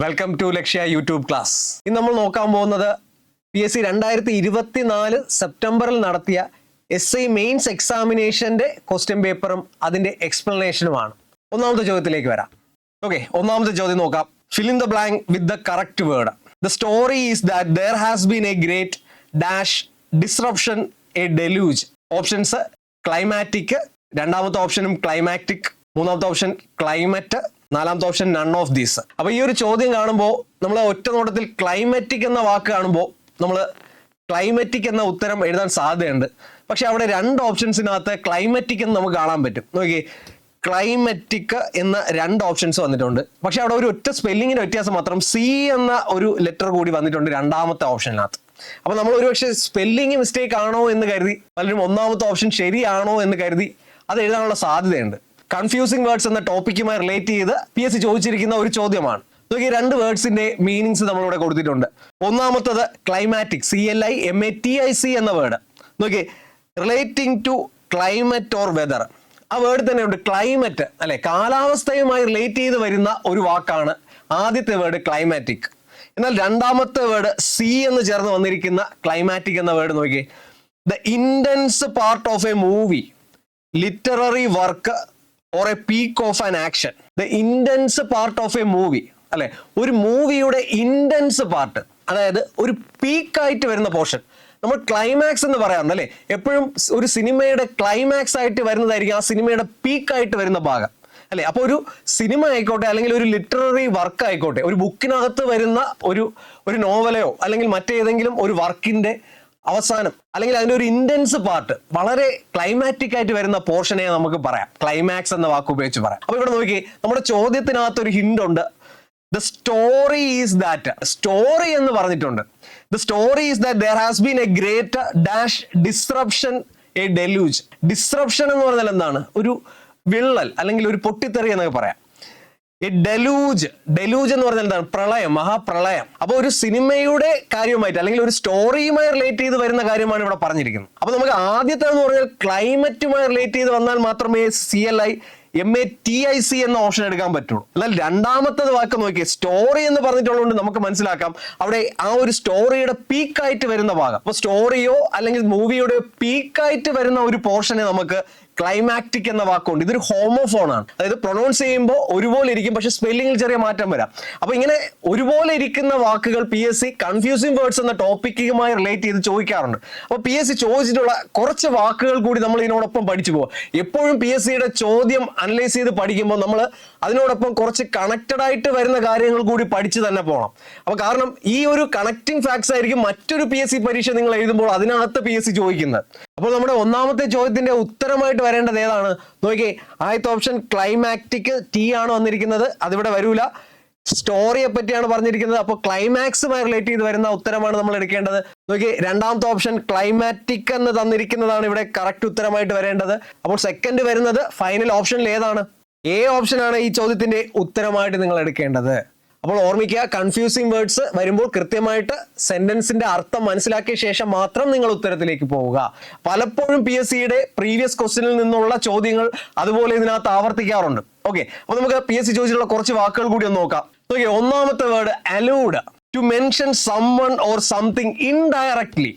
Welcome to Lakshya YouTube class. ഇന്ന് നമ്മൾ നോക്കാൻ പോകുന്നത് PSC 2024 സെപ്റ്റംബറിൽ നടത്തിയ SI മെയിൻസ് എക്സാമിനേഷന്റെ ക്വസ്റ്റ്യൻ പേപ്പറും അതിന്റെ എക്സ്പ്ലനേഷനുമാണ്. ഒന്നാമത്തെ ചോദ്യത്തിലേക്ക് വരാം. ഓക്കെ, ഒന്നാമത്തെ ചോദ്യം നോക്കാം. Fill in the blank with the correct word. The story is that there has been a great dash disruption, a deluge. Options climatic, രണ്ടാമത്തെ ഓപ്ഷനും climatic, മൂന്നാമത്തെ ഓപ്ഷൻ ക്ലൈമറ്റ്, നാലാമത്തെ ഓപ്ഷൻ നൺ ഓഫ് ദീസ്. അപ്പൊ ഈ ഒരു ചോദ്യം കാണുമ്പോൾ നമ്മൾ ഒറ്റ നോട്ടത്തിൽ ക്ലൈമറ്റിക് എന്ന വാക്ക് കാണുമ്പോൾ നമ്മൾ ക്ലൈമറ്റിക് എന്ന ഉത്തരം എഴുതാൻ സാധ്യതയുണ്ട്. പക്ഷെ അവിടെ രണ്ട് ഓപ്ഷൻസിനകത്ത് ക്ലൈമറ്റിക് എന്ന് നമുക്ക് കാണാൻ പറ്റും. നോക്കി, ക്ലൈമറ്റിക് എന്ന രണ്ട് ഓപ്ഷൻസ് വന്നിട്ടുണ്ട്. പക്ഷെ അവിടെ ഒരു ഒറ്റ സ്പെല്ലിങ്ങിന്റെ വ്യത്യാസം മാത്രം, C എന്ന ഒരു ലെറ്റർ കൂടി വന്നിട്ടുണ്ട് രണ്ടാമത്തെ ഓപ്ഷനിനകത്ത്. അപ്പൊ നമ്മൾ ഒരുപക്ഷെ സ്പെല്ലിംഗ് മിസ്റ്റേക്ക് ആണോ എന്ന് കരുതി പലരും ഒന്നാമത്തെ ഓപ്ഷൻ ശരിയാണോ എന്ന് കരുതി അത് എഴുതാനുള്ള സാധ്യതയുണ്ട്. കൺഫ്യൂസിംഗ് വേർഡ്സ് എന്ന ടോപ്പിക്കുമായി റിലേറ്റ് ചെയ്ത് PSC ചോദിച്ചിരിക്കുന്ന ഒരു ചോദ്യമാണ്. നോക്കി, രണ്ട് വേർഡ്സിന്റെ മീനിങ്സ് നമ്മളിവിടെ കൊടുത്തിട്ടുണ്ട്. ഒന്നാമത്തത് ക്ലൈമാറ്റിക്, CLIMATIC എന്ന വേർഡ്. നോക്കി, relating to climate or weather. ആ വേർഡ് തന്നെ ഉണ്ട്, ക്ലൈമറ്റ് അല്ലെ, കാലാവസ്ഥയുമായി റിലേറ്റ് ചെയ്ത് വരുന്ന ഒരു വാക്കാണ് ആദ്യത്തെ വേർഡ് ക്ലൈമാറ്റിക്. എന്നാൽ രണ്ടാമത്തെ വേർഡ് C എന്ന് ചേർന്ന് വന്നിരിക്കുന്ന ക്ലൈമാറ്റിക് എന്ന വേർഡ് നോക്കി, the intense part of A movie, literary work or a peak of an action. The intense part of a movie, അല്ലെ, ഒരു മൂവിയുടെ ഇന്റൻസ് പാർട്ട്, അതായത് ഒരു പീക്കായിട്ട് വരുന്ന പോർഷൻ. നമ്മൾ ക്ലൈമാക്സ് എന്ന് പറയാറുണ്ട് അല്ലെ, എപ്പോഴും ഒരു സിനിമയുടെ ക്ലൈമാക്സ് ആയിട്ട് വരുന്നതായിരിക്കും ആ സിനിമയുടെ പീക്കായിട്ട് വരുന്ന ഭാഗം അല്ലെ. അപ്പൊ ഒരു സിനിമ ആയിക്കോട്ടെ, അല്ലെങ്കിൽ ഒരു ലിറ്റററി വർക്ക് ആയിക്കോട്ടെ, ഒരു ബുക്കിനകത്ത് വരുന്ന ഒരു നോവലയോ അല്ലെങ്കിൽ മറ്റേതെങ്കിലും ഒരു വർക്കിന്റെ അവസാനം, അല്ലെങ്കിൽ അതിന്റെ ഒരു ഇന്റൻസ് പാർട്ട്, വളരെ ക്ലൈമാറ്റിക് ആയിട്ട് വരുന്ന പോർഷനെ നമുക്ക് പറയാം ക്ലൈമാക്സ് എന്ന വാക്ക് ഉപയോഗിച്ച് പറയാം. അപ്പൊ ഇവിടെ നോക്കി, നമ്മുടെ ചോദ്യത്തിനകത്ത് ഒരു ഹിന്റ് ഉണ്ട്. The story is that, story എന്ന് പറഞ്ഞിട്ടുണ്ട്. The story is that there has been a great dash disruption, a deluge. Disruption എന്ന് പറഞ്ഞാൽ എന്താണ്? ഒരു വിള്ളൽ അല്ലെങ്കിൽ ഒരു പൊട്ടിത്തെറി എന്നൊക്കെ പറയാം. ഡെലൂജ് എന്ന് പറഞ്ഞാൽ എന്താണ്? പ്രളയം, മഹാപ്രളയം. അപ്പൊ ഒരു സിനിമയുടെ കാര്യമായിട്ട് അല്ലെങ്കിൽ ഒരു സ്റ്റോറിയുമായി റിലേറ്റ് ചെയ്ത് വരുന്ന കാര്യമാണ് ഇവിടെ പറഞ്ഞിരിക്കുന്നത്. അപ്പൊ നമുക്ക് ആദ്യത്തെ എന്ന് പറഞ്ഞാൽ ക്ലൈമറ്റുമായി റിലേറ്റ് ചെയ്ത് വന്നാൽ മാത്രമേ CLIMATIC എന്ന ഓപ്ഷൻ എടുക്കാൻ പറ്റുള്ളൂ. എന്നാൽ രണ്ടാമത്തത് വാക്ക് നോക്കിയേ, സ്റ്റോറി എന്ന് പറഞ്ഞിട്ടുള്ളതുകൊണ്ട് നമുക്ക് മനസ്സിലാക്കാം അവിടെ ആ ഒരു സ്റ്റോറിയുടെ പീക്കായിട്ട് വരുന്ന ഭാഗം. അപ്പൊ സ്റ്റോറിയോ അല്ലെങ്കിൽ മൂവിയുടെ പീക്കായിട്ട് വരുന്ന ഒരു പോർഷനെ നമുക്ക് ക്ലൈമാറ്റിക് എന്ന വാക്കുണ്ട്. ഇതൊരു ഹോമോഫോൺ ആണ്, അതായത് പ്രൊനൗൺസ് ചെയ്യുമ്പോൾ ഒരുപോലെ ഇരിക്കും, പക്ഷെ സ്പെല്ലിംഗിൽ ചെറിയ മാറ്റം വരാം. അപ്പൊ ഇങ്ങനെ ഒരുപോലെ ഇരിക്കുന്ന വാക്കുകൾ PSC കൺഫ്യൂസിംഗ് വേർഡ്സ് എന്ന ടോപ്പിക്കുമായി റിലേറ്റ് ചെയ്ത് ചോദിക്കാറുണ്ട്. അപ്പൊ PSC ചോദിച്ചിട്ടുള്ള കുറച്ച് വാക്കുകൾ കൂടി നമ്മൾ ഇതിനോടൊപ്പം പഠിച്ചു പോകും. എപ്പോഴും PSCയുടെ ചോദ്യം അനലൈസ് ചെയ്ത് പഠിക്കുമ്പോൾ നമ്മൾ അതിനോടൊപ്പം കുറച്ച് കണക്റ്റഡ് ആയിട്ട് വരുന്ന കാര്യങ്ങൾ കൂടി പഠിച്ചു തന്നെ പോകണം. അപ്പൊ കാരണം ഈ ഒരു കണക്റ്റിംഗ് ഫാക്ട്സ് ആയിരിക്കും മറ്റൊരു PSC പരീക്ഷ നിങ്ങൾ എഴുതുമ്പോൾ അതിനകത്ത് PSC ചോദിക്കുന്നത്. അപ്പോൾ നമ്മുടെ ഒന്നാമത്തെ ചോദ്യത്തിന്റെ ഉത്തരമായിട്ട് വരേണ്ടത് ഏതാണ്? നോക്കിയേ, ആദ്യത്തെ ഓപ്ഷൻ ക്ലൈമാറ്റിക്, T ആണ് വന്നിരിക്കുന്നത്, അതിവിടെ വരൂല. സ്റ്റോറിയെ പറ്റിയാണ് പറഞ്ഞിരിക്കുന്നത്, അപ്പോൾ ക്ലൈമാക്സുമായി റിലേറ്റ് ചെയ്ത് വരുന്ന ഉത്തരമാണ് നമ്മൾ എടുക്കേണ്ടത്. നോക്കിയേ, രണ്ടാമത്തെ ഓപ്ഷൻ ക്ലൈമാറ്റിക് എന്ന് തന്നിരിക്കുന്നതാണ് ഇവിടെ കറക്റ്റ് ഉത്തരമായിട്ട് വരേണ്ടത്. അപ്പോൾ സെക്കൻഡ് വരുന്നത് ഫൈനൽ ഓപ്ഷനിൽ ഏതാണ്? A ഓപ്ഷനാണ് ഈ ചോദ്യത്തിന്റെ ഉത്തരമായിട്ട് നിങ്ങൾ എടുക്കേണ്ടത്. അപ്പോൾ ഓർമ്മിക്കുക, കൺഫ്യൂസിംഗ് വേർഡ്സ് വരുമ്പോൾ കൃത്യമായിട്ട് സെന്റൻസിന്റെ അർത്ഥം മനസ്സിലാക്കിയ ശേഷം മാത്രം നിങ്ങൾ ഉത്തരത്തിലേക്ക് പോവുക. പലപ്പോഴും PSCയുടെ പ്രീവിയസ് ക്വസ്റ്റ്യനിൽ നിന്നുള്ള ചോദ്യങ്ങൾ അതുപോലെ ഇതിനകത്ത് ആവർത്തിക്കാറുണ്ട്. ഓക്കെ, അപ്പൊ നമുക്ക് PSC ചോദിച്ചിട്ടുള്ള കുറച്ച് വാക്കുകൾ കൂടി ഒന്ന് നോക്കാം. ഓക്കെ, ഒന്നാമത്തെ word allude, to mention someone or something indirectly.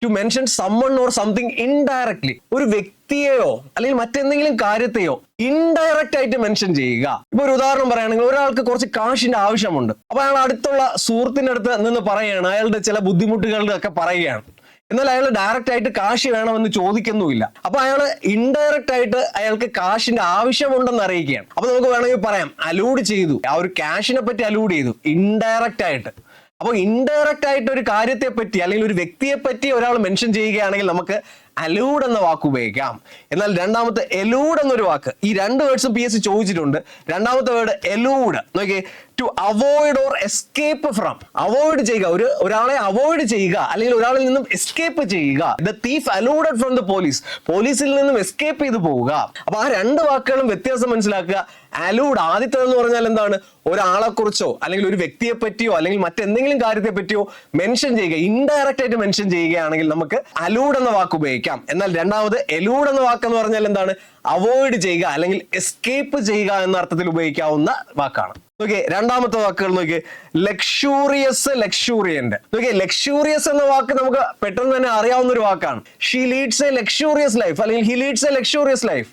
To mention someone or something indirectly, ഒരു വ്യക്തിയെയോ അല്ലെങ്കിൽ മറ്റെന്തെങ്കിലും കാര്യത്തെയോ ഇൻഡയറക്റ്റ് ആയിട്ട് മെൻഷൻ ചെയ്യുക. ഇപ്പൊ ഒരു ഉദാഹരണം പറയുകയാണെങ്കിൽ, ഒരാൾക്ക് കുറച്ച് കാശിന്റെ ആവശ്യമുണ്ട്. അപ്പൊ അയാൾ അടുത്തുള്ള സുഹൃത്തിന്റെ അടുത്ത് നിന്ന് പറയുകയാണ്, അയാളുടെ ചില ബുദ്ധിമുട്ടുകളുടെ ഒക്കെ പറയുകയാണ്. എന്നാൽ അയാൾ ഡയറക്റ്റ് ആയിട്ട് കാശ് വേണമെന്ന് ചോദിക്കുന്നുമില്ല. അപ്പൊ അയാൾ ഇൻഡയറക്റ്റ് ആയിട്ട് അയാൾക്ക് കാശിന്റെ ആവശ്യമുണ്ടെന്ന് അറിയിക്കുകയാണ്. അപ്പൊ നമുക്ക് വേണമെങ്കിൽ പറയാം അലൂഡ് ചെയ്തു, ആ ഒരു ക്യാഷിനെ പറ്റി അലൂഡ് ചെയ്തു ഇൻഡയറക്റ്റ് ആയിട്ട്. അപ്പോൾ ഇൻഡയറക്റ്റ് ആയിട്ട് ഒരു കാര്യത്തെ പറ്റി അല്ലെങ്കിൽ ഒരു വ്യക്തിയെ പറ്റി ഒരാൾ മെൻഷൻ ചെയ്യുകയാണെങ്കിൽ നമുക്ക് അലൂഡ് എന്ന വാക്ക് ഉപയോഗിക്കാം. എന്നാൽ രണ്ടാമത്തെ എലൂഡ് എന്നൊരു വാക്ക്, ഈ രണ്ട് വേർഡ്സും PSC ചോദിച്ചിട്ടുണ്ട്. രണ്ടാമത്തെ വേർഡ് എലൂഡ്, നോക്കിയേ, to avoid or escape from. Avoid ചെയ്യുക, ഒരാളെ അവോയ്ഡ് ചെയ്യുക അല്ലെങ്കിൽ ഒരാളിൽ നിന്നും എസ്കേപ്പ് ചെയ്യുക. The thief alluded from the police, പോലീസിൽ നിന്നും എസ്കേപ്പ് ചെയ്ത് പോവുക. അപ്പൊ ആ രണ്ട് വാക്കുകളും വ്യത്യാസം മനസ്സിലാക്കുക. അലൂഡ് ആദ്യത്തേതെന്ന് പറഞ്ഞാൽ എന്താണ്? ഒരാളെ കുറിച്ചോ അല്ലെങ്കിൽ ഒരു വ്യക്തിയെ പറ്റിയോ അല്ലെങ്കിൽ മറ്റെന്തെങ്കിലും കാര്യത്തെ പറ്റിയോ മെൻഷൻ ചെയ്യുക, ഇൻഡയറക്റ്റ് ആയിട്ട് മെൻഷൻ ചെയ്യുകയാണെങ്കിൽ നമുക്ക് അലൂഡ് എന്ന വാക്ക് ഉപയോഗിക്കാം. എന്നാൽ രണ്ടാമത് എലൂഡ് എന്ന വാക്ക് എന്ന് പറഞ്ഞാൽ എന്താണ്? അവോയ്ഡ് ചെയ്യുക അല്ലെങ്കിൽ എസ്കേപ്പ് ചെയ്യുക എന്ന അർത്ഥത്തിൽ ഉപയോഗിക്കാവുന്ന വാക്കാണ്. നോക്കിയേ രണ്ടാമത്തെ വാക്കുകൾ നോക്കിയേ, ലക്ഷൂറിയസ്, ലക്ഷൂറിയന്റ്. നോക്കിയേ ലക്ഷൂറിയസ് എന്ന വാക്ക് നമുക്ക് പെട്ടെന്ന് തന്നെ അറിയാവുന്ന ഒരു വാക്കാണ്. She leads a luxurious life അല്ലെങ്കിൽ he leads a luxurious life.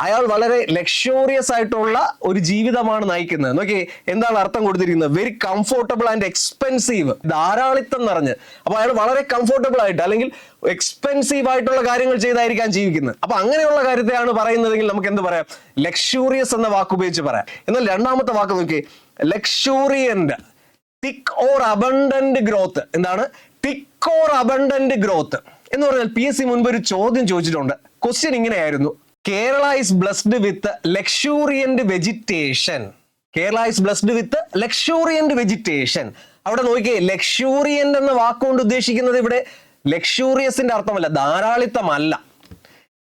അയാൾ വളരെ ലക്ഷൂറിയസ് ആയിട്ടുള്ള ഒരു ജീവിതമാണ് നയിക്കുന്നത്. നോക്കി എന്താണ് അർത്ഥം കൊടുത്തിരിക്കുന്നത്? വെരി കംഫോർട്ടബിൾ ആൻഡ് എക്സ്പെൻസീവ്, ധാരാളിത്തം നിറഞ്ഞ്. അപ്പൊ അയാൾ വളരെ കംഫോർട്ടബിൾ ആയിട്ട് അല്ലെങ്കിൽ എക്സ്പെൻസീവ് ആയിട്ടുള്ള കാര്യങ്ങൾ ചെയ്തായിരിക്കാൻ ജീവിക്കുന്നത്. അപ്പൊ അങ്ങനെയുള്ള കാര്യത്തെയാണ് പറയുന്നതെങ്കിൽ നമുക്ക് എന്ത് പറയാം? ലക്ഷൂറിയസ് എന്ന വാക്ക് ഉപയോഗിച്ച് പറയാം. എന്നാൽ രണ്ടാമത്തെ വാക്ക് നോക്കി, ലക്ഷൂറിയന്റ്, തിക്ക് ഓർ അബണ്ടന്റ് ഗ്രോത്ത്. എന്താണ് തിക്ക് ഓർ അബണ്ടന്റ് ഗ്രോത്ത് എന്ന് പറഞ്ഞാൽ PSC മുൻപ് ഒരു ചോദ്യം ചോദിച്ചിട്ടുണ്ട്. ക്വസ്റ്റ്യൻ ഇങ്ങനെയായിരുന്നു, Kerala is blessed with luxuriant vegetation. Kerala is blessed with luxuriant vegetation. അവിടെ നോക്കിയേ ലക്ഷൂറിയന്റ് എന്ന വാക്കുകൊണ്ട് ഉദ്ദേശിക്കുന്നത് ഇവിടെ ലക്ഷൂറിയസിന്റെ അർത്ഥമല്ല, ധാരാളിത്തമല്ല.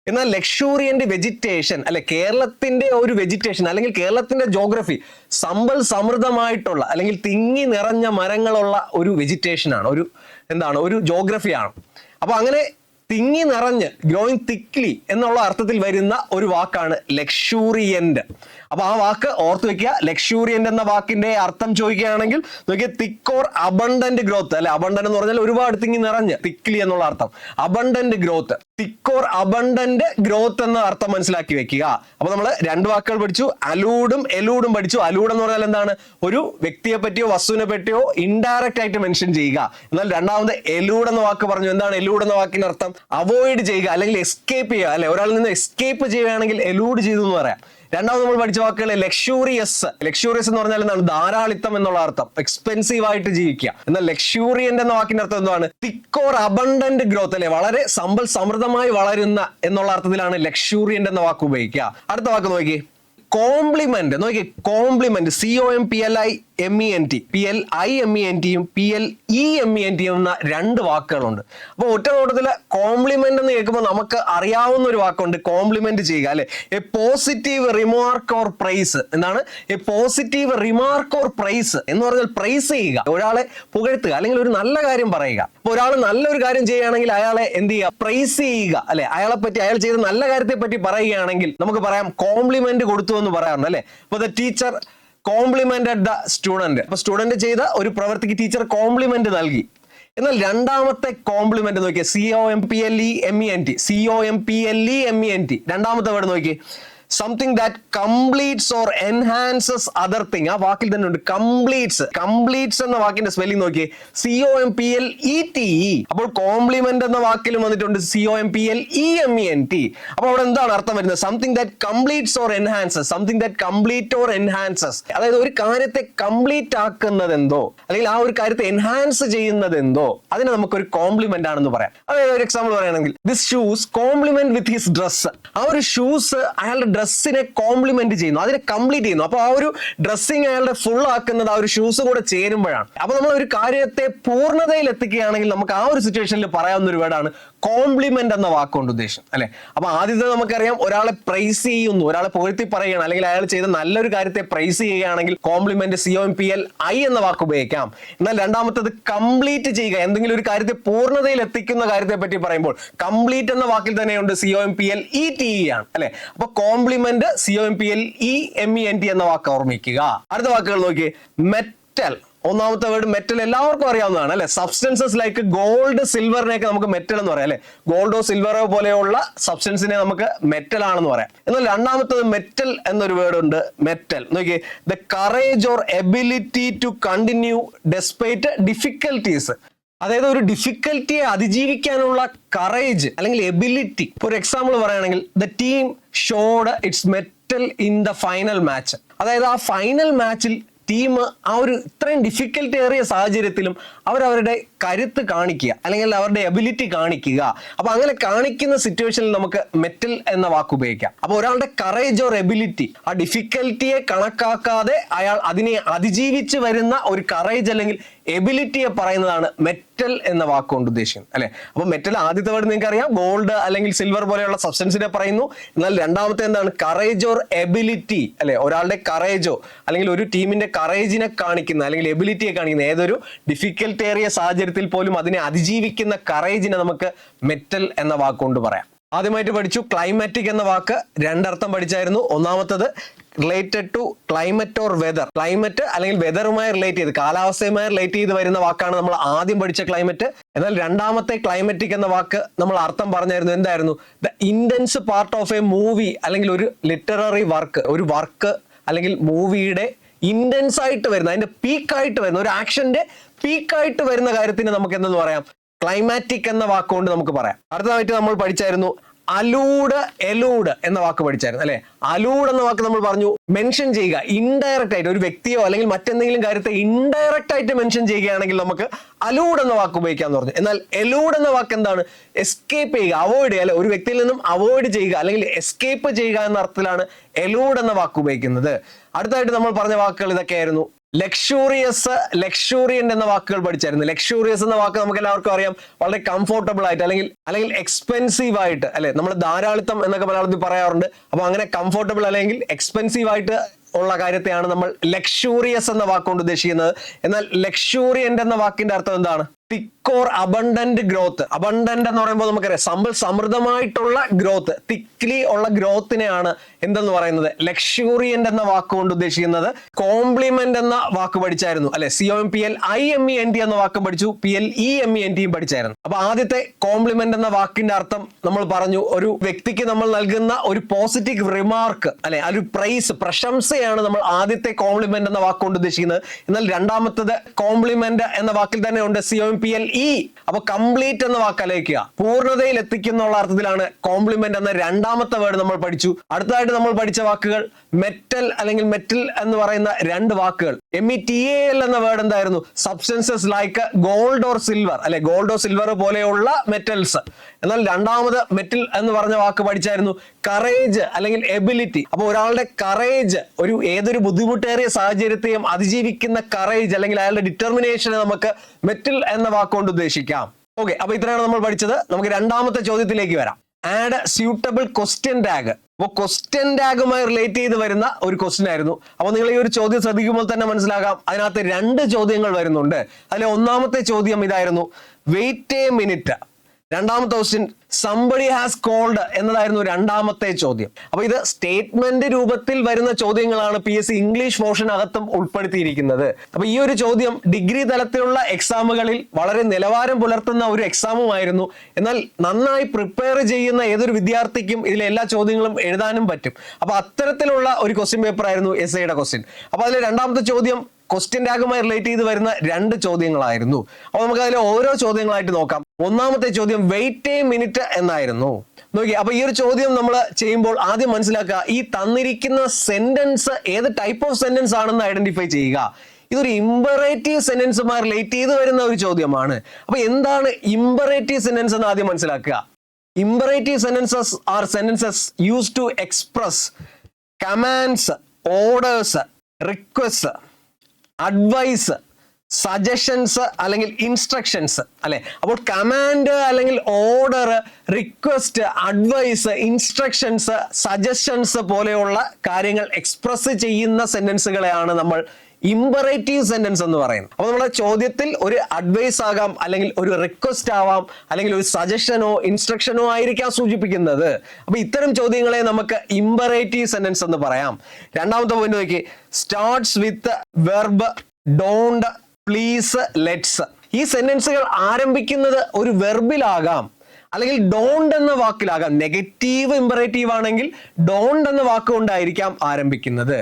എന്നാൽ ലക്ഷൂറിയന്റ് വെജിറ്റേഷൻ അല്ലെ, കേരളത്തിന്റെ ഒരു വെജിറ്റേഷൻ അല്ലെങ്കിൽ കേരളത്തിന്റെ ജോഗ്രഫി സമ്പൽ സമൃദ്ധമായിട്ടുള്ള അല്ലെങ്കിൽ തിങ്ങി നിറഞ്ഞ മരങ്ങളുള്ള ഒരു വെജിറ്റേഷൻ ആണ്, ഒരു എന്താണ് ഒരു ജോഗ്രഫിയാണ്. അപ്പൊ അങ്ങനെ തിങ്ങി നിറഞ്ഞ് ഗ്രോയിങ് തിക്ലി എന്നുള്ള അർത്ഥത്തിൽ വരുന്ന ഒരു വാക്കാണ് ലക്ഷൂറിയന്റ്. അപ്പൊ ആ വാക്ക് ഓർത്ത് വെക്കുക. ലക്ഷൂറിയന്റ് എന്ന വാക്കിന്റെ അർത്ഥം ചോദിക്കുകയാണെങ്കിൽ നോക്കിയാൽ തിക്ക് ഓർ അബണ്ടന്റ് ഗ്രോത്ത് അല്ലെ, അബണ്ടന്റ് എന്ന് പറഞ്ഞാൽ ഒരുപാട് തിങ്ങി നിറഞ്ഞ്, തിക്ലി എന്നുള്ള അർത്ഥം. Abundant growth, thick or abundant growth എന്ന അർത്ഥം മനസ്സിലാക്കി വെക്കുക. അപ്പൊ നമ്മൾ രണ്ട് വാക്കുകൾ പഠിച്ചു, അലൂഡും എലൂഡും പഠിച്ചു. അലൂഡ് എന്ന് പറഞ്ഞാൽ എന്താണ്? ഒരു വ്യക്തിയെ പറ്റിയോ വസ്തുവിനെ പറ്റിയോ ഇൻഡയറക്റ്റ് ആയിട്ട് മെൻഷൻ ചെയ്യുക. എന്നാൽ രണ്ടാമത് എലൂഡ് എന്ന വാക്ക് പറഞ്ഞു. എന്താണ് എലൂഡ് എന്ന വാക്കിന്റെ അർത്ഥം? അവോയ്ഡ് ചെയ്യുക അല്ലെങ്കിൽ എസ്കേപ്പ് ചെയ്യുക അല്ലെ, ഒരാളിൽ നിന്ന് എസ്കേപ്പ് ചെയ്യുകയാണെങ്കിൽ എലൂഡ് ചെയ്തു എന്ന് പറയാം. രണ്ടാമത് നമ്മൾ പഠിച്ച വാക്കുകൾ ലക്ഷൂറിയസ്. ലക്ഷൂറിയസ് എന്ന് പറഞ്ഞാൽ എന്താണ്? ധാരാളിത്തം എന്നുള്ള അർത്ഥം, എക്സ്പെൻസീവ് ആയിട്ട് ജീവിക്കുക. എന്നാൽ ലക്ഷൂറിയന്റ് എന്ന വാക്കിന്റെ അർത്ഥം എന്താണ്? തിക്ക് ഓർ അബണ്ടന്റ് ഗ്രോത്ത് അല്ലെ, വളരെ സമ്പൽ സമൃദ്ധമായി വളരുന്ന എന്നുള്ള അർത്ഥത്തിലാണ് ലക്ഷൂറിയന്റ് എന്ന വാക്ക് ഉപയോഗിക്കുക. അടുത്ത വാക്ക് നോക്കി, കോംപ്ലിമെന്റ്. നോക്കി കോംപ്ലിമെന്റ്, COMPLIMENT, PLIMENTയും PLEMENT എന്ന രണ്ട് വാക്കുകളുണ്ട്. അപ്പൊ ഒറ്റ നോട്ടത്തില് കോംപ്ലിമെന്റ് എന്ന് കേൾക്കുമ്പോൾ നമുക്ക് അറിയാവുന്ന ഒരു വാക്കുണ്ട്, കോംപ്ലിമെന്റ് ചെയ്യുക അല്ലെ. A positive remark or praise. എന്താണ് a positive remark or praise എന്ന് പറഞ്ഞാൽ പ്രൈസ് ചെയ്യുക, ഒരാളെ പുകഴ്ത്തുക അല്ലെങ്കിൽ ഒരു നല്ല കാര്യം പറയുക. അപ്പൊ ഒരാൾ നല്ലൊരു കാര്യം ചെയ്യുകയാണെങ്കിൽ അയാളെ എന്ത് ചെയ്യുക? പ്രൈസ് ചെയ്യുക അല്ലെ. അയാളെ പറ്റി, അയാൾ ചെയ്ത നല്ല കാര്യത്തെ പറ്റി പറയുകയാണെങ്കിൽ നമുക്ക് പറയാം കോംപ്ലിമെന്റ് കൊടുത്തു എന്ന് പറയാറുണ്ട് അല്ലെ. അപ്പൊ the teacher complimented the student. അപ്പൊ സ്റ്റുഡന്റ് ചെയ്ത ഒരു പ്രവൃത്തിക്ക് ടീച്ചർ കോംപ്ലിമെന്റ് നൽകി. എന്നാൽ രണ്ടാമത്തെ കോംപ്ലിമെന്റ് നോക്കിയേ, COMPLEMENT. രണ്ടാമത്തെ വേർഡ് നോക്കി, something that completes or enhances other thing. ആ വാക്കിൽ തന്നെ ഉണ്ട് കംപ്ലീറ്റ്സ്. കംപ്ലീറ്റ്സ് എന്ന വാക്കിന്റെ സ്പെല്ലിംഗ് നോക്കി, COMPLETE. അപ്പോൾ കോംപ്ലിമെന്റ് എന്ന വാക്കിലും വന്നിട്ടുണ്ട് COMPLEMENT. അപ്പോൾ അവിടെ എന്താണ് അർത്ഥം വരുന്നത്? Something that completes or enhances, something that complete or enhances. അതായത് ഒരു കാര്യത്തെ കംപ്ലീറ്റ് ആക്കുന്നത് എന്തോ അല്ലെങ്കിൽ ആ ഒരു കാര്യത്തെ എൻഹാൻസ് ചെയ്യുന്നത് എന്തോ അതിനെ നമുക്കൊരു കോംപ്ലിമെന്റ് ആണെന്ന് പറയാം. അതായത് ഒരു എക്സാമ്പിൾ പറയുകയാണെങ്കിൽ, this shoes compliment with his dress. ആ ഒരു ഷൂസ് അയാളുടെ ഡ്രസ്സിനെ കോംപ്ലിമെന്റ് ചെയ്യുന്നു, അതിനെ കംപ്ലീറ്റ് ചെയ്യുന്നു. അപ്പൊ ആ ഒരു ഡ്രസ്സിങ് അയാളുടെ ഫുൾ ആക്കുന്നത് ആ ഒരു ഷൂസ് കൂടെ ചേരുമ്പോഴാണ്. അപ്പൊ നമ്മൾ ഒരു കാര്യത്തെ പൂർണ്ണതയിൽ എത്തിക്കുകയാണെങ്കിൽ നമുക്ക് ആ ഒരു സിറ്റുവേഷനിൽ പറയാവുന്ന ഒരു വേർഡാണ് കോംപ്ലിമെന്റ് എന്ന വാക്കുകൊണ്ട് ഉദ്ദേശം അല്ലെ. അപ്പൊ ആദ്യത്തെ നമുക്കറിയാം, ഒരാളെ പ്രൈസ് ചെയ്യുന്നു, ഒരാളെ പുകഴ്ത്തി പറയുകയാണ് അല്ലെങ്കിൽ അയാൾ ചെയ്ത നല്ലൊരു കാര്യത്തെ പ്രൈസ് ചെയ്യുകയാണെങ്കിൽ കോംപ്ലിമെന്റ് COMPLI എന്ന വാക്ക് ഉപയോഗിക്കാം. എന്നാൽ രണ്ടാമത്തത് കംപ്ലീറ്റ് ചെയ്യുക, എന്തെങ്കിലും ഒരു കാര്യത്തെ പൂർണ്ണതയിൽ എത്തിക്കുന്ന കാര്യത്തെ പറ്റി പറയുമ്പോൾ കംപ്ലീറ്റ് എന്ന വാക്കിൽ തന്നെയുണ്ട് COMPLETE ആണ് അല്ലെ. അപ്പൊ കോംപ്ലിമെന്റ് COMPLEMENT എന്ന വാക്ക് ഓർമ്മിക്കുക. അടുത്ത വാക്കുകൾ നോക്കി, മെറ്റൽ. ഒന്നാമത്തെ വേർഡ് മെറ്റൽ എല്ലാവർക്കും അറിയാവുന്നതാണ് അല്ലെ. സബ്സ്റ്റൻസസ് ലൈക്ക് ഗോൾഡ്, സിൽവറിനെയൊക്കെ നമുക്ക് മെറ്റൽ എന്ന് പറയാം അല്ലെ. ഗോൾഡോ സിൽവറോ പോലെയുള്ള സബ്സ്റ്റൻസിനെ നമുക്ക് മെറ്റൽ ആണെന്ന് പറയാം. എന്നാൽ രണ്ടാമത്തത് മെറ്റൽ എന്നൊരു വേർഡ് ഉണ്ട്, മെറ്റൽ. നോക്കിയേ, the courage or ability to continue despite difficulties. അതായത് ഒരു ഡിഫിക്കൽറ്റിയെ അതിജീവിക്കാനുള്ള കറേജ് അല്ലെങ്കിൽ എബിലിറ്റി. ഒരു എക്സാമ്പിൾ പറയുകയാണെങ്കിൽ, the team showed its mettle in the final match. അതായത് ആ ഫൈനൽ മാച്ചിൽ ടീം ആ ഒരു ഇത്രയും ഡിഫിക്കൽട്ട് ഏറിയ സാഹചര്യത്തിലും അവരവരുടെ കരുത്ത് കാണിക്കുക അല്ലെങ്കിൽ അവരുടെ എബിലിറ്റി കാണിക്കുക. അപ്പൊ അങ്ങനെ കാണിക്കുന്ന സിറ്റുവേഷനിൽ നമുക്ക് മെറ്റൽ എന്ന വാക്ക് ഉപയോഗിക്കാം. അപ്പൊ ഒരാളുടെ കറേജ് ഓർ എബിലിറ്റി, ആ ഡിഫിക്കൽറ്റിയെ കണക്കാക്കാതെ അയാൾ അതിനെ അതിജീവിച്ച് വരുന്ന ഒരു കറേജ് അല്ലെങ്കിൽ എബിലിറ്റിയെ പറയുന്നതാണ് മെറ്റൽ എന്ന വാക്കുകൊണ്ട് ഉദ്ദേശിക്കുന്നത് അല്ലെ. അപ്പൊ മെറ്റൽ ആദ്യത്തെ വേർഡ് നിങ്ങൾക്ക് അറിയാം, ഗോൾഡ് അല്ലെങ്കിൽ സിൽവർ പോലെയുള്ള സബ്സ്റ്റൻസിനെ പറയുന്നു. എന്നാൽ രണ്ടാമത്തെ എന്താണ്? കറേജ് ഓർ എബിലിറ്റി അല്ലെ. ഒരാളുടെ കറേജോ അല്ലെങ്കിൽ ഒരു ടീമിന്റെ കറേജിനെ കാണിക്കുന്ന അല്ലെങ്കിൽ എബിലിറ്റിയെ കാണിക്കുന്ന ഏതൊരു ഡിഫിക്കൽട്ട് ഏറിയ സാഹചര്യത്തിൽ പോലും അതിനെ അതിജീവിക്കുന്ന കറേജിനെ നമുക്ക് മെറ്റൽ എന്ന വാക്കുകൊണ്ട് പറയാം. ആദ്യമായിട്ട് പഠിച്ചു ക്ലൈമാറ്റിക് എന്ന വാക്ക്, രണ്ടർത്ഥം പഠിച്ചായിരുന്നു. ഒന്നാമത്തത് related to climate or weather. Climate അല്ലെങ്കിൽ വെതറുമായി റിലേറ്റ് ചെയ്ത്, കാലാവസ്ഥയുമായി റിലേറ്റ് ചെയ്ത് വരുന്ന വാക്കാണ് നമ്മൾ ആദ്യം പഠിച്ച ക്ലൈമറ്റ്. എന്നാൽ രണ്ടാമത്തെ ക്ലൈമറ്റിക് എന്ന വാക്ക് നമ്മൾ അർത്ഥം പറഞ്ഞായിരുന്നു. എന്തായിരുന്നു? The intense part of A movie, അല്ലെങ്കിൽ ഒരു ലിറ്റററി വർക്ക്, ഒരു വർക്ക് അല്ലെങ്കിൽ മൂവിയുടെ ഇന്റൻസ് ആയിട്ട് വരുന്ന, അതിന്റെ പീക്കായിട്ട് വരുന്ന, ഒരു ആക്ഷന്റെ പീക്കായിട്ട് വരുന്ന കാര്യത്തിന് നമുക്ക് എന്തെന്ന് പറയാം? ക്ലൈമാറ്റിക് എന്ന വാക്കുകൊണ്ട് നമുക്ക് പറയാം. അടുത്തതായിട്ട് നമ്മൾ പഠിച്ചായിരുന്നു അലൂഡ്, എലൂഡ് എന്ന വാക്ക് പഠിച്ചായിരുന്നു അല്ലെ. അലൂഡ് എന്ന വാക്ക് നമ്മൾ പറഞ്ഞു മെൻഷൻ ചെയ്യുക, ഇൻഡയറക്റ്റ് ആയിട്ട് ഒരു വ്യക്തിയോ അല്ലെങ്കിൽ മറ്റെന്തെങ്കിലും കാര്യത്തെ ഇൻഡയറക്റ്റ് ആയിട്ട് മെൻഷൻ ചെയ്യുകയാണെങ്കിൽ നമുക്ക് അലൂഡ് എന്ന വാക്ക് ഉപയോഗിക്കാന്ന് പറഞ്ഞു. എന്നാൽ എലൂഡ് എന്ന വാക്ക് എന്താണ്? എസ്കേപ്പ് ചെയ്യുക, അവോയ്ഡ് ചെയ്യുക, അല്ലെ, ഒരു വ്യക്തിയിൽ നിന്നും അവോയ്ഡ് ചെയ്യുക അല്ലെങ്കിൽ എസ്കേപ്പ് ചെയ്യുക എന്ന അർത്ഥത്തിലാണ് എലൂഡ് എന്ന വാക്ക് ഉപയോഗിക്കുന്നത്. അടുത്തായിട്ട് നമ്മൾ പറഞ്ഞ വാക്കുകൾ ഇതൊക്കെയായിരുന്നു. ലക്ഷൂറിയസ്, ലക്ഷൂറിയന്റ് എന്ന വാക്കുകൾ പഠിച്ചായിരുന്നു. ലക്ഷൂറിയസ് എന്ന വാക്ക് നമുക്ക് എല്ലാവർക്കും അറിയാം, വളരെ കംഫോർട്ടബിൾ ആയിട്ട് അല്ലെങ്കിൽ എക്സ്പെൻസീവ് ആയിട്ട് അല്ലെ, നമ്മൾ ധാരാളിത്തം എന്നൊക്കെ മലയാളത്തിൽ പറയാറുണ്ട്. അപ്പൊ അങ്ങനെ കംഫോർട്ടബിൾ അല്ലെങ്കിൽ എക്സ്പെൻസീവ് ആയിട്ട് ഉള്ള കാര്യത്തെയാണ് നമ്മൾ ലക്ഷൂറിയസ് എന്ന വാക്കുകൊണ്ട് ഉദ്ദേശിക്കുന്നത്. എന്നാൽ ലക്ഷൂറിയന്റ് എന്ന വാക്കിന്റെ അർത്ഥം എന്താണ്? തിക്ക് ഓർ അബണ്ടന്റ് ഗ്രോത്ത്. അബണ്ടന്റ് എന്ന് പറയുമ്പോൾ നമുക്കറിയാം സമൃദ്ധമായിട്ടുള്ള ഗ്രോത്ത്, തിക്ലി ഉള്ള ഗ്രോത്തിനെയാണ് എന്തെന്ന് പറയുന്നത്? ലക്ഷൂറിയന്റ് എന്ന വാക്കുകൊണ്ട് ഉദ്ദേശിക്കുന്നത്. കോംപ്ലിമെന്റ് എന്ന വാക്ക് പഠിച്ചായിരുന്നു അല്ലെ. COMPLIMENT എന്ന വാക്കും പഠിച്ചു, PLEMENT പഠിച്ചായിരുന്നു. അപ്പൊ ആദ്യത്തെ കോംപ്ലിമെന്റ് എന്ന വാക്കിന്റെ അർത്ഥം നമ്മൾ പറഞ്ഞു, ഒരു വ്യക്തിക്ക് നമ്മൾ നൽകുന്ന ഒരു പോസിറ്റീവ് റിമാർക്ക് അല്ലെ, ഒരു പ്രൈസ്, പ്രശംസയാണ് നമ്മൾ ആദ്യത്തെ കോംപ്ലിമെന്റ് എന്ന വാക്കുകൊണ്ട് ഉദ്ദേശിക്കുന്നത്. എന്നാൽ രണ്ടാമത്തത് കോംപ്ലിമെന്റ് എന്ന വാക്കിൽ തന്നെ ഉണ്ട് COMPLE. അപ്പൊ കംപ്ലീറ്റ് എന്ന വാക്ക് ആലോചിക്കുക, പൂർണ്ണതയിൽ എത്തിക്കുന്ന അർത്ഥത്തിലാണ് കോംപ്ലിമെന്റ് എന്ന രണ്ടാമത്തെ വേർഡ് നമ്മൾ പഠിച്ചു. അടുത്തതായിട്ട് നമ്മൾ പഠിച്ച വാക്കുകൾ മെറ്റൽ അല്ലെങ്കിൽ മെറ്റൽ എന്ന് പറയുന്ന രണ്ട് വാക്കുകൾ. METAL എന്ന വേർഡ് എന്തായിരുന്നു? Substances like gold or silver അല്ലെ, ഗോൾഡ് ഓർ സിൽവർ പോലെയുള്ള മെറ്റൽസ്. എന്നാൽ രണ്ടാമത് മെറ്റൽ എന്ന് പറഞ്ഞ വാക്ക് പഠിച്ചായിരുന്നു കറേജ് അല്ലെങ്കിൽ എബിലിറ്റി. അപ്പൊ ഒരാളുടെ കറേജ്, ഏതൊരു ബുദ്ധിമുട്ടേറിയ സാഹചര്യത്തെയും അതിജീവിക്കുന്ന കറേജ് അല്ലെങ്കിൽ അയാളുടെ ഡിറ്റർമിനേഷനെ നമുക്ക് മെറ്റൽ എന്ന വാക്കുകൊണ്ട് ഉദ്ദേശിക്കാം. ഓക്കെ, അപ്പൊ ഇത്രയാണ് നമ്മൾ പഠിച്ചത്. നമുക്ക് രണ്ടാമത്തെ ചോദ്യത്തിലേക്ക് വരാം. Add suitable question tag. അപ്പോൾ ക്വസ്റ്റ്യൻ ടാഗുമായി റിലേറ്റ് ചെയ്ത് വരുന്ന ഒരു ക്വസ്റ്റ്യൻ ആയിരുന്നു. അപ്പോൾ നിങ്ങൾ ഈ ഒരു ചോദ്യം ശ്രദ്ധിക്കുമ്പോൾ തന്നെ മനസ്സിലാകാം, അതിനകത്ത് രണ്ട് ചോദ്യങ്ങൾ വരുന്നുണ്ട്. അതിലെ ഒന്നാമത്തെ ചോദ്യം ഇതായിരുന്നു, വെയിറ്റ് എ മിനിറ്റ്. രണ്ടാമത്തെ ക്വസ്റ്റ്യൻ സംബഡി ഹാസ് കോൾഡ് എന്നതായിരുന്നു രണ്ടാമത്തെ ചോദ്യം. അപ്പൊ ഇത് സ്റ്റേറ്റ്മെന്റ് രൂപത്തിൽ വരുന്ന ചോദ്യങ്ങളാണ് PSC ഇംഗ്ലീഷ് പോർഷനകത്തും ഉൾപ്പെടുത്തിയിരിക്കുന്നത്. അപ്പൊ ഈ ഒരു ചോദ്യം ഡിഗ്രി തലത്തിലുള്ള എക്സാമുകളിൽ വളരെ നിലവാരം പുലർത്തുന്ന ഒരു എക്സാമുമായിരുന്നു. എന്നാൽ നന്നായി പ്രിപ്പയർ ചെയ്യുന്ന ഏതൊരു വിദ്യാർത്ഥിക്കും ഇതിലെ എല്ലാ ചോദ്യങ്ങളും എഴുതാനും പറ്റും. അപ്പൊ അത്തരത്തിലുള്ള ഒരു ക്വസ്റ്റ്യൻ പേപ്പർ ആയിരുന്നു SIയുടെ ക്വസ്റ്റ്യൻ. അപ്പൊ അതിലെ രണ്ടാമത്തെ ചോദ്യം ക്വസ്റ്റ്യൻ ടാഗുമായി റിലേറ്റ് ചെയ്ത് വരുന്ന രണ്ട് ചോദ്യങ്ങളായിരുന്നു. അപ്പൊ നമുക്ക് അതിലെ ഓരോ ചോദ്യങ്ങളായിട്ട് നോക്കാം. ഒന്നാമത്തെ ചോദ്യം വെയിറ്റ് എ മിനിറ്റ് എന്നായിരുന്നു. നോക്കി, അപ്പൊ ഈ ഒരു ചോദ്യം നമ്മൾ ചെയ്യുമ്പോൾ ആദ്യം മനസ്സിലാക്കുക, ഈ തന്നിരിക്കുന്ന സെന്റൻസ് ഏത് ടൈപ്പ് ഓഫ് സെന്റൻസ് ആണെന്ന് ഐഡന്റിഫൈ ചെയ്യുക. ഇതൊരു ഇമ്പറേറ്റീവ് സെന്റൻസുമായി റിലേറ്റ് ചെയ്ത് വരുന്ന ഒരു ചോദ്യമാണ്. അപ്പൊ എന്താണ് ഇമ്പറേറ്റീവ് സെന്റൻസ് എന്ന് ആദ്യം മനസ്സിലാക്കുക. Imperative sentences are sentences used to express commands, orders, request, advice, suggestions അല്ലെങ്കിൽ ഇൻസ്ട്രക്ഷൻസ് അല്ലെ. അപ്പോൾ കമാൻഡ് അല്ലെങ്കിൽ order, request, advice, instructions, suggestions പോലെയുള്ള കാര്യങ്ങൾ എക്സ്പ്രസ് ചെയ്യുന്ന സെന്റൻസുകളെയാണ് നമ്മൾ ഇമ്പറേറ്റീവ് സെന്റൻസ് എന്ന് പറയുന്നത്. അപ്പൊ നമ്മുടെ ചോദ്യത്തിൽ ഒരു അഡ്വൈസ് ആകാം, അല്ലെങ്കിൽ ഒരു റിക്വസ്റ്റ് ആവാം, അല്ലെങ്കിൽ ഒരു സജഷനോ ഇൻസ്ട്രക്ഷനോ ആയിരിക്കാം സൂചിപ്പിക്കുന്നത്. അപ്പൊ ഇത്തരം ചോദ്യങ്ങളെ നമുക്ക് ഇമ്പറേറ്റീവ് സെന്റൻസ് എന്ന് പറയാം. രണ്ടാമത്തെ പോയിന്റ് നോക്കി, starts with verb, don't, please, let's. ഈ സെന്റൻസുകൾ ആരംഭിക്കുന്നത് ഒരു വെർബിലാകാം, അല്ലെങ്കിൽ ഡോണ്ട് എന്ന വാക്കിലാകാം. നെഗറ്റീവ് ഇമ്പറേറ്റീവ് ആണെങ്കിൽ ഡോണ്ട് എന്ന വാക്കുകൊണ്ടായിരിക്കാം ആരംഭിക്കുന്നത്,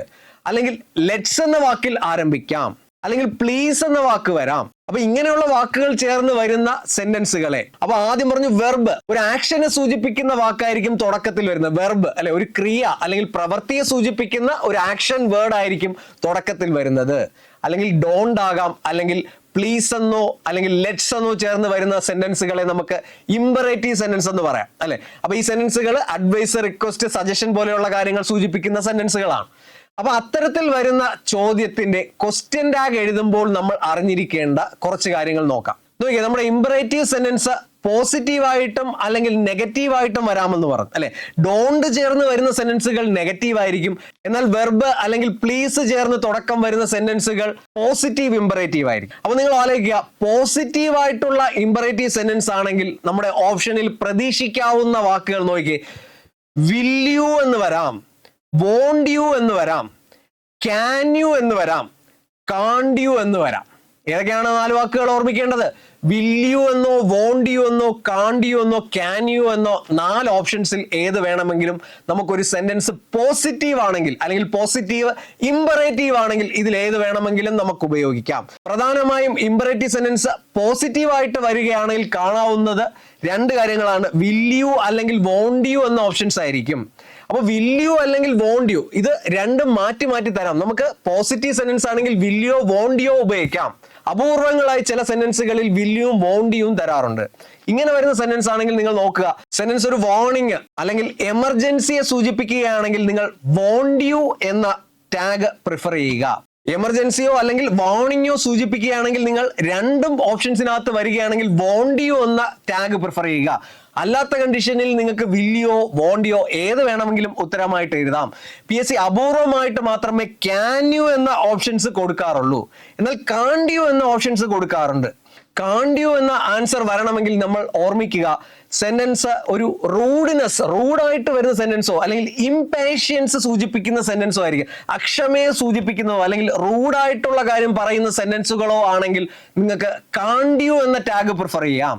അല്ലെങ്കിൽ ലെറ്റ്സ് എന്ന വാക്കിൽ ആരംഭിക്കാം, അല്ലെങ്കിൽ പ്ലീസ് എന്ന വാക്ക് വരാം. അപ്പൊ ഇങ്ങനെയുള്ള വാക്കുകൾ ചേർന്ന് വരുന്ന സെന്റൻസുകളെ, അപ്പൊ ആദ്യം പറഞ്ഞു വെർബ്, ഒരു ആക്ഷനെ സൂചിപ്പിക്കുന്ന വാക്കായിരിക്കും തുടക്കത്തിൽ വരുന്നത്. വെർബ് അല്ലെ, ഒരു ക്രിയ അല്ലെങ്കിൽ പ്രവൃത്തിയെ സൂചിപ്പിക്കുന്ന ഒരു ആക്ഷൻ വേർഡ് ആയിരിക്കും തുടക്കത്തിൽ വരുന്നത്. അല്ലെങ്കിൽ ഡോണ്ട് ആകാം, അല്ലെങ്കിൽ പ്ലീസ് എന്നോ അല്ലെങ്കിൽ ലെറ്റ്സ് എന്നോ ചേർന്ന് വരുന്ന സെന്റൻസുകളെ നമുക്ക് ഇമ്പറേറ്റീവ് സെന്റൻസ് എന്ന് പറയാം അല്ലെ. അപ്പൊ ഈ സെന്റൻസുകൾ അഡ്വൈസ്, റിക്വസ്റ്റ്, സജഷൻ പോലെയുള്ള കാര്യങ്ങൾ സൂചിപ്പിക്കുന്ന സെന്റൻസുകളാണ്. അപ്പൊ അത്തരത്തിൽ വരുന്ന ചോദ്യത്തിന്റെ ക്വസ്റ്റ്യൻ ടാഗ് എഴുതുമ്പോൾ നമ്മൾ അറിഞ്ഞിരിക്കേണ്ട കുറച്ച് കാര്യങ്ങൾ നോക്കാം. നോക്കിയേ, നമ്മുടെ ഇമ്പറേറ്റീവ് സെന്റൻസ് പോസിറ്റീവായിട്ടും അല്ലെങ്കിൽ നെഗറ്റീവായിട്ടും വരാമെന്ന് പറഞ്ഞു അല്ലെ. ഡോണ്ട് ചേർന്ന് വരുന്ന സെന്റൻസുകൾ നെഗറ്റീവ് ആയിരിക്കും. എന്നാൽ വെർബ് അല്ലെങ്കിൽ പ്ലീസ് ചേർന്ന് തുടക്കം വരുന്ന സെന്റൻസുകൾ പോസിറ്റീവ് ഇമ്പറേറ്റീവ് ആയിരിക്കും. അപ്പൊ നിങ്ങൾ ആലോചിക്കുക, പോസിറ്റീവ് ആയിട്ടുള്ള ഇമ്പറേറ്റീവ് സെന്റൻസ് ആണെങ്കിൽ നമ്മുടെ ഓപ്ഷനിൽ പ്രതീക്ഷിക്കാവുന്ന വാക്കുകൾ നോക്കിയേ, വിൽ യു എന്ന് വരാം, വോണ്ട് യു എന്ന് വരാം, ക്യാൻ യു എന്ന് വരാം, കാണ്ട് യു എന്ന് വരാം. ഏതൊക്കെയാണ് 4 വാക്കുകൾ ഓർമ്മിക്കേണ്ടത്? വിൽ യു എന്നോ, വോണ്ട് യു എന്നോ, കാണ്ട് യു എന്നോ, ക്യാൻ യു എന്നോ 4 ഓപ്ഷൻസിൽ ഏത് വേണമെങ്കിലും നമുക്കൊരു സെന്റൻസ് പോസിറ്റീവ് ആണെങ്കിൽ അല്ലെങ്കിൽ പോസിറ്റീവ് ഇമ്പറേറ്റീവ് ആണെങ്കിൽ ഇതിൽ ഏത് വേണമെങ്കിലും നമുക്ക് ഉപയോഗിക്കാം. പ്രധാനമായും ഇമ്പറേറ്റീവ് സെന്റൻസ് പോസിറ്റീവ് ആയിട്ട് വരികയാണെങ്കിൽ കാണാവുന്നത് 2 കാര്യങ്ങളാണ്. വിൽ യു അല്ലെങ്കിൽ വോണ്ട് യു എന്ന ഓപ്ഷൻസ് ആയിരിക്കും. അപ്പൊ വിൽ യു അല്ലെങ്കിൽ വോണ്ട് യു ഇത് രണ്ടും മാറ്റി മാറ്റി തരാം. നമുക്ക് പോസിറ്റീവ് സെന്റൻസ് ആണെങ്കിൽ വിൽ യോ വോണ്ട് യോ ഉപയോഗിക്കാം. അപൂർവങ്ങളായി ചില സെന്റൻസുകളിൽ വിൽ യുവും വോണ്ട് യുവും തരാറുണ്ട്. ഇങ്ങനെ വരുന്ന സെന്റൻസ് ആണെങ്കിൽ നിങ്ങൾ നോക്കുക, സെന്റൻസ് ഒരു വാർണിംഗ് അല്ലെങ്കിൽ എമർജൻസിയെ സൂചിപ്പിക്കുകയാണെങ്കിൽ നിങ്ങൾ വോണ്ട് യു എന്ന ടാഗ് പ്രിഫർ ചെയ്യുക. എമർജൻസിയോ അല്ലെങ്കിൽ വാർണിംഗോ സൂചിപ്പിക്കുകയാണെങ്കിൽ നിങ്ങൾ രണ്ടും ഓപ്ഷൻസിനകത്ത് വരികയാണെങ്കിൽ വോണ്ട് യു എന്ന ടാഗ് പ്രിഫർ ചെയ്യുക. അല്ലാത്ത കണ്ടീഷനിൽ നിങ്ങൾക്ക് വില്ലിയോ വോണ്ടിയോ ഏത് വേണമെങ്കിലും ഉത്തരമായിട്ട് എഴുതാം. PSC അപൂർവമായിട്ട് മാത്രമേ ക്യാൻ യു എന്ന ഓപ്ഷൻസ് കൊടുക്കാറുള്ളൂ, എന്നാൽ കാണ്ട് യു എന്ന ഓപ്ഷൻസ് കൊടുക്കാറുണ്ട്. കാണ്ട് യു എന്ന ആൻസർ വരണമെങ്കിൽ നമ്മൾ ഓർമ്മിക്കുക, സെന്റൻസ് ഒരു റൂഡായിട്ട് വരുന്ന സെന്റൻസോ അല്ലെങ്കിൽ ഇംപേഷ്യൻസ് സൂചിപ്പിക്കുന്ന സെന്റൻസോ ആയിരിക്കും. അക്ഷമയെ സൂചിപ്പിക്കുന്നതോ അല്ലെങ്കിൽ റൂഡായിട്ടുള്ള കാര്യം പറയുന്ന സെന്റൻസുകളോ ആണെങ്കിൽ നിങ്ങൾക്ക് കാണ്ട് യു എന്ന ടാഗ് പ്രിഫർ ചെയ്യാം.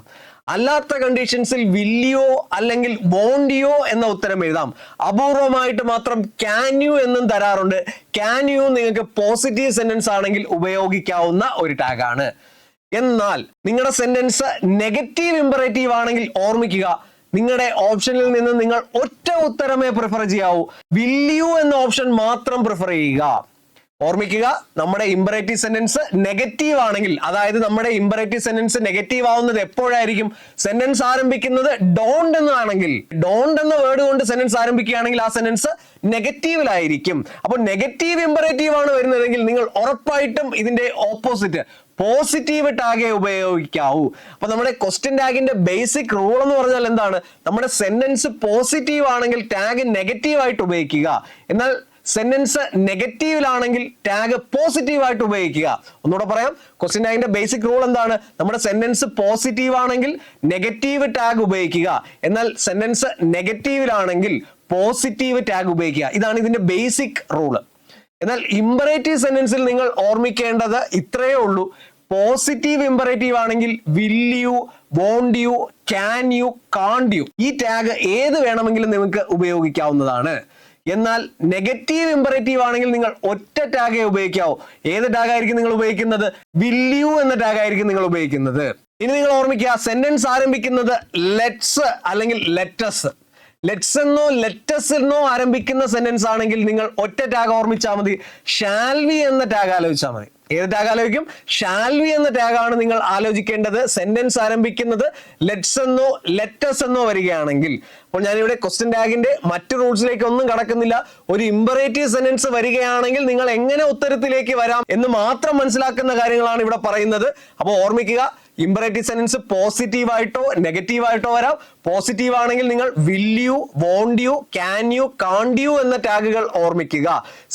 അല്ലാത്ത കണ്ടീഷൻസിൽ വില്ലിയോ അല്ലെങ്കിൽ വോണ്ടിയോ എന്ന ഉത്തരം എഴുതാം. അപൂർവമായിട്ട് മാത്രം ക്യാൻ യു എന്നും തരാറുണ്ട്. ക്യാൻ യു നിങ്ങൾക്ക് പോസിറ്റീവ് സെന്റൻസ് ആണെങ്കിൽ ഉപയോഗിക്കാവുന്ന ഒരു ടാഗാണ്. എന്നാൽ നിങ്ങളുടെ സെന്റൻസ് നെഗറ്റീവ് ഇമ്പറേറ്റീവ് ആണെങ്കിൽ ഓർമ്മിക്കുക, നിങ്ങളുടെ ഓപ്ഷനിൽ നിന്ന് നിങ്ങൾ ഒറ്റ ഉത്തരമേ പ്രിഫർ ചെയ്യാവൂ. വില്ലിയു എന്ന ഓപ്ഷൻ മാത്രം പ്രിഫർ ചെയ്യുക. ഓർമ്മിക്കുക, നമ്മുടെ ഇമ്പറേറ്റീവ് സെന്റൻസ് നെഗറ്റീവ് ആണെങ്കിൽ, അതായത് നമ്മുടെ ഇമ്പറേറ്റീവ് സെന്റൻസ് നെഗറ്റീവ് ആവുന്നത് എപ്പോഴായിരിക്കും? സെന്റൻസ് ആരംഭിക്കുന്നത് ഡോണ്ട് എന്നാണെങ്കിൽ, ഡോണ്ട് എന്ന വേർഡ് കൊണ്ട് സെന്റൻസ് ആരംഭിക്കുകയാണെങ്കിൽ ആ സെന്റൻസ് നെഗറ്റീവിലായിരിക്കും. അപ്പോൾ നെഗറ്റീവ് ഇമ്പറേറ്റീവ് ആണ് വരുന്നതെങ്കിൽ നിങ്ങൾ ഉറപ്പായിട്ടും ഇതിന്റെ ഓപ്പോസിറ്റ് പോസിറ്റീവ് ടാഗേ ഉപയോഗിക്കാവൂ. അപ്പൊ നമ്മുടെ ക്വസ്റ്റ്യൻ ടാഗിന്റെ ബേസിക് റൂൾ എന്ന് പറഞ്ഞാൽ എന്താണ്? നമ്മുടെ സെന്റൻസ് പോസിറ്റീവ് ആണെങ്കിൽ ടാഗ് നെഗറ്റീവ് ആയിട്ട് ഉപയോഗിക്കുക, എന്നാൽ സെന്റൻസ് നെഗറ്റീവിലാണെങ്കിൽ ടാഗ് പോസിറ്റീവ് ആയിട്ട് ഉപയോഗിക്കുക. ഒന്നുകൂടെ പറയാം, ക്വസ്റ്റ്യൻ ടാഗിന്റെ ബേസിക് റൂൾ എന്താണ്? നമ്മുടെ സെന്റൻസ് പോസിറ്റീവ് ആണെങ്കിൽ നെഗറ്റീവ് ടാഗ് ഉപയോഗിക്കുക, എന്നാൽ സെന്റൻസ് നെഗറ്റീവിലാണെങ്കിൽ പോസിറ്റീവ് ടാഗ് ഉപയോഗിക്കുക. ഇതാണ് ഇതിന്റെ ബേസിക് റൂള്. എന്നാൽ ഇമ്പറേറ്റീവ് സെന്റൻസിൽ നിങ്ങൾ ഓർമ്മിക്കേണ്ടത് ഇത്രയേ ഉള്ളൂ. പോസിറ്റീവ് ഇമ്പറേറ്റീവ് ആണെങ്കിൽ will you, won't you, can you, can't you ഈ ടാഗ് ഏത് വേണമെങ്കിലും നിങ്ങൾക്ക് ഉപയോഗിക്കാവുന്നതാണ്. എന്നാൽ നെഗറ്റീവ് ഇമ്പറേറ്റീവ് ആണെങ്കിൽ നിങ്ങൾ ഒറ്റ ടാഗേ ഉപയോഗിക്കാവൂ. ഏത് ടാഗ് ആയിരിക്കും നിങ്ങൾ ഉപയോഗിക്കുന്നത്? വിൽ യു എന്ന ടാഗ് ആയിരിക്കും നിങ്ങൾ ഉപയോഗിക്കുന്നത്. ഇനി നിങ്ങൾ ഓർമ്മിക്കുക, സെന്റൻസ് ആരംഭിക്കുന്നത് ലെറ്റ്സ് അല്ലെങ്കിൽ ലെറ്റസ്. ലെറ്റ്സ് എന്നോ ലെറ്റസ് എന്നോ ആരംഭിക്കുന്ന സെന്റൻസ് ആണെങ്കിൽ നിങ്ങൾ ഒറ്റ ടാഗ് ഓർമ്മിച്ചാൽ മതി, ഷാൽ വി എന്ന ടാഗ് ആലോചിച്ചാൽ മതി. ഏത് ടാഗ് ആലോചിക്കും? ഷാൽ വി എന്ന ടാഗാണ് നിങ്ങൾ ആലോചിക്കേണ്ടത്. സെന്റൻസ് ആരംഭിക്കുന്നത് ലെറ്റ്സ് എന്നോ ലെറ്റസ് എന്നോ വരികയാണെങ്കിൽ. അപ്പോൾ ഞാനിവിടെ ക്വസ്റ്റ്യൻ ടാഗിന്റെ മറ്റു റൂൾസിലേക്ക് ഒന്നും കടക്കുന്നില്ല. ഒരു ഇമ്പറേറ്റീവ് സെന്റൻസ് വരികയാണെങ്കിൽ നിങ്ങൾ എങ്ങനെ ഉത്തരത്തിലേക്ക് വരാം എന്ന് മാത്രം മനസ്സിലാക്കുന്ന കാര്യങ്ങളാണ് ഇവിടെ പറയുന്നത്. അപ്പോൾ ഓർമ്മിക്കുക, ഇമ്പറേറ്റീവ് സെന്റൻസ് പോസിറ്റീവ് ആയിട്ടോ നെഗറ്റീവ് ആയിട്ടോ വരാം. പോസിറ്റീവ് ആണെങ്കിൽ നിങ്ങൾ will you, won't you, can you, can't you എന്ന ടാഗുകൾ ഓർമ്മിക്കുക.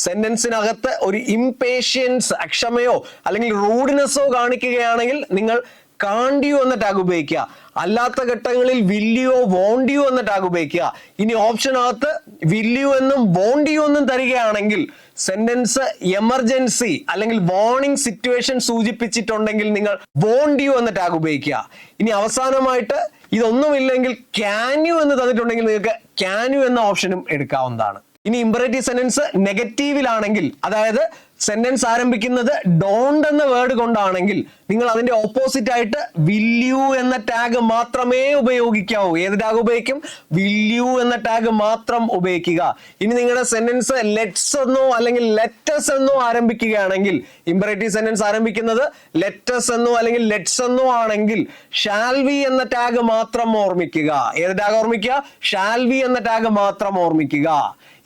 സെന്റൻസിനകത്ത് ഒരു ഇംപേഷ്യൻസ്, അക്ഷമയോ അല്ലെങ്കിൽ റൂഡ്നെസ്സോ കാണിക്കുകയാണെങ്കിൽ നിങ്ങൾ കാണ്ട് യു എന്ന ടാഗ് ഉപയോഗിക്കുക. അല്ലാത്ത ഘട്ടങ്ങളിൽ വിൽ യു, വോണ്ട് യു എന്ന ടാഗ് ഉപയോഗിക്കുക. ഇനി ഓപ്ഷനകത്ത് വിൽ യു എന്നും വോണ്ട് യു എന്നും തരികയാണെങ്കിൽ സെന്റൻസ് എമർജൻസി അല്ലെങ്കിൽ വാർണിംഗ് സിറ്റുവേഷൻ സൂചിപ്പിച്ചിട്ടുണ്ടെങ്കിൽ നിങ്ങൾ വോണ്ട് യു എന്ന ടാഗ് ഉപയോഗിക്കുക. ഇനി അവസാനമായിട്ട് ഇതൊന്നുമില്ലെങ്കിൽ ക്യാൻ യു എന്ന് തന്നിട്ടുണ്ടെങ്കിൽ നിങ്ങൾക്ക് ക്യാൻ യു എന്ന ഓപ്ഷനും എടുക്കാവുന്നതാണ്. ഇനി ഇമ്പറേറ്റീവ് സെന്റൻസ് നെഗറ്റീവിലാണെങ്കിൽ, അതായത് സെന്റൻസ് ആരംഭിക്കുന്നത് ഡോണ്ട് എന്ന വേർഡ് കൊണ്ടാണെങ്കിൽ നിങ്ങൾ അതിന്റെ ഓപ്പോസിറ്റ് ആയിട്ട് വിൽ യു എന്ന ടാഗ് മാത്രമേ ഉപയോഗിക്കാവൂ. ഏത് ടാഗ് ഉപയോഗിക്കും? വിൽ യു എന്ന ടാഗ് മാത്രം ഉപയോഗിക്കുക. ഇനി നിങ്ങളുടെ സെന്റൻസ് ലെറ്റ്സ് എന്നോ അല്ലെങ്കിൽ ലെറ്റസ് എന്നോ ആരംഭിക്കുകയാണെങ്കിൽ, ഇമ്പറേറ്റീവ് സെന്റൻസ് ആരംഭിക്കുന്നത് ലെറ്റസ് എന്നോ അല്ലെങ്കിൽ ലെറ്റ്സ് എന്നോ ആണെങ്കിൽ ഷാൽ വി എന്ന ടാഗ് മാത്രം ഓർമ്മിക്കുക. ഏത് ടാഗ് ഓർമ്മിക്കുക? ഷാൽ വി എന്ന ടാഗ് മാത്രം ഓർമ്മിക്കുക.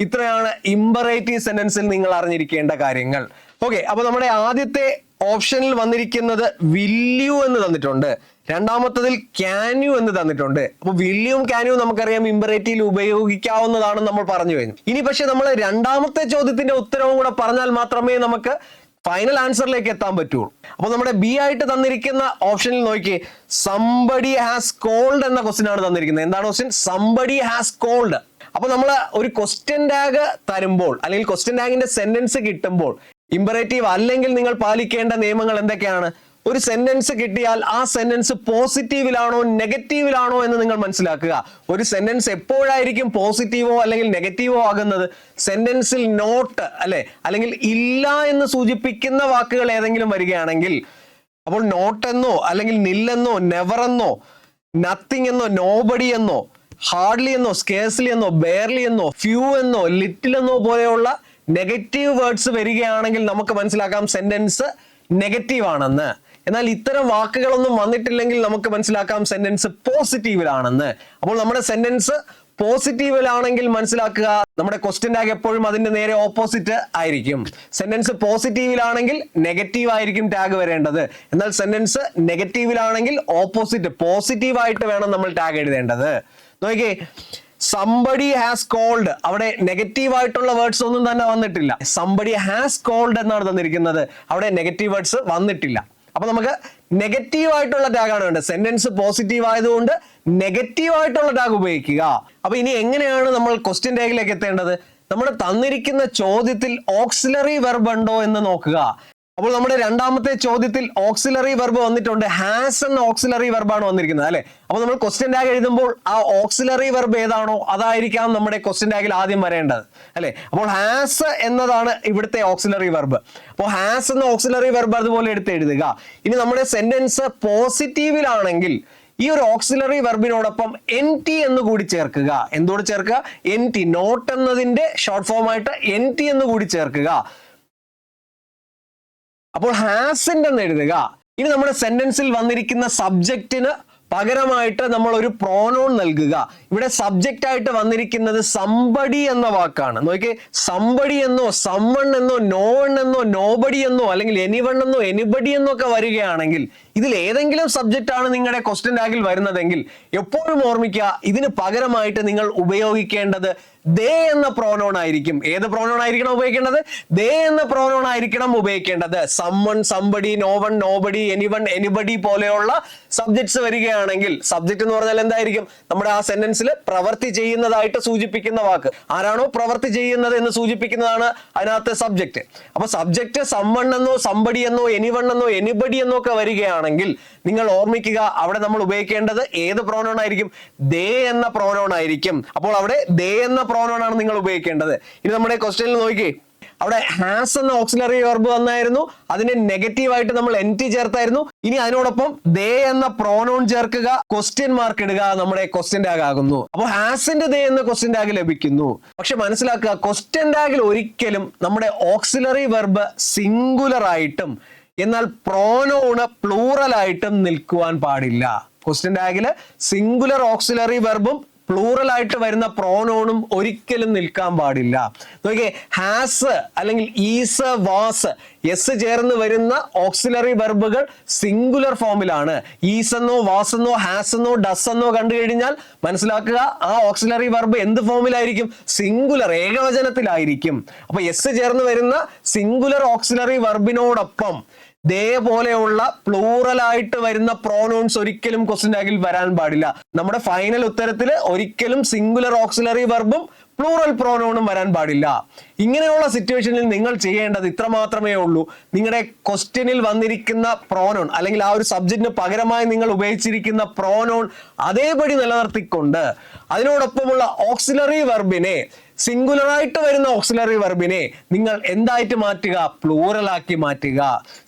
ഇത്രയാണ് ഇമ്പറേറ്റീവ് സെന്റൻസിൽ നിങ്ങൾ അറിഞ്ഞിരിക്കേണ്ട കാര്യങ്ങൾ. ഓക്കെ, അപ്പൊ നമ്മുടെ ആദ്യത്തെ ഓപ്ഷനിൽ വന്നിരിക്കുന്നത് വിൽ യു എന്ന് തന്നിട്ടുണ്ട്, രണ്ടാമത്തതിൽ ക്യാൻ യു എന്ന് തന്നിട്ടുണ്ട്. അപ്പൊ വിൽ യും ക്യാൻ യും നമുക്കറിയാം ഇമ്പറേറ്റീവിൽ ഉപയോഗിക്കാവുന്നതാണെന്ന് നമ്മൾ പറഞ്ഞു കഴിഞ്ഞു. ഇനി പക്ഷെ നമ്മൾ രണ്ടാമത്തെ ചോദ്യത്തിന്റെ ഉത്തരവും കൂടെ പറഞ്ഞാൽ മാത്രമേ നമുക്ക് ഫൈനൽ ആൻസറിലേക്ക് എത്താൻ പറ്റുള്ളൂ. അപ്പൊ നമ്മുടെ ബി ആയിട്ട് തന്നിരിക്കുന്ന ഓപ്ഷനിൽ നോക്കിയേ, സംബഡി ഹാസ് കോൾഡ് എന്ന ക്വസ്റ്റ്യൻ ആണ് തന്നിരിക്കുന്നത്. എന്താണ് ക്വസ്റ്റ്യൻ? Somebody has called. അപ്പൊ നമ്മൾ ഒരു ക്വസ്റ്റ്യൻ ടാഗ് തരുമ്പോൾ അല്ലെങ്കിൽ ക്വസ്റ്റ്യൻ ടാഗിന്റെ സെന്റൻസ് കിട്ടുമ്പോൾ ഇമ്പറേറ്റീവ് അല്ലെങ്കിൽ നിങ്ങൾ പാലിക്കേണ്ട നിയമങ്ങൾ എന്തൊക്കെയാണ്? ഒരു സെന്റൻസ് കിട്ടിയാൽ ആ സെന്റൻസ് പോസിറ്റീവിലാണോ നെഗറ്റീവിലാണോ എന്ന് നിങ്ങൾ മനസ്സിലാക്കുക. ഒരു സെന്റൻസ് എപ്പോഴായിരിക്കും പോസിറ്റീവോ അല്ലെങ്കിൽ നെഗറ്റീവോ ആകുന്നത്? സെന്റൻസിൽ നോട്ട് അല്ലെ അല്ലെങ്കിൽ ഇല്ല എന്ന് സൂചിപ്പിക്കുന്ന വാക്കുകൾ ഏതെങ്കിലും വരികയാണെങ്കിൽ, അപ്പോൾ നോട്ട് എന്നോ അല്ലെങ്കിൽ നില്ലെന്നോ നെവർ എന്നോ നത്തിങ് എന്നോ നോബഡി എന്നോ ഹാർഡ്ലി എന്നോ സ്കേഴ്സ്ലി എന്നോ ബെയർലി എന്നോ ഫ്യൂ എന്നോ ലിറ്റിൽ എന്നോ പോലെയുള്ള നെഗറ്റീവ് വേർഡ്സ് വരികയാണെങ്കിൽ നമുക്ക് മനസ്സിലാക്കാം സെന്റൻസ് നെഗറ്റീവ് ആണെന്ന്. എന്നാൽ ഇത്തരം വാക്കുകളൊന്നും വന്നിട്ടില്ലെങ്കിൽ നമുക്ക് മനസ്സിലാക്കാം സെന്റൻസ് പോസിറ്റീവിലാണെന്ന്. അപ്പോൾ നമ്മുടെ സെന്റൻസ് പോസിറ്റീവിലാണെങ്കിൽ മനസ്സിലാക്കുക നമ്മുടെ ക്വസ്റ്റ്യൻ ടാഗ് എപ്പോഴും അതിന്റെ നേരെ ഓപ്പോസിറ്റ് ആയിരിക്കും. സെന്റൻസ് പോസിറ്റീവിലാണെങ്കിൽ നെഗറ്റീവ് ആയിരിക്കും ടാഗ് വരേണ്ടത്. എന്നാൽ സെന്റൻസ് നെഗറ്റീവിലാണെങ്കിൽ ഓപ്പോസിറ്റ് പോസിറ്റീവ് ആയിട്ട് വേണം നമ്മൾ ടാഗ് എഴുതേണ്ടത്. നോക്കിയേ, somebody has called, അവിടെ നെഗറ്റീവ് ആയിട്ടുള്ള വേർഡ്സ് ഒന്നും തന്നെ വന്നിട്ടില്ല. somebody has called എന്നാണ് തന്നിരിക്കുന്നത്, അവിടെ നെഗറ്റീവ് വേർഡ്സ് വന്നിട്ടില്ല. അപ്പൊ നമുക്ക് നെഗറ്റീവ് ആയിട്ടുള്ള ടാഗാണ് വേണ്ടത്. സെന്റൻസ് പോസിറ്റീവ് ആയതുകൊണ്ട് നെഗറ്റീവ് ആയിട്ടുള്ള ടാഗ് ഉപയോഗിക്കുക. അപ്പൊ ഇനി എങ്ങനെയാണ് നമ്മൾ ക്വസ്റ്റ്യൻ ടാഗിലേക്ക് എത്തേണ്ടത്? നമ്മുടെ തന്നിരിക്കുന്ന ചോദ്യത്തിൽ ഓക്സിലറി വെർബ് ഉണ്ടോ എന്ന് നോക്കുക. അപ്പോൾ നമ്മുടെ രണ്ടാമത്തെ ചോദ്യത്തിൽ ഓക്സിലറി വെർബ് വന്നിട്ടുണ്ട്. ഹാസ് എന്ന ഓക്സിലറി വെർബാണ് വന്നിരിക്കുന്നത് അല്ലെ. അപ്പോൾ നമ്മൾ ക്വസ്റ്റ്യൻ ടാഗ് എഴുതുമ്പോൾ ആ ഓക്സിലറി വെർബ് ഏതാണോ അതായിരിക്കാം നമ്മുടെ ക്വസ്റ്റ്യൻ ടാഗിൽ ആദ്യം വരേണ്ടത് അല്ലെ. അപ്പോൾ ഹാസ് എന്നതാണ് ഇവിടുത്തെ ഓക്സിലറി വെർബ്. അപ്പോൾ ഹാസ് എന്ന ഓക്സിലറി വെർബ് അതുപോലെ എടുത്ത് എഴുതുക. ഇനി നമ്മുടെ സെന്റൻസ് പോസിറ്റീവിലാണെങ്കിൽ ഈ ഒരു ഓക്സിലറി വെർബിനോടൊപ്പം NT എന്ന് കൂടി ചേർക്കുക. എന്തോട് ചേർക്കുക? NT, നോട്ട് എന്നതിന്റെ ഷോർട്ട് ഫോം ആയിട്ട് NT എന്ന് കൂടി ചേർക്കുക. അപ്പോൾ ഹാസിന്റെ എന്ന് എഴുതുക. ഇനി നമ്മുടെ സെന്റൻസിൽ വന്നിരിക്കുന്ന സബ്ജക്റ്റിന് പകരമായിട്ട് നമ്മൾ ഒരു പ്രോനോൺ നൽകുക. ഇവിടെ സബ്ജക്റ്റ് ആയിട്ട് വന്നിരിക്കുന്നത് സംബഡി എന്ന വാക്കാണ്. നോക്കിയേ, സംബഡി എന്നോ സമ്മൺ എന്നോ നോൺ എന്നോ നോബഡി എന്നോ അല്ലെങ്കിൽ എനിവൺ എന്നോ എനിബഡി എന്നോ ഒക്കെ വരികയാണെങ്കിൽ ഇതിൽ ഏതെങ്കിലും സബ്ജക്റ്റ് ആണ് നിങ്ങളുടെ ക്വസ്റ്റ്യൻ ടാഗിൽ വരുന്നതെങ്കിൽ എപ്പോഴും ഓർമ്മിക്കുക, ഇതിന് പകരമായിട്ട് നിങ്ങൾ ഉപയോഗിക്കേണ്ടത് ദേ എന്ന പ്രോനോൺ ആയിരിക്കും. ഏത് പ്രോനോൺ ആയിരിക്കണം ഉപയോഗിക്കേണ്ടത്? ദേ എന്ന പ്രോനോൺ ആയിരിക്കണം ഉപയോഗിക്കേണ്ടത്. Someone, somebody, no one, nobody, anyone, anybody പോലെയുള്ള സബ്ജക്ട്സ് വരികയാണെങ്കിൽ, സബ്ജക്ട് എന്ന് പറഞ്ഞാൽ എന്തായിരിക്കും? നമ്മുടെ ആ സെന്റൻസിൽ പ്രവൃത്തി ചെയ്യുന്നതായിട്ട് സൂചിപ്പിക്കുന്ന വാക്ക്. ആരാണോ പ്രവൃത്തി ചെയ്യുന്നത് എന്ന് സൂചിപ്പിക്കുന്നതാണ് അതിനകത്ത് സബ്ജക്ട്. അപ്പൊ സബ്ജക്ട് സമ്മൺ എന്നോ സംബഡി എന്നോ എനിവൺ എന്നോ എനിബഡി എന്നോ ഒക്കെ വരികയാണെങ്കിൽ നിങ്ങൾ ഓർമ്മിക്കുക, അവിടെ നമ്മൾ ഉപയോഗിക്കേണ്ടത് ഏത് പ്രോനോൺ ആയിരിക്കും? ദേ എന്ന പ്രോനോൺ ആയിരിക്കും. അപ്പോൾ അവിടെ ദേ എന്ന പ്രോനോൺ ആണ് നിങ്ങൾ ഉപയോഗിക്കേണ്ടത്. ഇനി നമ്മുടെ ക്വസ്റ്റ്യനിൽ നോക്കിയേ, അവിടെ ഹാസ് എന്ന ഓക്സിലറി വെർബ് വന്നായിരുന്നു, അതിന് നെഗറ്റീവ് ആയിട്ട് നമ്മൾ NT ചേർത്തായിരുന്നു. ഇനി അതിനോടൊപ്പം ദേ എന്ന പ്രോനോൺ ചേർക്കുക, ക്വസ്റ്റ്യൻ മാർക്ക് ഇടുക, നമ്മുടെ ക്വസ്റ്റ്യൻ ടാഗ് ആകുന്നു. അപ്പോൾ ഹാസിന്റെ ദേ എന്ന ക്വസ്റ്റ്യൻ ടാഗ് ലഭിക്കുന്നു. പക്ഷെ മനസ്സിലാക്കുക, ക്വസ്റ്റ്യൻ ടാഗിൽ ഒരിക്കലും നമ്മുടെ ഓക്സിലറി വെർബ് സിംഗുലർ ആയിട്ടും എന്നാൽ പ്രോനോണ് പ്ലൂറൽ ആയിട്ടും നിൽക്കുവാൻ പാടില്ല. ക്വസ്റ്റ്യൻ ടാഗില് സിംഗുലർ ഓക്സിലറി വെർബും പ്ലൂറൽ ആയിട്ട് വരുന്ന പ്രോനോണും ഒരിക്കലും നിൽക്കാൻ പാടില്ല. നോക്കിയേ, ഹാസ് അല്ലെങ്കിൽ ഈസ്, വാസ്, എസ് ചേർന്ന് വരുന്ന ഓക്സിലറി വെർബുകൾ സിംഗുലർ ഫോമിലാണ്. ഈസ് എന്നോ വാസ് എന്നോ ഹാസ് എന്നോ ഡസ് എന്നോ കണ്ടു കഴിഞ്ഞാൽ മനസ്സിലാക്കുക, ആ ഓക്സിലറി വെർബ് എന്ത് ഫോമിലായിരിക്കും? സിംഗുലർ, ഏകവചനത്തിലായിരിക്കും. അപ്പൊ എസ് ചേർന്ന് വരുന്ന സിംഗുലർ ഓക്സിലറി വെർബിനോടൊപ്പം ദേ പോലെയുള്ള പ്ലൂറൽ ആയിട്ട് വരുന്ന പ്രോനൗൺസ് ഒരിക്കലും ക്വസ്റ്റ്യൻ ടാഗിൽ വരാൻ പാടില്ല. നമ്മുടെ ഫൈനൽ ഉത്തരത്തിൽ ഒരിക്കലും സിംഗുലർ ഓക്സിലറി വെർബും പ്ലൂറൽ പ്രോനൗണും വരാൻ പാടില്ല. ഇങ്ങനെയുള്ള സിറ്റുവേഷനിൽ നിങ്ങൾ ചെയ്യേണ്ടത് ഇത്ര മാത്രമേ ഉള്ളൂ. നിങ്ങളുടെ ക്വസ്റ്റ്യനിൽ വന്നിരിക്കുന്ന പ്രോനൗൺ അല്ലെങ്കിൽ ആ ഒരു സബ്ജക്റ്റിന് പകരമായി നിങ്ങൾ ഉപയോഗിച്ചിരിക്കുന്ന പ്രോനൗൺ അതേപടി നിലനിർത്തിക്കൊണ്ട് അതിനോടൊപ്പമുള്ള ഓക്സിലറി വെർബിനെ, സിംഗുലർ ആയിട്ട് വരുന്ന ഓക്സിലറി വെർബിനെ നിങ്ങൾ എന്തായിട്ട് മാറ്റുക? പ്ലൂറൽ ആക്കി മാറ്റുക.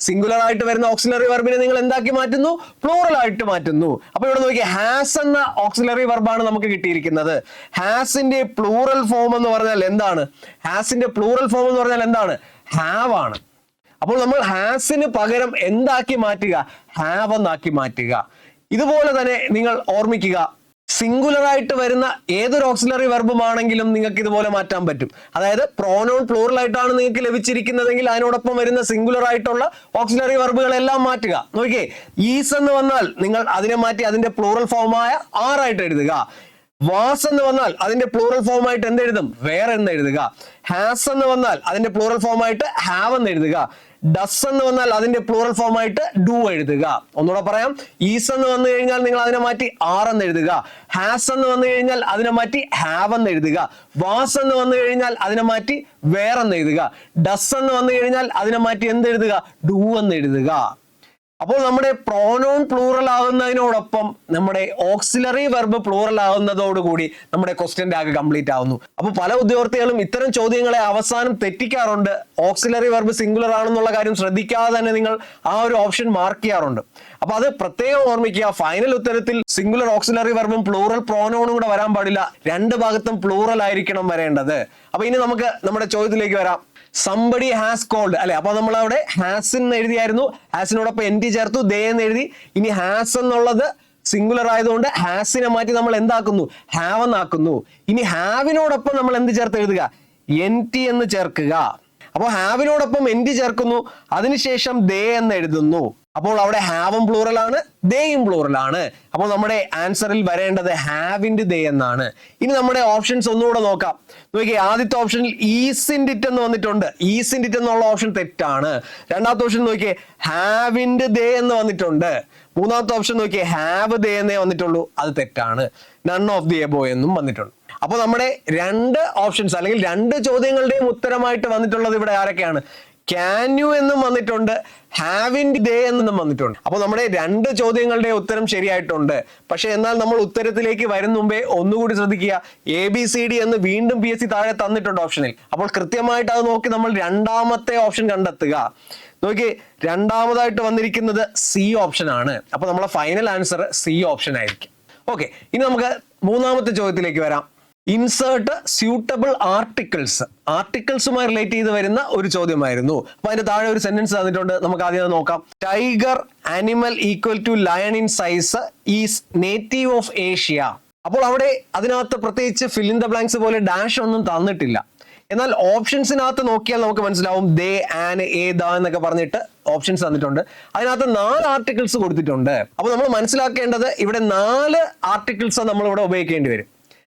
സിംഗുലർ ആയിട്ട് വരുന്ന ഓക്സിലറി വെർബിനെ നിങ്ങൾ എന്താക്കി മാറ്റുന്നു? പ്ലൂറൽ ആയിട്ട് മാറ്റുന്നു. അപ്പൊ ഇവിടെ നോക്കി, ഹാസ് എന്ന ഓക്സിലറി വെർബാണ് നമുക്ക് കിട്ടിയിരിക്കുന്നത്. ഹാസിന്റെ പ്ലൂറൽ ഫോം എന്ന് പറഞ്ഞാൽ എന്താണ്? ഹാസിന്റെ പ്ലൂറൽ ഫോം എന്ന് പറഞ്ഞാൽ എന്താണ്? ഹാവ് ആണ്. അപ്പോൾ നമ്മൾ ഹാസിന് പകരം എന്താക്കി മാറ്റുക? ഹാവ് എന്നാക്കി മാറ്റുക. ഇതുപോലെ തന്നെ നിങ്ങൾ ഓർമ്മിക്കുക, സിംഗുലർ ആയിട്ട് വരുന്ന ഏതൊരു ഓക്സിലറി വെർബും ആണെങ്കിലും നിങ്ങൾക്ക് ഇതുപോലെ മാറ്റാൻ പറ്റും. അതായത് പ്രോനൗൺ പ്ലൂറൽ ആയിട്ടാണ് നിങ്ങൾക്ക് ലഭിച്ചിരിക്കുന്നതെങ്കിൽ അതിനോടൊപ്പം വരുന്ന സിംഗുലർ ആയിട്ടുള്ള ഓക്സിലറി വെർബുകളെല്ലാം മാറ്റുക. നോക്കിയേ, ഈസ് എന്ന് വന്നാൽ നിങ്ങൾ അതിനെ മാറ്റി അതിന്റെ പ്ലൂറൽ ഫോമായ ആറായിട്ട് എഴുതുക. വാസ് എന്ന് വന്നാൽ അതിന്റെ പ്ലൂറൽ ഫോം ആയിട്ട് എന്തെഴുതും? വേറെ എന്ന് എഴുതുക. ഹാസ് എന്ന് വന്നാൽ അതിന്റെ പ്ലൂറൽ ഫോം ആയിട്ട് ഹാവ് എന്ന് എഴുതുക. ഡസ് എന്ന് വന്നാൽ അതിന്റെ പ്ലൂറൽ ഫോം ആയിട്ട് ഡു എഴുതുക. ഒന്നുകൂടെ പറയാം, ഈസ് എന്ന് വന്നു കഴിഞ്ഞാൽ നിങ്ങൾ അതിനെ മാറ്റി ആർ എന്ന് എഴുതുക. ഹാസ് എന്ന് വന്നു കഴിഞ്ഞാൽ അതിനെ മാറ്റി ഹാവ് എന്ന് എഴുതുക. വാസ് എന്ന് വന്നു കഴിഞ്ഞാൽ അതിനെ മാറ്റി വേർ എന്ന് എഴുതുക. ഡസ് എന്ന് വന്നു കഴിഞ്ഞാൽ അതിനെ മാറ്റി എന്ത് എഴുതുക? ഡു എന്ന് എഴുതുക. അപ്പോൾ നമ്മുടെ പ്രോനൗൺ പ്ലൂറൽ ആകുന്നതിനോടൊപ്പം നമ്മുടെ ഓക്സിലറി വെർബ് പ്ലൂറൽ ആകുന്നതോടുകൂടി നമ്മുടെ ക്വസ്റ്റ്യൻ ടാഗ് കംപ്ലീറ്റ് ആവുന്നു. അപ്പോൾ പല ഉദ്യോഗാർത്ഥികളും ഇത്തരം ചോദ്യങ്ങളെ അവസാനം തെറ്റിക്കാറുണ്ട്. ഓക്സിലറി വെർബ് സിംഗുലർ ആണെന്നുള്ള കാര്യം ശ്രദ്ധിക്കാതെ തന്നെ നിങ്ങൾ ആ ഒരു ഓപ്ഷൻ മാർക്ക് ചെയ്യാറുണ്ട്. അപ്പൊ അത് പ്രത്യേകം ഓർമ്മിക്കുക. ഫൈനൽ ഉത്തരത്തിൽ സിംഗുലർ ഓക്സിലറി വെർബും പ്ലൂറൽ പ്രോനൗണും കൂടെ വരാൻ പാടില്ല. രണ്ട് ഭാഗത്തും പ്ലൂറൽ ആയിരിക്കണം വരേണ്ടത്. അപ്പൊ ഇനി നമുക്ക് നമ്മുടെ ചോദ്യത്തിലേക്ക് വരാം. സംബഡി ഹാസ് കോൾഡ് അല്ലെ, അപ്പൊ നമ്മൾ അവിടെ ഹാസ് എന്ന് എഴുതിയായിരുന്നു, ഹാസിനോടൊപ്പം എൻ ടി ചേർത്തു, ദേ എന്ന് എഴുതി. ഇനി ഹാസ് എന്നുള്ളത് സിംഗുലർ ആയതുകൊണ്ട് ഹാസിനെ മാറ്റി നമ്മൾ എന്താക്കുന്നു? ഹാവ് എന്നാക്കുന്നു. ഇനി ഹാവിനോടൊപ്പം നമ്മൾ എന്ത് ചേർത്ത് എഴുതുക? എൻ ടി എന്ന് ചേർക്കുക. അപ്പോൾ ഹാവിനോടൊപ്പം എൻ ടി ചേർക്കുന്നു, അതിനുശേഷം ദേ എന്ന് എഴുതുന്നു. അപ്പോൾ അവിടെ ഹാവും പ്ലൂറൽ ആണ്, ദേയും പ്ലൂറൽ ആണ്. അപ്പോൾ നമ്മുടെ ആൻസറിൽ വരേണ്ടത് ഹാവിൻ്റെ ദേ എന്നാണ്. ഇനി നമ്മുടെ ഓപ്ഷൻസ് ഒന്നുകൂടെ നോക്കാം. നോക്കിയേ, ആദ്യത്തെ ഓപ്ഷനിൽ ഈസിൻ്റെ ഇറ്റ് എന്ന് വന്നിട്ടുണ്ട്. ഈസിൻ്റെ ഇറ്റ് എന്നുള്ള ഓപ്ഷൻ തെറ്റാണ്. രണ്ടാമത്തെ ഓപ്ഷൻ നോക്കിയേ, ഹാവിൻ്റെ ദേ എന്ന് വന്നിട്ടുണ്ട്. മൂന്നാമത്തെ ഓപ്ഷൻ നോക്കിയേ, ഹാവ് ദേ എന്നേ വന്നിട്ടുള്ളൂ, അത് തെറ്റാണ്. നൺ ഓഫ് ദി എബോ എന്നും വന്നിട്ടുണ്ട്. അപ്പൊ നമ്മുടെ രണ്ട് ഓപ്ഷൻസ് അല്ലെങ്കിൽ രണ്ട് ചോദ്യങ്ങളുടെയും ഉത്തരമായിട്ട് വന്നിട്ടുള്ളത് ഇവിടെ ആരൊക്കെയാണ്? ക്യാൻ യു എന്നും വന്നിട്ടുണ്ട്, ഹാവിൻ്റെ ദേ എന്നും വന്നിട്ടുണ്ട്. അപ്പൊ നമ്മുടെ രണ്ട് ചോദ്യങ്ങളുടെ ഉത്തരം ശരിയായിട്ടുണ്ട്. പക്ഷെ എന്നാൽ നമ്മൾ ഉത്തരത്തിലേക്ക് വരും മുമ്പേ ഒന്നുകൂടി ശ്രദ്ധിക്കുക, ABCD എന്ന് വീണ്ടും PSC താഴെ തന്നിട്ടുണ്ട് ഓപ്ഷനിൽ. അപ്പോൾ കൃത്യമായിട്ട് അത് നോക്കി നമ്മൾ രണ്ടാമത്തെ ഓപ്ഷൻ കണ്ടെത്തുക. നോക്കി, രണ്ടാമതായിട്ട് വന്നിരിക്കുന്നത് സി ഓപ്ഷൻ ആണ്. അപ്പൊ നമ്മളെ ഫൈനൽ ആൻസർ സി ഓപ്ഷൻ ആയിരിക്കും. ഓക്കെ, ഇനി നമുക്ക് മൂന്നാമത്തെ ചോദ്യത്തിലേക്ക് വരാം. Insert suitable articles. ആർട്ടിക്കിൾസുമായി റിലേറ്റ് ചെയ്ത് വരുന്ന ഒരു ചോദ്യമായിരുന്നു. അപ്പൊ അതിന്റെ താഴെ ഒരു സെന്റൻസ് തന്നിട്ടുണ്ട്, നമുക്ക് ആദ്യം നോക്കാം. Tiger animal equal to lion in size is native of Asia. അപ്പോൾ അവിടെ അതിനകത്ത് പ്രത്യേകിച്ച് ഫിൽ ഇൻ ദ ബ്ലാങ്ക്സ് പോലെ ഡാഷ് ഒന്നും തന്നിട്ടില്ല. എന്നാൽ ഓപ്ഷൻസിനകത്ത് നോക്കിയാൽ നമുക്ക് മനസ്സിലാവും, ദേ, ആൻ, ഏ, ദ എന്നൊക്കെ പറഞ്ഞിട്ട് ഓപ്ഷൻസ് തന്നിട്ടുണ്ട്. അതിനകത്ത് 4 ആർട്ടിക്കിൾസ് കൊടുത്തിട്ടുണ്ട്. അപ്പൊ നമ്മൾ മനസ്സിലാക്കേണ്ടത് ഇവിടെ 4 ആർട്ടിക്കിൾസ് നമ്മൾ ഇവിടെ ഉപയോഗിക്കേണ്ടി വരും.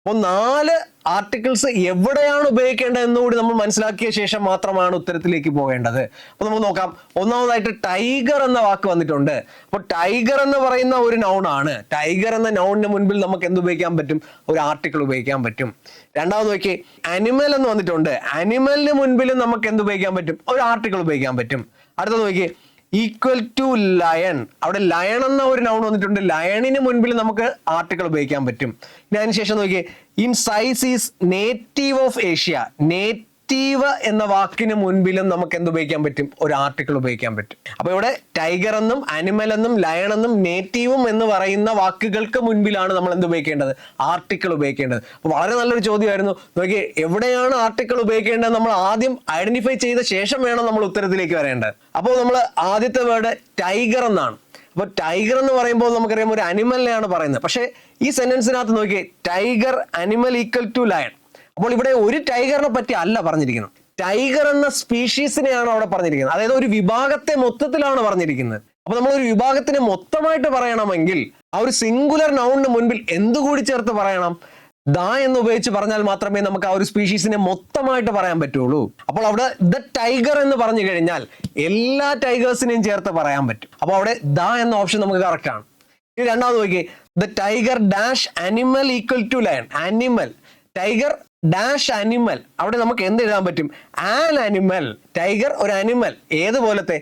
അപ്പോൾ 4 ആർട്ടിക്കിൾസ് എവിടെയാണ് ഉപയോഗിക്കേണ്ടത് എന്നുകൂടി നമ്മൾ മനസ്സിലാക്കിയ ശേഷം മാത്രമാണ് ഉത്തരത്തിലേക്ക് പോകേണ്ടത്. അപ്പൊ നമുക്ക് നോക്കാം. ഒന്നാമതായിട്ട് ടൈഗർ എന്ന വാക്ക് വന്നിട്ടുണ്ട്. അപ്പോൾ ടൈഗർ എന്ന് പറയുന്ന ഒരു നൗൺ ആണ്. ടൈഗർ എന്ന നൗണിന് മുൻപിൽ നമുക്ക് എന്ത് ഉപയോഗിക്കാൻ പറ്റും? ഒരു ആർട്ടിക്കിൾ ഉപയോഗിക്കാൻ പറ്റും. രണ്ടാമത് നോക്കി, അനിമൽ എന്ന് വന്നിട്ടുണ്ട്. അനിമലിന് മുൻപിലും നമുക്ക് എന്ത് ഉപയോഗിക്കാൻ പറ്റും? ഒരു ആർട്ടിക്കിൾ ഉപയോഗിക്കാൻ പറ്റും. അടുത്ത നോക്കി, ഈക്വൽ ടു ലയൺ. അവിടെ ലയൺ എന്ന ഒരു നൗൺ വന്നിട്ടുണ്ട്. ലയണിന് മുൻപിൽ നമുക്ക് ആർട്ടിക്കിൾ ഉപയോഗിക്കാൻ പറ്റും. ഇനി അതിനുശേഷം നോക്കിയേ, in size is native of Asia. Native എന്ന വാക്കിന് മുൻപിലും നമുക്ക് എന്ത് ഉപയോഗിക്കാൻ പറ്റും? ഒരു ആർട്ടിക്കിൾ ഉപയോഗിക്കാൻ പറ്റും. അപ്പൊ ഇവിടെ ടൈഗർ എന്നും അനിമൽ എന്നും ലയൺ എന്നും നേറ്റീവും എന്ന് പറയുന്ന വാക്കുകൾക്ക് മുൻപിലാണ് നമ്മൾ എന്ത് ഉപയോഗിക്കേണ്ടത്? ആർട്ടിക്കിൾ ഉപയോഗിക്കേണ്ടത്. അപ്പൊ വളരെ നല്ലൊരു ചോദ്യമായിരുന്നു. നോക്കിയേ, എവിടെയാണ് ആർട്ടിക്കിൾ ഉപയോഗിക്കേണ്ടത് നമ്മൾ ആദ്യം ഐഡന്റിഫൈ ചെയ്ത ശേഷം വേണം നമ്മൾ ഉത്തരത്തിലേക്ക് വരേണ്ടത്. അപ്പോൾ നമ്മൾ ആദ്യത്തെ വേർഡ് ടൈഗർ എന്നാണ്. അപ്പൊ ടൈഗർ എന്ന് പറയുമ്പോൾ നമുക്കറിയാം ഒരു അനിമലിനെയാണ് പറയുന്നത്. പക്ഷേ ഈ സെന്റൻസിനകത്ത് നോക്കിയേ, tiger animal equal to lion. അപ്പോൾ ഇവിടെ ഒരു ടൈഗറിനെ പറ്റി അല്ല പറഞ്ഞിരിക്കുന്നത്, ടൈഗർ എന്ന സ്പീഷീസിനെയാണ് അവിടെ പറഞ്ഞിരിക്കുന്നത്. അതായത് ഒരു വിഭാഗത്തെ മൊത്തത്തിലാണ് പറഞ്ഞിരിക്കുന്നത്. അപ്പൊ നമ്മൾ ഒരു വിഭാഗത്തിനെ മൊത്തമായിട്ട് പറയണമെങ്കിൽ ആ ഒരു സിംഗുലർ നൗണിന് മുൻപിൽ എന്തുകൂടി ചേർത്ത് പറയണം? ദ എന്ന് ഉപയോഗിച്ച് പറഞ്ഞാൽ മാത്രമേ നമുക്ക് ആ ഒരു സ്പീഷീസിനെ മൊത്തമായിട്ട് പറയാൻ പറ്റുള്ളൂ. അപ്പോൾ അവിടെ ദ ടൈഗർ എന്ന് പറഞ്ഞു കഴിഞ്ഞാൽ എല്ലാ ടൈഗേഴ്സിനെയും ചേർത്ത് പറയാൻ പറ്റും. അപ്പോൾ അവിടെ ദ എന്ന ഓപ്ഷൻ നമുക്ക് കറക്റ്റ് ആണ്. ഇനി രണ്ടാമത് നോക്കിയേ, the tiger dash animal equal to lion. Animal, tiger dash animal. അവിടെ നമുക്ക് എന്ത് എഴുതാൻ പറ്റും? An animal. ടൈഗർ ഒരു അനിമൽ, ഏതുപോലത്തെ?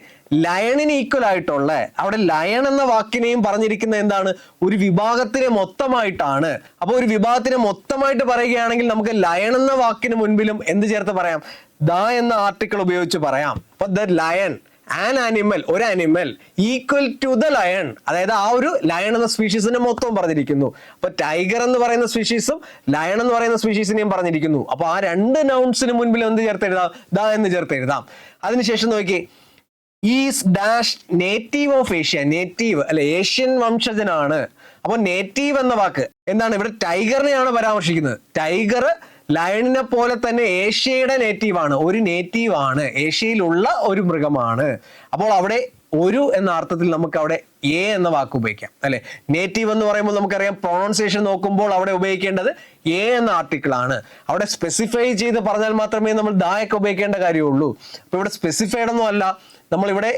ലയണിന് ഈക്വൽ ആയിട്ടുള്ള. അവിടെ ലയൺ എന്ന വാക്കിനെയും പറഞ്ഞിരിക്കുന്നത് എന്താണ്? ഒരു വിഭാഗത്തിനെ മൊത്തമായിട്ടാണ്. അപ്പോൾ ഒരു വിഭാഗത്തിനെ മൊത്തമായിട്ട് പറയുകയാണെങ്കിൽ നമുക്ക് ലയൺ എന്ന വാക്കിന് മുൻപിലും എന്ത് ചേർത്ത് പറയാം? ദ എന്ന ആർട്ടിക്കിൾ ഉപയോഗിച്ച് പറയാം. അപ്പൊ ദ ലയൺ, ആൻ ആനിമൽ, ഒരു animal, equal to the lion. അതായത് ആ ഒരു ലയൺ എന്ന സ്പീഷീസിനെ മൊത്തം പറഞ്ഞിരിക്കുന്നു. അപ്പൊ ടൈഗർ എന്ന് പറയുന്ന സ്പീഷീസും ലയൺ എന്ന് പറയുന്ന സ്പീഷീസിനെയും പറഞ്ഞിരിക്കുന്നു. അപ്പൊ ആ രണ്ട് നൗൺസിന് മുൻപിൽ എന്ത് ചേർത്ത് എഴുതാം? ദ എന്ന് ചേർത്ത് എഴുതാം. അതിനുശേഷം നോക്കി, is dash native of Asia. Native അല്ലെ, ഏഷ്യൻ വംശജനാണ്. അപ്പൊ നേറ്റീവ് എന്ന വാക്ക് എന്താണ്? ഇവിടെ ടൈഗറിനെയാണ് പരാമർശിക്കുന്നത്. ടൈഗർ ലയണിനെ പോലെ തന്നെ ഏഷ്യയുടെ നേറ്റീവ് ആണ്, ഒരു നേറ്റീവ് ആണ്, ഏഷ്യയിലുള്ള ഒരു മൃഗമാണ്. അപ്പോൾ അവിടെ ഒരു എന്ന അർത്ഥത്തിൽ നമുക്ക് അവിടെ എ എന്ന വാക്ക് ഉപയോഗിക്കാം അല്ലെ. നേറ്റീവ് എന്ന് പറയുമ്പോൾ നമുക്കറിയാം പ്രൊണൗൺസിയേഷൻ നോക്കുമ്പോൾ അവിടെ ഉപയോഗിക്കേണ്ടത് എ എന്ന ആർട്ടിക്കിൾ ആണ്. അവിടെ സ്പെസിഫൈ ചെയ്ത് പറഞ്ഞാൽ മാത്രമേ നമ്മൾ ദായൊക്കെ ഉപയോഗിക്കേണ്ട കാര്യമുള്ളൂ. അപ്പൊ ഇവിടെ സ്പെസിഫൈഡ് ഒന്നും അല്ല, നമ്മളിവിടെ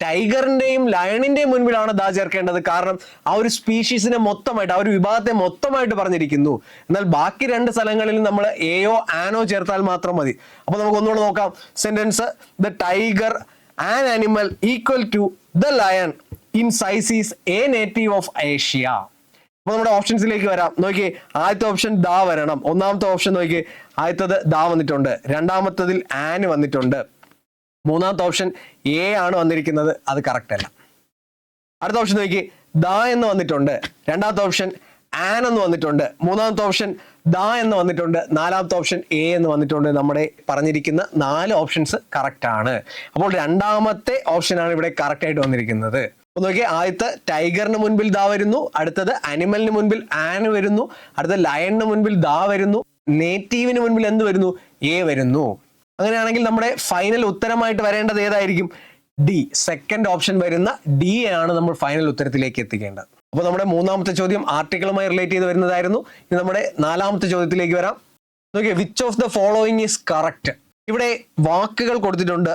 ടൈഗറിന്റെയും ലയണിന്റെയും മുൻപിലാണ് ദാ ചേർക്കേണ്ടത്. കാരണം ആ ഒരു സ്പീഷീസിനെ മൊത്തമായിട്ട്, ആ ഒരു വിഭാഗത്തെ മൊത്തമായിട്ട് പറഞ്ഞിരിക്കുന്നു. എന്നാൽ ബാക്കി രണ്ട് സ്ഥലങ്ങളിൽ നമ്മൾ എയോ ആനോ ചേർത്താൽ മാത്രം മതി. അപ്പൊ നമുക്ക് ഒന്നുകൂടെ നോക്കാം sentence. The tiger an animal equal to the lion in size is a native of Asia. അപ്പൊ നമ്മുടെ ഓപ്ഷൻസിലേക്ക് വരാം. നോക്കി, ആദ്യത്തെ ഓപ്ഷൻ ദാ വരണം. ഒന്നാമത്തെ ഓപ്ഷൻ നോക്കി, ആദ്യത്തത് ദാ വന്നിട്ടുണ്ട്, രണ്ടാമത്തതിൽ ആന് വന്നിട്ടുണ്ട്, മൂന്നാമത്തെ ഓപ്ഷൻ എ ആണ് വന്നിരിക്കുന്നത്, അത് കറക്റ്റ് അല്ല. അടുത്ത ഓപ്ഷൻ നോക്കി, ദാ എന്ന് വന്നിട്ടുണ്ട്, രണ്ടാമത്തെ ഓപ്ഷൻ ആൻ എന്ന് വന്നിട്ടുണ്ട്, മൂന്നാമത്തെ ഓപ്ഷൻ ദാ എന്ന് വന്നിട്ടുണ്ട്, നാലാമത്തെ ഓപ്ഷൻ എ എന്ന് വന്നിട്ടുണ്ട്. നമ്മുടെ പറഞ്ഞിരിക്കുന്ന 4 ഓപ്ഷൻസ് കറക്റ്റ് ആണ്. അപ്പോൾ രണ്ടാമത്തെ ഓപ്ഷനാണ് ഇവിടെ കറക്റ്റ് ആയിട്ട് വന്നിരിക്കുന്നത്. അപ്പൊ നോക്കിയേ, ആദ്യത്തെ ടൈഗറിന് മുൻപിൽ ദാ വരുന്നു, അടുത്തത് അനിമലിന് മുൻപിൽ ആൻ വരുന്നു, അടുത്ത ലയണിന് മുൻപിൽ ദാ വരുന്നു, നേറ്റീവിന് മുൻപിൽ എന്ത് വരുന്നു, എ വരുന്നു. അങ്ങനെയാണെങ്കിൽ നമ്മുടെ ഫൈനൽ ഉത്തരമായിട്ട് വരേണ്ടത് ഏതായിരിക്കും? ഡി, സെക്കൻഡ് ഓപ്ഷൻ വരുന്ന ഡി ആണ് നമ്മൾ ഫൈനൽ ഉത്തരത്തിലേക്ക് എത്തിക്കേണ്ടത്. അപ്പോൾ നമ്മുടെ മൂന്നാമത്തെ ചോദ്യം ആർട്ടിക്കിളുമായി റിലേറ്റ് ചെയ്ത് വരുന്നതായിരുന്നു. ഇനി നമ്മുടെ നാലാമത്തെ ചോദ്യത്തിലേക്ക് വരാം. നോക്കിയേ, which of the following is correct. ഇവിടെ വാക്കുകൾ കൊടുത്തിട്ടുണ്ട്.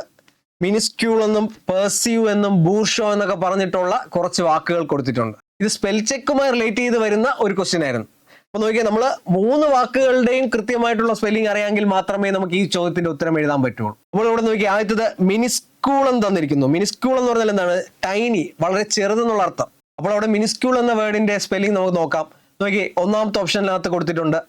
മിനിസ്ക്യൂൾ എന്നും പെർസീവ് എന്നും ബൂർഷോ എന്നൊക്കെ പറഞ്ഞിട്ടുള്ള കുറച്ച് വാക്കുകൾ കൊടുത്തിട്ടുണ്ട്. ഇത് സ്പെൽ ചെക്കുമായി റിലേറ്റ് ചെയ്ത് വരുന്ന ഒരു ക്വസ്റ്റ്യൻ ആയിരുന്നു. അപ്പൊ നോക്കിയാൽ നമ്മൾ 3 വാക്കുകളുടെയും കൃത്യമായിട്ടുള്ള സ്പെല്ലിംഗ് അറിയാമെങ്കിൽ മാത്രമേ നമുക്ക് ഈ ചോദ്യത്തിന്റെ ഉത്തരം എഴുതാൻ പറ്റുള്ളൂ. അപ്പോൾ ഇവിടെ നോക്കി, ആദ്യത്തത് മിനിസ്ക്യൂൾ എന്ന് തന്നിരിക്കുന്നു. മിനിസ്ക്യൂൾ എന്ന് പറഞ്ഞാൽ എന്താണ്? ടൈനി, വളരെ ചെറുതെന്നുള്ള അർത്ഥം. അപ്പോൾ അവിടെ മിനിസ്ക്യൂൾ എന്ന വേർഡിന്റെ സ്പെല്ലിംഗ് നമുക്ക് നോക്കാം. നോക്കി, ഒന്നാമത്തെ ഓപ്ഷനിനകത്ത് കൊടുത്തിട്ടുണ്ട്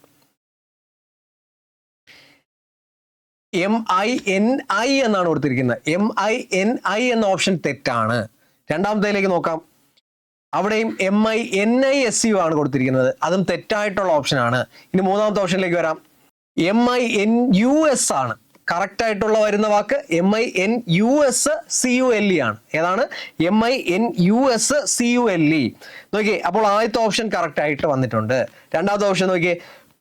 MINI എന്നാണ് കൊടുത്തിരിക്കുന്നത്. MINI എന്ന ഓപ്ഷൻ തെറ്റാണ്. രണ്ടാമത്തേലേക്ക് നോക്കാം, അവിടെയും MINISU ആണ് കൊടുത്തിരിക്കുന്നത്, അതും തെറ്റായിട്ടുള്ള ഓപ്ഷനാണ്. ഇനി മൂന്നാമത്തെ ഓപ്ഷനിലേക്ക് വരാം. MINUS ആണ് കറക്റ്റ് ആയിട്ടുള്ള വരുന്ന വാക്ക്. MINUSCULE ആണ്. ഏതാണ്? MINUSCULE. നോക്കിയേ, അപ്പോൾ ആദ്യത്തെ ഓപ്ഷൻ കറക്റ്റ് ആയിട്ട് വന്നിട്ടുണ്ട്. രണ്ടാമത്തെ ഓപ്ഷൻ നോക്കിയേ,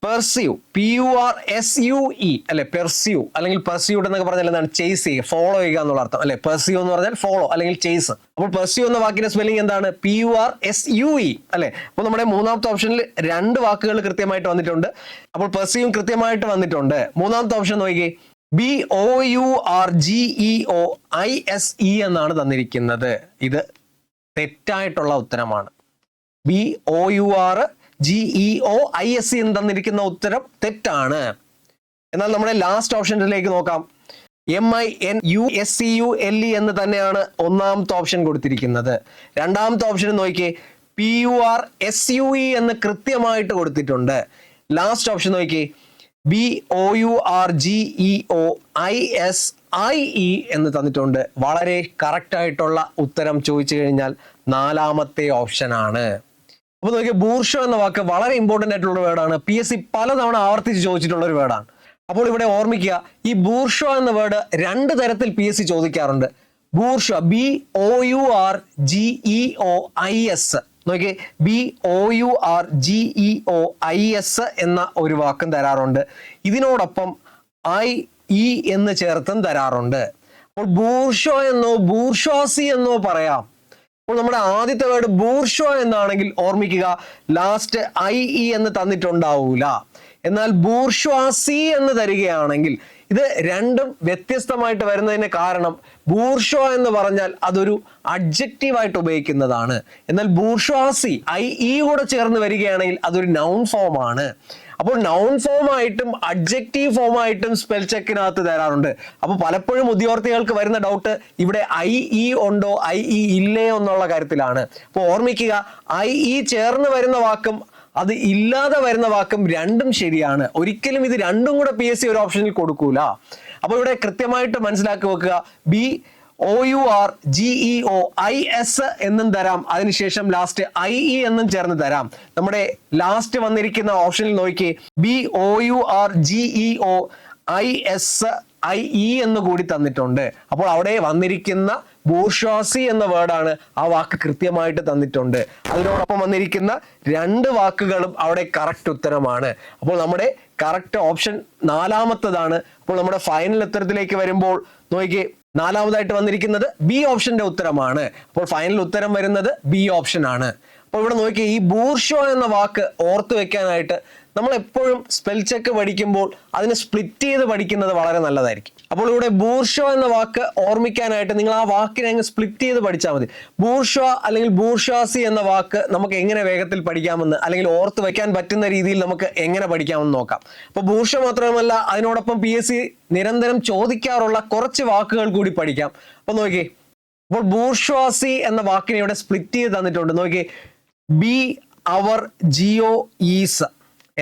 പെർസ്യൂ, PURSUE അല്ലെ, പെർസ്യൂ അല്ലെങ്കിൽ പെർസ്യൂഡ് എന്നൊക്കെ പറഞ്ഞാൽ എന്താണ്? ചേസ് ചെയ്യുക, ഫോളോ ചെയ്യുക എന്നുള്ള അർത്ഥം അല്ലെ. പെർസ്യൂ എന്ന് പറഞ്ഞാൽ ഫോളോ അല്ലെങ്കിൽ ചേസ്. അപ്പോൾ പെർസ്യൂ എന്ന വാക്കിന്റെ സ്പെല്ലിംഗ് എന്താണ്? PURSUE അല്ലെ. അപ്പോൾ നമ്മുടെ മൂന്നാമത്തെ ഓപ്ഷനിൽ 2 വാക്കുകൾ കൃത്യമായിട്ട് വന്നിട്ടുണ്ട്. അപ്പോൾ പെർസ്യൂ കൃത്യമായിട്ട് വന്നിട്ടുണ്ട്. മൂന്നാമത്തെ ഓപ്ഷൻ നോക്കി, BOURGEOISE എന്നാണ് തന്നിരിക്കുന്നത്. ഇത് തെറ്റായിട്ടുള്ള ഉത്തരമാണ്. BOURGEOISE എന്ന് തന്നിരിക്കുന്ന ഉത്തരം തെറ്റാണ്. എന്നാൽ നമ്മുടെ ലാസ്റ്റ് ഓപ്ഷനിലേക്ക് നോക്കാം. MINUSCULE എന്ന് തന്നെയാണ് ഒന്നാമത്തെ ഓപ്ഷൻ കൊടുത്തിരിക്കുന്നത്. രണ്ടാമത്തെ ഓപ്ഷൻ നോക്കിയേ, PURSUE എന്ന് കൃത്യമായിട്ട് കൊടുത്തിട്ടുണ്ട്. ലാസ്റ്റ് ഓപ്ഷൻ നോക്കിയേ, BOURGEOISIE എന്ന് തന്നിട്ടുണ്ട്. വളരെ കറക്റ്റ് ആയിട്ടുള്ള ഉത്തരം ചോദിച്ചു കഴിഞ്ഞാൽ 4ാമത്തെ ഓപ്ഷനാണ്. അപ്പൊ നോക്കിയാൽ ബൂർഷോ എന്ന വാക്ക് വളരെ ഇമ്പോർട്ടന്റ് ആയിട്ടുള്ള വേർഡാണ്. PSC പലതവണ ആവർത്തിച്ച് ചോദിച്ചിട്ടുള്ള ഒരു വേർഡാണ്. അപ്പോൾ ഇവിടെ ഓർമ്മിക്കുക, ഈ ബൂർഷോ എന്ന വേർഡ് 2 തരത്തിൽ PSC ചോദിക്കാറുണ്ട്. Bourgeois, BOURGEOIS. നോക്കിയേ, BOURGEOIS എന്ന ഒരു വാക്കും തരാറുണ്ട്. ഇതിനോടൊപ്പം IE എന്ന് ചേർത്തും തരാറുണ്ട്. അപ്പോൾ ബൂർഷോ എന്നോ ബൂർഷ്വാസി എന്നോ പറയാം. അപ്പോൾ നമ്മുടെ ആദ്യത്തെ വേർഡ് ബൂർഷോ എന്നാണെങ്കിൽ ഓർമ്മിക്കുക, ലാസ്റ്റ് IE എന്ന് തന്നിട്ടുണ്ടാവൂല. എന്നാൽ ബൂർഷ്വാസി എന്ന് തരികയാണെങ്കിൽ ഇത് രണ്ടും വ്യത്യസ്തമായിട്ട് വരുന്നതിന് കാരണം ബൂർഷോ എന്ന് പറഞ്ഞാൽ അതൊരു അഡ്ജക്റ്റീവ് ആയിട്ട് ഉപയോഗിക്കുന്നതാണ്. എന്നാൽ ബൂർഷ്വാസി IE കൂടെ ചേർന്ന് വരികയാണെങ്കിൽ അതൊരു നൗൺ ഫോം ആണ്. അപ്പോൾ നൗൺ ഫോം ആയിട്ടും അഡ്ജക്റ്റീവ് ഫോം ആയിട്ടും സ്പെൽ ചെക്കിനകത്ത് തരാറുണ്ട്. അപ്പോൾ പലപ്പോഴും ഉദ്യോഗാർത്ഥികൾക്ക് വരുന്ന ഡൗട്ട് ഇവിടെ IE ഉണ്ടോ IE ഇല്ലയോ എന്നുള്ള കാര്യത്തിലാണ്. അപ്പോൾ ഓർമ്മിക്കുക, IE ചേർന്ന് വരുന്ന വാക്കും അത് ഇല്ലാതെ വരുന്ന വാക്കും രണ്ടും ശരിയാണ്. ഒരിക്കലും ഇത് രണ്ടും കൂടെ PSC ഒരു ഓപ്ഷനിൽ കൊടുക്കൂല. അപ്പോൾ ഇവിടെ കൃത്യമായിട്ട് മനസ്സിലാക്കി വെക്കുക, BOURGEOIS എന്നും തരാം, അതിനുശേഷം ലാസ്റ്റ് IE എന്നും ചേർന്ന് തരാം. നമ്മുടെ ലാസ്റ്റ് വന്നിരിക്കുന്ന ഓപ്ഷനിൽ നോക്കി, BOURGEOISIE എന്ന് കൂടി തന്നിട്ടുണ്ട്. അപ്പോൾ അവിടെ വന്നിരിക്കുന്ന ബൂർഷ്വാസി എന്ന വേർഡാണ്, ആ വാക്ക് കൃത്യമായിട്ട് തന്നിട്ടുണ്ട്. അതിനോടൊപ്പം വന്നിരിക്കുന്ന 2 വാക്കുകളും അവിടെ കറക്റ്റ് ഉത്തരമാണ്. അപ്പോൾ നമ്മുടെ കറക്റ്റ് ഓപ്ഷൻ 4ാമത്തതാണ്. അപ്പോൾ നമ്മുടെ ഫൈനൽ ഉത്തരത്തിലേക്ക് വരുമ്പോൾ നോക്കിയേ, 4ാമതായിട്ട് വന്നിരിക്കുന്നത് B ഓപ്ഷന്റെ ഉത്തരമാണ്. അപ്പോൾ ഫൈനൽ ഉത്തരം വരുന്നത് B ഓപ്ഷൻ ആണ്. അപ്പോൾ ഇവിടെ നോക്കിയേ, ഈ ബൂർഷോ എന്ന വാക്ക് ഓർത്തു വെക്കാനായിട്ട് നമ്മൾ എപ്പോഴും സ്പെൽ ചെക്ക് പഠിക്കുമ്പോൾ അതിനെ സ്പ്ലിറ്റ് ചെയ്ത് പഠിക്കുന്നത് വളരെ നല്ലതായിരിക്കും. അപ്പോൾ ഇവിടെ ബൂർഷ്വ എന്ന വാക്ക് ഓർമ്മിക്കാനായിട്ട് നിങ്ങൾ ആ വാക്കിനെ അങ്ങ് സ്പ്ലിറ്റ് ചെയ്ത് പഠിച്ചാൽ മതി. ബൂർഷ്വ അല്ലെങ്കിൽ ബൂർഷ്വാസി എന്ന വാക്ക് നമുക്ക് എങ്ങനെ വേഗത്തിൽ പഠിക്കാമെന്ന്, അല്ലെങ്കിൽ ഓർത്ത് വെക്കാൻ പറ്റുന്ന രീതിയിൽ നമുക്ക് എങ്ങനെ പഠിക്കാമെന്ന് നോക്കാം. അപ്പോൾ ബൂർഷ്വ മാത്രമല്ല, അതിനോടൊപ്പം PSC നിരന്തരം ചോദിക്കാറുള്ള കുറച്ച് വാക്കുകൾ കൂടി പഠിക്കാം. അപ്പൊ നോക്കിയേ, അപ്പോൾ ബൂർഷ്വാസി എന്ന വാക്കിനെ ഇവിടെ സ്പ്ലിറ്റ് ചെയ്ത് തന്നിട്ടുണ്ട്. നോക്കിയേ, ബി അവർ ജിയോ ഈസ്.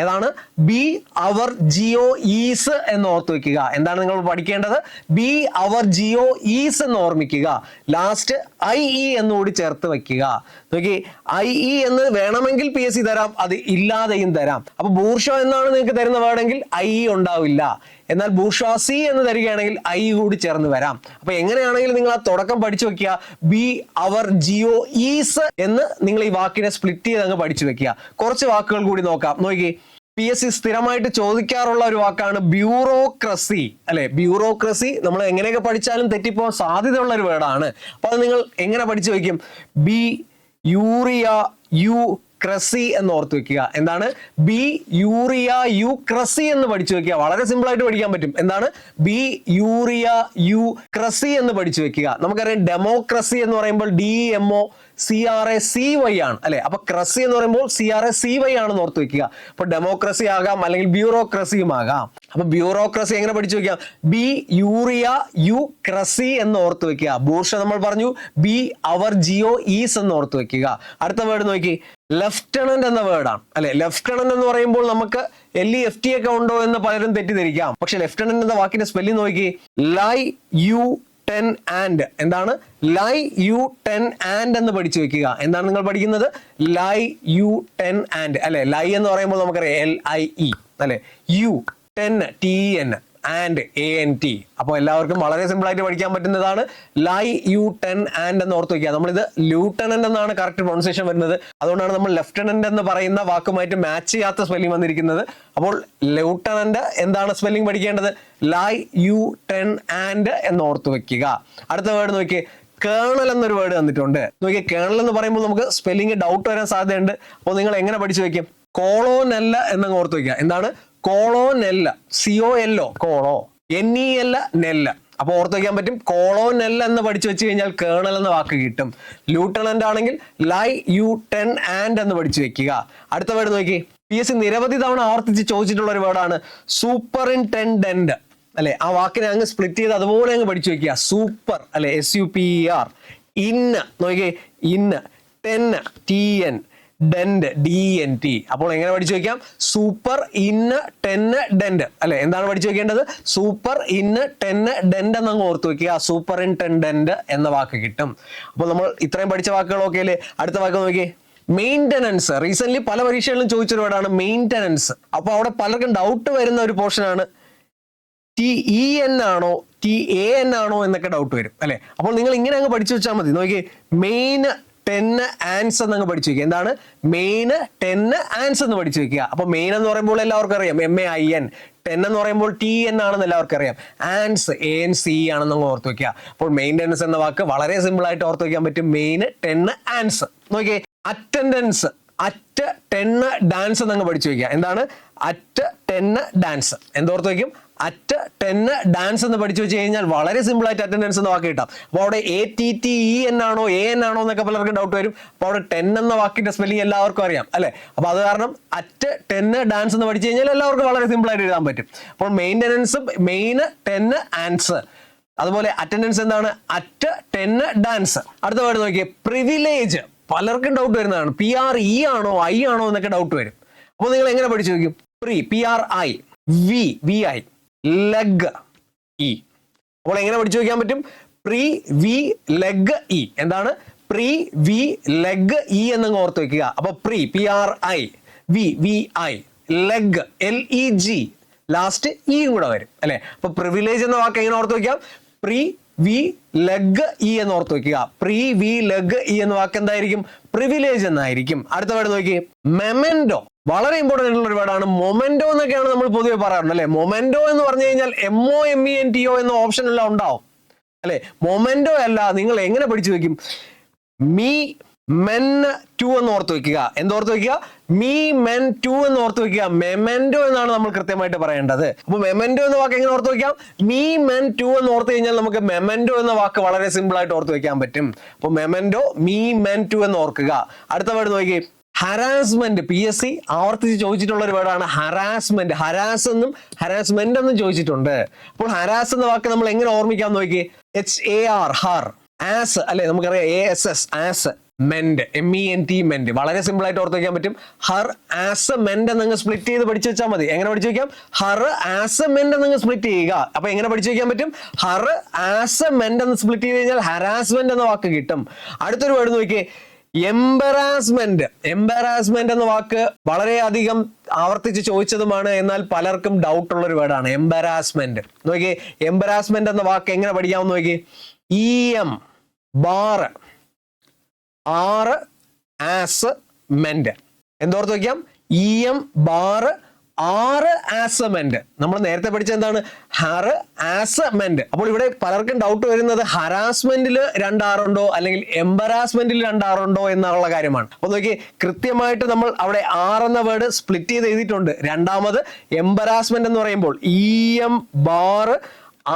ഏതാണ്? ബി അവർ ജിയോ ഈസ് എന്ന് ഓർത്ത് വെക്കുക. എന്താണ് നിങ്ങൾ പഠിക്കേണ്ടത്? ബി അവർ ജിയോ ഈസ് എന്ന് ഓർമ്മിക്കുക. ലാസ്റ്റ് IE എന്നുകൂടി ചേർത്ത് വെക്കുക. നോക്കി, IE എന്ന് വേണമെങ്കിൽ PSC തരാം, അത് ഇല്ലാതെയും തരാം. അപ്പൊ ബൂർഷ്വ എന്നാണ് നിങ്ങൾക്ക് തരുന്ന വേർഡെങ്കിൽ IE ഉണ്ടാവില്ല. എന്നാൽ ബൂർഷ്വാസി എന്ന് തരികയാണെങ്കിൽ I കൂടി ചേർന്ന് വരാം. അപ്പൊ എങ്ങനെയാണെങ്കിലും നിങ്ങൾ ആ തുടക്കം പഠിച്ചു വെക്കുക. ബി അവർ ജിയോ ഈസ് എന്ന് നിങ്ങൾ ഈ വാക്കിനെ സ്പ്ലിറ്റ് ചെയ്ത് അങ്ങ് പഠിച്ചു വെക്കുക. കുറച്ച് വാക്കുകൾ കൂടി നോക്കാം. നോക്കി, PSC സ്ഥിരമായിട്ട് ചോദിക്കാറുള്ള ഒരു വാക്കാണ് ബ്യൂറോക്രസി. അല്ലെ, ബ്യൂറോക്രസി നമ്മൾ എങ്ങനെയൊക്കെ പഠിച്ചാലും തെറ്റിപ്പോകാൻ സാധ്യതയുള്ള ഒരു വേർഡാണ്. അപ്പൊ അത് നിങ്ങൾ എങ്ങനെ പഠിച്ചു വെക്കും? ബി യൂറിയ യു ക്രസി എന്ന് ഓർത്ത് വെക്കുക. എന്താണ്? ബി യൂറിയ യു ക്രസി എന്ന് പഠിച്ചു വെക്കുക. വളരെ സിമ്പിൾ ആയിട്ട് പഠിക്കാൻ പറ്റും. എന്താണ്? ബി യൂറിയ യു ക്രസി എന്ന് പഠിച്ചു വെക്കുക. നമുക്കറിയാം ഡെമോക്രസി എന്ന് പറയുമ്പോൾ DEMOCRACY ആണ് അല്ലെ. അപ്പൊ ക്രസി എന്ന് പറയുമ്പോൾ CRACY ആണെന്ന് ഓർത്ത് വെക്കുക. അപ്പൊ ഡെമോക്രസി ആകാം, അല്ലെങ്കിൽ ബ്യൂറോക്രസിയും ആകാം. അപ്പൊ ബ്യൂറോക്രസി എങ്ങനെ പഠിച്ചു വെക്കാം? ബി യൂറിയ യു ക്രസി എന്ന് ഓർത്ത് വെക്കുക. ബൂർഷ്വ നമ്മൾ പറഞ്ഞു, ബി അവർ ജിയോ ഈസ് എന്ന് ഓർത്ത് വെക്കുക. അടുത്ത വേർഡ് നോക്കി, ലെഫ്റ്റനന്റ് എന്ന വേർഡാണ് അല്ലെ. ലെഫ്റ്റനന്റ് എന്ന് പറയുമ്പോൾ നമുക്ക് LEFT ഒക്കെ ഉണ്ടോ എന്ന് പലരും തെറ്റിദ്ധരിക്കാം. പക്ഷെ ലെഫ്റ്റനന്റ് എന്ന വാക്കിന്റെ സ്പെല്ലിംഗ് നോക്കി, ലൈ യു 10 ആൻഡ്. എന്താണ്? ലൈ യു 10 ആൻഡ് എന്ന് പഠിച്ചു വെക്കുക. എന്താണ് നിങ്ങൾ പഠിക്കുന്നത്? ലൈ യു 10 ആൻഡ് അല്ലെ. ലൈ എന്ന് പറയുമ്പോൾ നമുക്കറിയാം LIE അല്ലെ. U 10 TN and ANT. അപ്പോൾ എല്ലാവർക്കും വളരെ സിമ്പിൾ ആയിട്ട് പഠിക്കാൻ പറ്റുന്നതാണ്. ലൈ യു 10 ആൻഡ് എന്ന് ഓർത്ത് വയ്ക്കുക. നമ്മളിത് ലൂട്ടനന്റ് എന്നാണ് കറക്റ്റ് പ്രൊണൗൺസിയേഷൻ വരുന്നത്. അതുകൊണ്ടാണ് നമ്മൾ ലെഫ്റ്റനന്റ് എന്ന് പറയുന്ന വാക്കുമായിട്ട് മാച്ച് ചെയ്യാത്ത സ്പെല്ലിംഗ് വന്നിരിക്കുന്നത്. അപ്പോൾ ലൂട്ടനന്റ് എന്താണ് സ്പെല്ലിംഗ് പഠിക്കേണ്ടത്? ലൈ യു 10 ആൻഡ് എന്ന് ഓർത്ത് വെക്കുക. അടുത്ത വേർഡ് നോക്കിയേ, കേണൽ എന്നൊരു വേർഡ് തന്നിട്ടുണ്ട്. നോക്കിയേ, കേണൽ എന്ന് പറയുമ്പോൾ നമുക്ക് സ്പെല്ലിംഗ് ഡൗട്ട് വരാൻ സാധ്യതയുണ്ട്. അപ്പോൾ നിങ്ങൾ എങ്ങനെ പഠിച്ചു വെക്കും? കോളോനെല്ല എന്നങ്ങ് ഓർത്ത് വെക്കുക. എന്താണ്? കോളോനെല്ല. COLO കോളോ, NEL നെല്ല. അപ്പൊ ഓർത്ത് വയ്ക്കാൻ പറ്റും. കോളോനെല്ല എന്ന് പഠിച്ചു വെച്ച് കഴിഞ്ഞാൽ കേണൽ എന്ന വാക്ക് കിട്ടും. ലൂട്ടനന്റ് ആണെങ്കിൽ ലൈ യു 10 ആൻഡ് എന്ന് പഠിച്ചു വെക്കുക. അടുത്ത വേർഡ് നോക്കി, PSC നിരവധി തവണ ആവർത്തിച്ച് ചോദിച്ചിട്ടുള്ള ഒരു വേർഡാണ് സൂപ്പറിൻറ്റൻഡന്റ് അല്ലെ. ആ വാക്കിനെ അങ്ങ് സ്പ്ലിറ്റ് ചെയ്ത് അതുപോലെ അങ്ങ് പഠിച്ചു വെക്കുക. സൂപ്പർ അല്ലെ, SUPER. ഇന്ന് നോക്കിയേ, ഇന്ന് 10 TN ഡെന്റ് DENT. അപ്പോൾ എങ്ങനെ പഠിച്ചു വെക്കാം? സൂപ്പർ ഇന്ന് 10 ഡെന്റ് അല്ലെ. എന്താണ് പഠിച്ചു വെക്കേണ്ടത്? സൂപ്പർ ഇന്ന് 10 ഡെന്റ് എന്നങ്ങ് ഓർത്ത് വെക്കുക. സൂപ്പറിൻറ്റൻഡന്റ് എന്ന വാക്ക് കിട്ടും. അപ്പോൾ നമ്മൾ ഇത്രയും പഠിച്ച വാക്കുകളൊക്കെ അല്ലേ. അടുത്ത വാക്ക് നോക്കിയേ, മെയിൻ്റനൻസ്. റീസെന്റ് പല പരീക്ഷകളിലും ചോദിച്ചൊരു വേർഡാണ് മെയിൻ്റനൻസ്. അപ്പോൾ അവിടെ പലർക്കും ഡൗട്ട് വരുന്ന ഒരു പോർഷൻ ആണ്. TEN ആണോ TAN ആണോ എന്നൊക്കെ ഡൗട്ട് വരും അല്ലെ. അപ്പോൾ നിങ്ങൾ ഇങ്ങനെ അങ്ങ് പഠിച്ചു വെച്ചാൽ മതി. നോക്കിയേ, മെയിൻ 10 ആൻസ് എന്നങ്ങ് പഠിച്ചു വെക്കുക. എന്താണ്? മെയിൻ 10 ആൻസ് എന്ന് പഠിച്ചു വെക്കുക. അപ്പൊ മെയിൻ എന്ന് പറയുമ്പോൾ എല്ലാവർക്കും അറിയാം MAIN. 10 എന്ന് പറയുമ്പോൾ TN ആണെന്ന് എല്ലാവർക്കും അറിയാം. ആൻസ് ANC ആണെന്ന് ഓർത്ത് വെക്കുക. അപ്പോൾ മെയിൻ്റനൻസ് എന്ന വാക്ക് വളരെ സിമ്പിൾ ആയിട്ട് ഓർത്ത് വെക്കാൻ പറ്റും. മെയിൻ 10 ആൻസ്. നോക്കിയേ, അറ്റൻഡൻസ്. അറ്റ് 10 ഡാൻസ് എന്നങ്ങ് പഠിച്ചു വെക്കുക. എന്താണ്? At 10 dance. എന്തോർത്ത് വയ്ക്കും? അറ്റ് 10 ഡാൻസ് എന്ന് പഠിച്ചു വെച്ച് കഴിഞ്ഞാൽ വളരെ സിമ്പിൾ ആയിട്ട് അറ്റൻഡൻസ് എന്ന വാക്ക് കിട്ടാം. അപ്പോൾ അവിടെ ATTEN ആണോ AN ആണോ എന്നൊക്കെ പലർക്കും ഡൗട്ട് വരും. അപ്പോൾ അവിടെ 10 എന്ന വാക്കിന്റെ സ്പെല്ലിംഗ് എല്ലാവർക്കും അറിയാം അല്ലെ. അപ്പോൾ അത് കാരണം അറ്റ് 10 ഡാൻസ് എന്ന് പഠിച്ചു കഴിഞ്ഞാൽ എല്ലാവർക്കും വളരെ സിമ്പിൾ ആയിട്ട് എഴുതാൻ പറ്റും. അപ്പോൾ മെയിൻ്റനൻസ് മെയിൻ 10 ആൻസ്. അതുപോലെ അറ്റൻഡൻസ് എന്താണ്? At 10 dance. അടുത്ത വേർഡ് നോക്കിയേ, പ്രിവിലേജ്. പലർക്കും ഡൗട്ട് വരുന്നതാണ്. PRE ആണോ I ആണോ എന്നൊക്കെ ഡൗട്ട് വരും. അപ്പോൾ നിങ്ങൾ എങ്ങനെ പഠിച്ചു വെക്കും? PRI VI leg E. അപ്പോൾ എങ്ങനെ പഠിച്ചു വെക്കാൻ പറ്റും? Leg E. എന്താണ്? ലെഗ് E എന്നങ്ങ് ഓർത്ത് വെക്കുക. അപ്പൊ PRI VI leg LEG last E കൂടെ വരും അല്ലെ. അപ്പൊ പ്രിവിലേജ് എന്ന വാക്ക് എങ്ങനെ ഓർത്ത് വെക്കാം? ലെഗ് E എന്ന് ഓർത്ത് വെക്കുക. ലെഗ് E എന്ന വാക്ക് എന്തായിരിക്കും? പ്രിവിലേജ് എന്നായിരിക്കും. അടുത്ത വേർഡ് നോക്കി, മെമെന്റോ. വളരെ ഇമ്പോർട്ടൻ്റ് ആയിട്ടുള്ള ഒരു വേർഡാണ്. മൊമെന്റോ എന്നൊക്കെയാണ് നമ്മൾ പൊതുവെ പറയാറുണ്ട് അല്ലെ. മൊമെന്റോ എന്ന് പറഞ്ഞു കഴിഞ്ഞാൽ MOMENTO എന്ന ഓപ്ഷൻ എല്ലാം ഉണ്ടാവും അല്ലെ. മൊമെന്റോ അല്ല. നിങ്ങൾ എങ്ങനെ പഠിച്ചു വെക്കും? മെൻ ടു എന്ന് ഓർത്ത് വെക്കുക. എന്തോർത്ത് വെക്കുക? മീ മെൻ ടു എന്ന് ഓർത്ത് വെക്കുക. മെമെന്റോ എന്നാണ് നമ്മൾ കൃത്യമായിട്ട് പറയേണ്ടത്. അപ്പൊ മെമെന്റോ എന്ന വാക്ക് എങ്ങനെ ഓർത്ത് വെക്കാം? മീ മെൻ ടു എന്ന് ഓർത്ത് കഴിഞ്ഞാൽ നമുക്ക് മെമെന്റോ എന്ന വാക്ക് വളരെ സിമ്പിൾ ആയിട്ട് ഓർത്ത് വെക്കാൻ പറ്റും. അപ്പൊ മെമെന്റോ മീ മെൻ ടു എന്ന് ഓർക്കുക. അടുത്ത വേർഡ് നോക്കി, ഹരാസ്മെന്റ്. PSC ആവർത്തിച്ച് ചോദിച്ചിട്ടുള്ള ഒരു വേർഡാണ് ഹരാസ്മെന്റ്. ഹരാസ് എന്നും ഹരാസ്മെന്റ് എന്നും ചോദിച്ചിട്ടുണ്ട്. അപ്പോൾ ഹരാസ് എന്ന വാക്ക് നമ്മൾ എങ്ങനെ ഓർമ്മിക്കാം നോക്കി, HAR ഹർ, ആസ് അല്ലെ, നമുക്കറിയാം ASS ആസ്, മെന്റ് MENT മെന്റ്. വളരെ സിമ്പിൾ ആയിട്ട് ഓർത്ത് വെക്കാൻ പറ്റും. ഹർ ആസ് മെന്റ് എന്നങ്ങ് സ്പ്ലിറ്റ് ചെയ്ത് പഠിച്ചു വെച്ചാൽ മതി. എങ്ങനെ പഠിച്ചു വെക്കാം? ഹർ ആസ് മെന്റ് എന്നങ്ങ് സ്പ്ലിറ്റ് ചെയ്യുക. അപ്പൊ എങ്ങനെ പഠിച്ചു വെക്കാൻ പറ്റും? ഹർ ആസ് മെന്റ് എന്ന് സ്പ്ലിറ്റ് ചെയ്ത് കഴിഞ്ഞാൽ ഹരാസ്മെന്റ് എന്ന വാക്ക് കിട്ടും. അടുത്തൊരു വേർഡ് നോക്കിയേ, എംബറാസ്മെന്റ്. എംബറാസ്മെന്റ് എന്ന വാക്ക് വളരെയധികം ആവർത്തിച്ച് ചോദിച്ചതുമാണ്, എന്നാൽ പലർക്കും ഡൗട്ട് ഉള്ള ഒരു വേർഡാണ് എംബറാസ്മെന്റ്. നോക്കിയേ, എംബറാസ്മെന്റ് എന്ന വാക്ക് എങ്ങനെ പഠിക്കാമെന്ന് നോക്കി, EM ബാർ ആറ് ആസ് മെന്റ്. എന്തോർത്ത് വയ്ക്കാം? EM ബാർ ആറ് ആസമെന്റ്. നമ്മൾ നേരത്തെ പഠിച്ച എന്താണ്? ഹർ ആസമെന്റ്. അപ്പോൾ ഇവിടെ പലർക്കും ഡൗട്ട് വരുന്നത് ഹരാസ്മെന്റിൽ 2 R ഉണ്ടോ അല്ലെങ്കിൽ എംബറാസ്മെന്റിൽ 2 R ഉണ്ടോ എന്നുള്ള കാര്യമാണ്. അപ്പൊ നോക്കി, കൃത്യമായിട്ട് നമ്മൾ അവിടെ R എന്ന വേർഡ് സ്പ്ലിറ്റ് ചെയ്ത് എഴുതിയിട്ടുണ്ട്. രണ്ടാമത് എംബറാസ്മെന്റ് എന്ന് പറയുമ്പോൾ EM ബാർ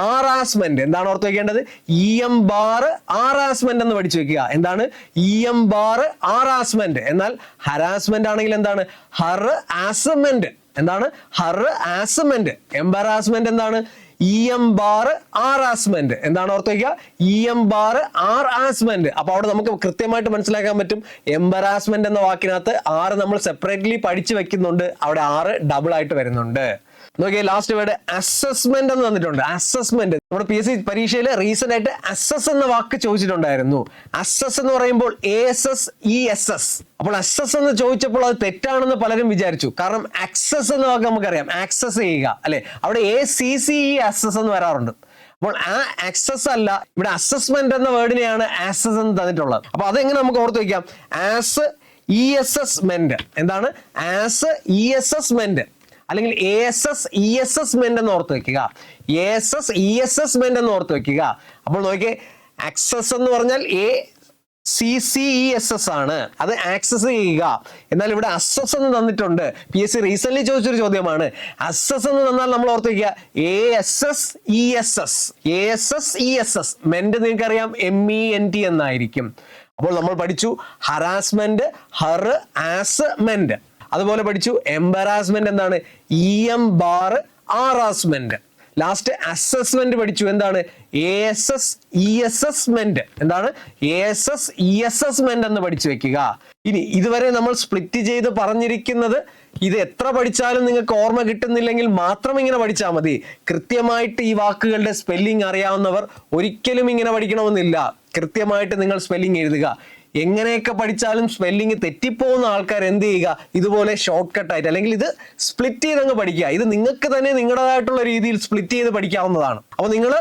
ആറാസ്മെന്റ്. എന്താണ് ഓർത്ത് വെക്കേണ്ടത്? EM ബാർ ആറാസ്മെന്റ് എന്ന് പഠിച്ചു വെക്കുക. എന്താണ്? EM bar harassment. എന്നാൽ ഹരാസ്മെന്റ് ആണെങ്കിൽ എന്താണ്? ഹർ ആസമെന്റ്. എന്താണ്? ഹർ ആസമെന്റ്. എംബറാസ്മെന്റ് എന്താണ്? EM bar harassment. എന്താണ് ഓർത്ത് വയ്ക്കുക? EM bar harassment. അപ്പൊ അവിടെ നമുക്ക് കൃത്യമായിട്ട് മനസ്സിലാക്കാൻ പറ്റും, എംബറാസ്മെന്റ് എന്ന വാക്കിനകത്ത് R നമ്മൾ സെപ്പറേറ്റ്ലി പഠിച്ചു വെക്കുന്നുണ്ട്, അവിടെ R ഡബിൾ ആയിട്ട് വരുന്നുണ്ട്. നോക്കിയേ, ലാസ്റ്റ് വേർഡ് അസസ്മെന്റ് എന്ന് തന്നിട്ടുണ്ട്. അസസ്മെന്റ് നമ്മുടെ PSC പരീക്ഷയിൽ റീസെന്റ് ആയിട്ട് അസസ് എന്ന വാക്ക് ചോദിച്ചിട്ടുണ്ടായിരുന്നു. അസസ് എന്ന് പറയുമ്പോൾ ASS ESS. അപ്പോൾ അസസ് എന്ന് ചോദിച്ചപ്പോൾ അത് തെറ്റാണെന്ന് പലരും വിചാരിച്ചു. കാരണം ആക്സസ് എന്ന വാക്ക് നമുക്കറിയാം, ആക്സസ് ചെയ്യുക അല്ലെ, അവിടെ ACCE അസസ് എന്ന് വരാറുണ്ട്. അപ്പോൾ ആ ആക്സസ് അല്ല, ഇവിടെ അസസ്മെന്റ് എന്ന വേർഡിനെയാണ് ആസസ് എന്ന് തന്നിട്ടുള്ളത്. അപ്പൊ അതെങ്ങനെ നമുക്ക് ഓർത്ത് വയ്ക്കാം? As ESS മെന്റ്. എന്താണ്? ആസ് ESS മെന്റ് അല്ലെങ്കിൽ ASS ESS മെന്റ് എന്ന് ഓർത്ത് വെക്കുക. ASS ESS മെന്റ് എന്ന് ഓർത്ത് വെക്കുക. അപ്പോൾ നോക്കിയേ, ആക്സസ് എന്ന് പറഞ്ഞാൽ ACCESS ആണ്, അത് ആക്സസ് ചെയ്യുക. എന്നാൽ ഇവിടെ അസസ് എന്ന് തന്നിട്ടുണ്ട്. PSC റീസെന്റ് ചോദിച്ചൊരു ചോദ്യമാണ്. അസസ് എന്ന് തന്നാൽ നമ്മൾ ഓർത്ത് വെക്കുക ASS ESS മെന്റ് നിങ്ങൾക്കറിയാം MENT എന്നായിരിക്കും. അപ്പോൾ നമ്മൾ പഠിച്ചു ഹരാസ്മെന്റ്, ഹർ ആസ്മെന്റ്. അതുപോലെ പഠിച്ചു എംബറാസ്മെന്റ് എന്താണ്? EM bar harassment. Last assessment പഠിച്ചു. എന്താണ്? ASS ESS മെന്റ്. എന്താണ്? ASS ESS മെന്റ് എന്ന് പഠിച്ചു വെക്കുക. ഇനി ഇതുവരെ നമ്മൾ സ്പ്ലിറ്റ് ചെയ്ത് പറഞ്ഞിരിക്കുന്നത്, ഇത് എത്ര പഠിച്ചാലും നിങ്ങൾക്ക് ഓർമ്മ കിട്ടുന്നില്ലെങ്കിൽ മാത്രം ഇങ്ങനെ പഠിച്ചാൽ മതി. കൃത്യമായിട്ട് ഈ വാക്കുകളുടെ സ്പെല്ലിംഗ് അറിയാവുന്നവർ ഒരിക്കലും ഇങ്ങനെ പഠിക്കണമെന്നില്ല. കൃത്യമായിട്ട് നിങ്ങൾ സ്പെല്ലിംഗ് എഴുതുക. എങ്ങനെയൊക്കെ പഠിച്ചാലും സ്പെല്ലിംഗ് തെറ്റിപ്പോകുന്ന ആൾക്കാർ എന്ത് ചെയ്യുക? ഇതുപോലെ ഷോർട്ട് കട്ടായിട്ട് അല്ലെങ്കിൽ ഇത് സ്പ്ലിറ്റ് ചെയ്ത് അങ്ങ് പഠിക്കുക. ഇത് നിങ്ങൾക്ക് തന്നെ നിങ്ങളുടേതായിട്ടുള്ള രീതിയിൽ സ്പ്ലിറ്റ് ചെയ്ത് പഠിക്കാവുന്നതാണ്. അപ്പൊ നിങ്ങൾ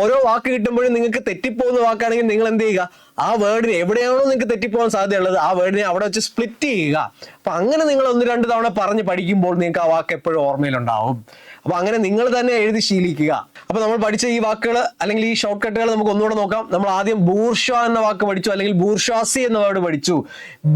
ഓരോ വാക്ക് കിട്ടുമ്പോഴും നിങ്ങൾക്ക് തെറ്റിപ്പോകുന്ന വാക്കാണെങ്കിൽ നിങ്ങൾ എന്ത് ചെയ്യുക? ആ വേർഡിനെ എവിടെയാണോ നിങ്ങൾക്ക് തെറ്റിപ്പോകാൻ സാധ്യതയുള്ളത് ആ വേർഡിനെ അവിടെ വെച്ച് സ്പ്ലിറ്റ് ചെയ്യുക. അപ്പൊ അങ്ങനെ നിങ്ങൾ 1-2 തവണ പറഞ്ഞ് പഠിക്കുമ്പോൾ നിങ്ങൾക്ക് ആ വാക്ക് എപ്പോഴും ഓർമ്മയിലുണ്ടാവും. അപ്പൊ അങ്ങനെ നിങ്ങൾ തന്നെ എഴുതി ശീലിക്കുക. അപ്പൊ നമ്മൾ പഠിച്ച ഈ വാക്കുകൾ അല്ലെങ്കിൽ ഈ ഷോർട്ട് കട്ടുകൾ നമുക്ക് ഒന്നുകൂടെ നോക്കാം. നമ്മൾ ആദ്യം ബൂർഷ എന്ന വാക്ക് പഠിച്ചു, അല്ലെങ്കിൽ ബൂർഷാസി എന്ന വേർഡ് പഠിച്ചു.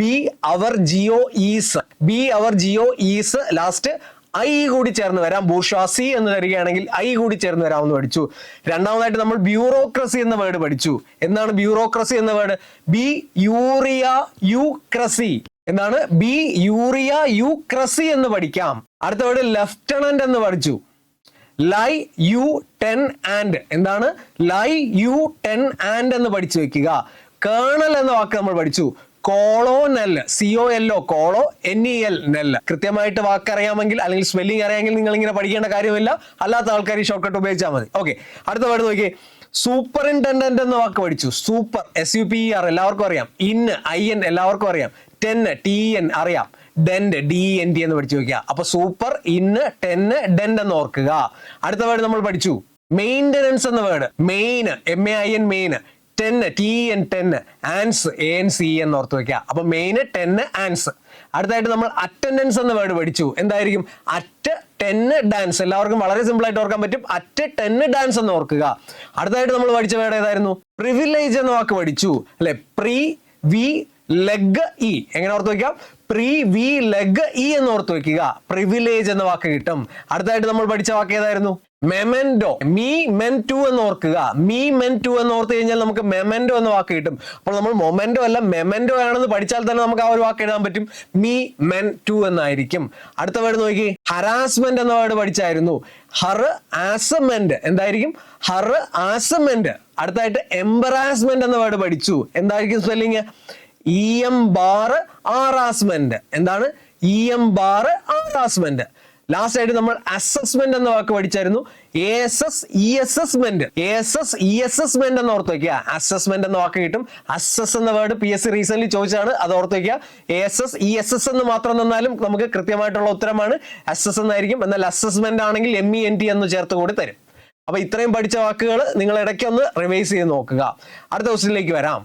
Bourgeois last I കൂടി ചേർന്ന് വരാം. ബൂർഷാസി എന്ന് വരികയാണെങ്കിൽ ഐ കൂടി ചേർന്ന് വരാമെന്ന് പഠിച്ചു. രണ്ടാമതായിട്ട് നമ്മൾ ബ്യൂറോക്രസി എന്ന വേർഡ് പഠിച്ചു. എന്താണ് ബ്യൂറോക്രസി എന്ന വേർഡ്? B urea യുക്രസി. എന്താണ്? ബി യൂറിയ യുക്രസി എന്ന് പഠിക്കാം. അടുത്ത വേർഡ് ലെഫ്റ്റനന്റ് എന്ന് പഠിച്ചു. ലൈ യു ടെൻ ആൻഡ്. എന്താണ്? ലൈ യു ടെൻ ആൻഡ് എന്ന് പഠിച്ചു വെക്കുക. കേണൽ എന്ന വാക്ക് നമ്മൾ പഠിച്ചു. കോളോനെൽ, COLO കോളോ NEL നെൽ. കൃത്യമായിട്ട് വാക്ക് അറിയാമെങ്കിൽ അല്ലെങ്കിൽ സ്പെല്ലിംഗ് അറിയാമെങ്കിൽ നിങ്ങൾ ഇങ്ങനെ പഠിക്കേണ്ട കാര്യമില്ല. അല്ലാത്ത ആൾക്കാർ ഈ ഷോർട്ട് കട്ട് ഉപയോഗിച്ചാൽ മതി. ഓക്കെ, അടുത്ത വേർഡ് നോക്കിയേ. സൂപ്പറിൻറ്റൻഡന്റ് എന്ന വാക്ക് പഠിച്ചു. സൂപ്പർ SUPER എല്ലാവർക്കും അറിയാം. IN എല്ലാവർക്കും അറിയാം. TEN അറിയാം. ഡെന്റ് DENT എന്ന് പഠിച്ചു വെക്കുക. അപ്പൊ സൂപ്പർ, ടെൻ, ഡെന്റ് എന്ന് ഓർക്കുക. അടുത്ത വേർഡ് നമ്മൾ പഠിച്ചു മെയിൻ്റനൻസ് എന്ന word. Main MAIN main, TEN ten, ആൻസ് ANC എന്ന് ഓർത്ത് വെക്കുക. അപ്പൊ മെയിൻ, ടെൻ, ആൻസ്. അടുത്തായിട്ട് നമ്മൾ അറ്റൻഡൻസ് എന്ന വേർഡ് പഠിച്ചു. എന്തായിരിക്കും? At, ten, dance. എല്ലാവർക്കും വളരെ സിമ്പിൾ ആയിട്ട് ഓർക്കാൻ പറ്റും. അറ്റ്, ടെൻ, ഡാൻസ് എന്ന് ഓർക്കുക. അടുത്തായിട്ട് നമ്മൾ പഠിച്ച വേർഡ് ഏതായിരുന്നു? പ്രിവിലേജ് എന്ന വാക്ക് പഠിച്ചു അല്ലെ. Leg E. എങ്ങനെ ഓർത്ത് വയ്ക്കാം? ലെഗ് ഇ എന്ന് ഓർത്ത് വെക്കുക. പ്രിവിലേജ് എന്ന വാക്ക് കിട്ടും. അടുത്തായിട്ട് നമ്മൾ പഠിച്ച വാക്ക് ഏതായിരുന്നു? മെമെന്റോ. മെന്റു എന്ന് ഓർക്കുക. മെന്റു എന്ന് ഓർത്ത് കഴിഞ്ഞാൽ നമുക്ക് മെമെന്റോ എന്ന വാക്ക് കിട്ടും. അപ്പോൾ നമ്മൾ മൊമെന്റോ അല്ല മെമെന്റോ ആണെന്ന് പഠിച്ചാൽ തന്നെ നമുക്ക് ആ ഒരു വാക്ക് എഴുതാൻ പറ്റും. മെന്റു എന്നായിരിക്കും. അടുത്ത വേർഡ് നോക്കി, ഹറാസ്മെന്റ് എന്ന വേർഡ് പഠിച്ചായിരുന്നു. ഹറാസ്മെന്റ് എന്തായിരിക്കും? ഹറാസ്മെന്റ്. അടുത്തായിട്ട് എംബറാസ്മെന്റ് എന്ന വേർഡ് പഠിച്ചു. എന്തായിരിക്കും സ്പെല്ലിങ്? harassment. എന്താണ്? harassment. ലാസ്റ്റ് ആയിട്ട് നമ്മൾ അസസ്മെന്റ് എന്ന വാക്ക് പഠിച്ചായിരുന്നു. assessment എന്ന് ഓർത്ത് വയ്ക്കുക. അസസ്മെന്റ് എന്ന വാക്ക് കിട്ടും. അസസ് എന്ന വേർഡ് PSC റീസെന്റ് ചോദിച്ചാണ്, അത് ഓർത്ത് വയ്ക്കുക. ESS എന്ന് മാത്രം തന്നാലും നമുക്ക് കൃത്യമായിട്ടുള്ള ഉത്തരമാണ് അസസ് എന്നായിരിക്കും. എന്നാൽ അസസ്മെന്റ് ആണെങ്കിൽ MENT എന്ന് ചേർത്ത് കൂടി തരും. അപ്പൊ ഇത്രയും പഠിച്ച വാക്കുകൾ നിങ്ങൾ ഇടയ്ക്ക് ഒന്ന് റിവൈസ് ചെയ്ത് നോക്കുക. അടുത്ത ക്വസ്റ്റ്യനിലേക്ക് വരാം.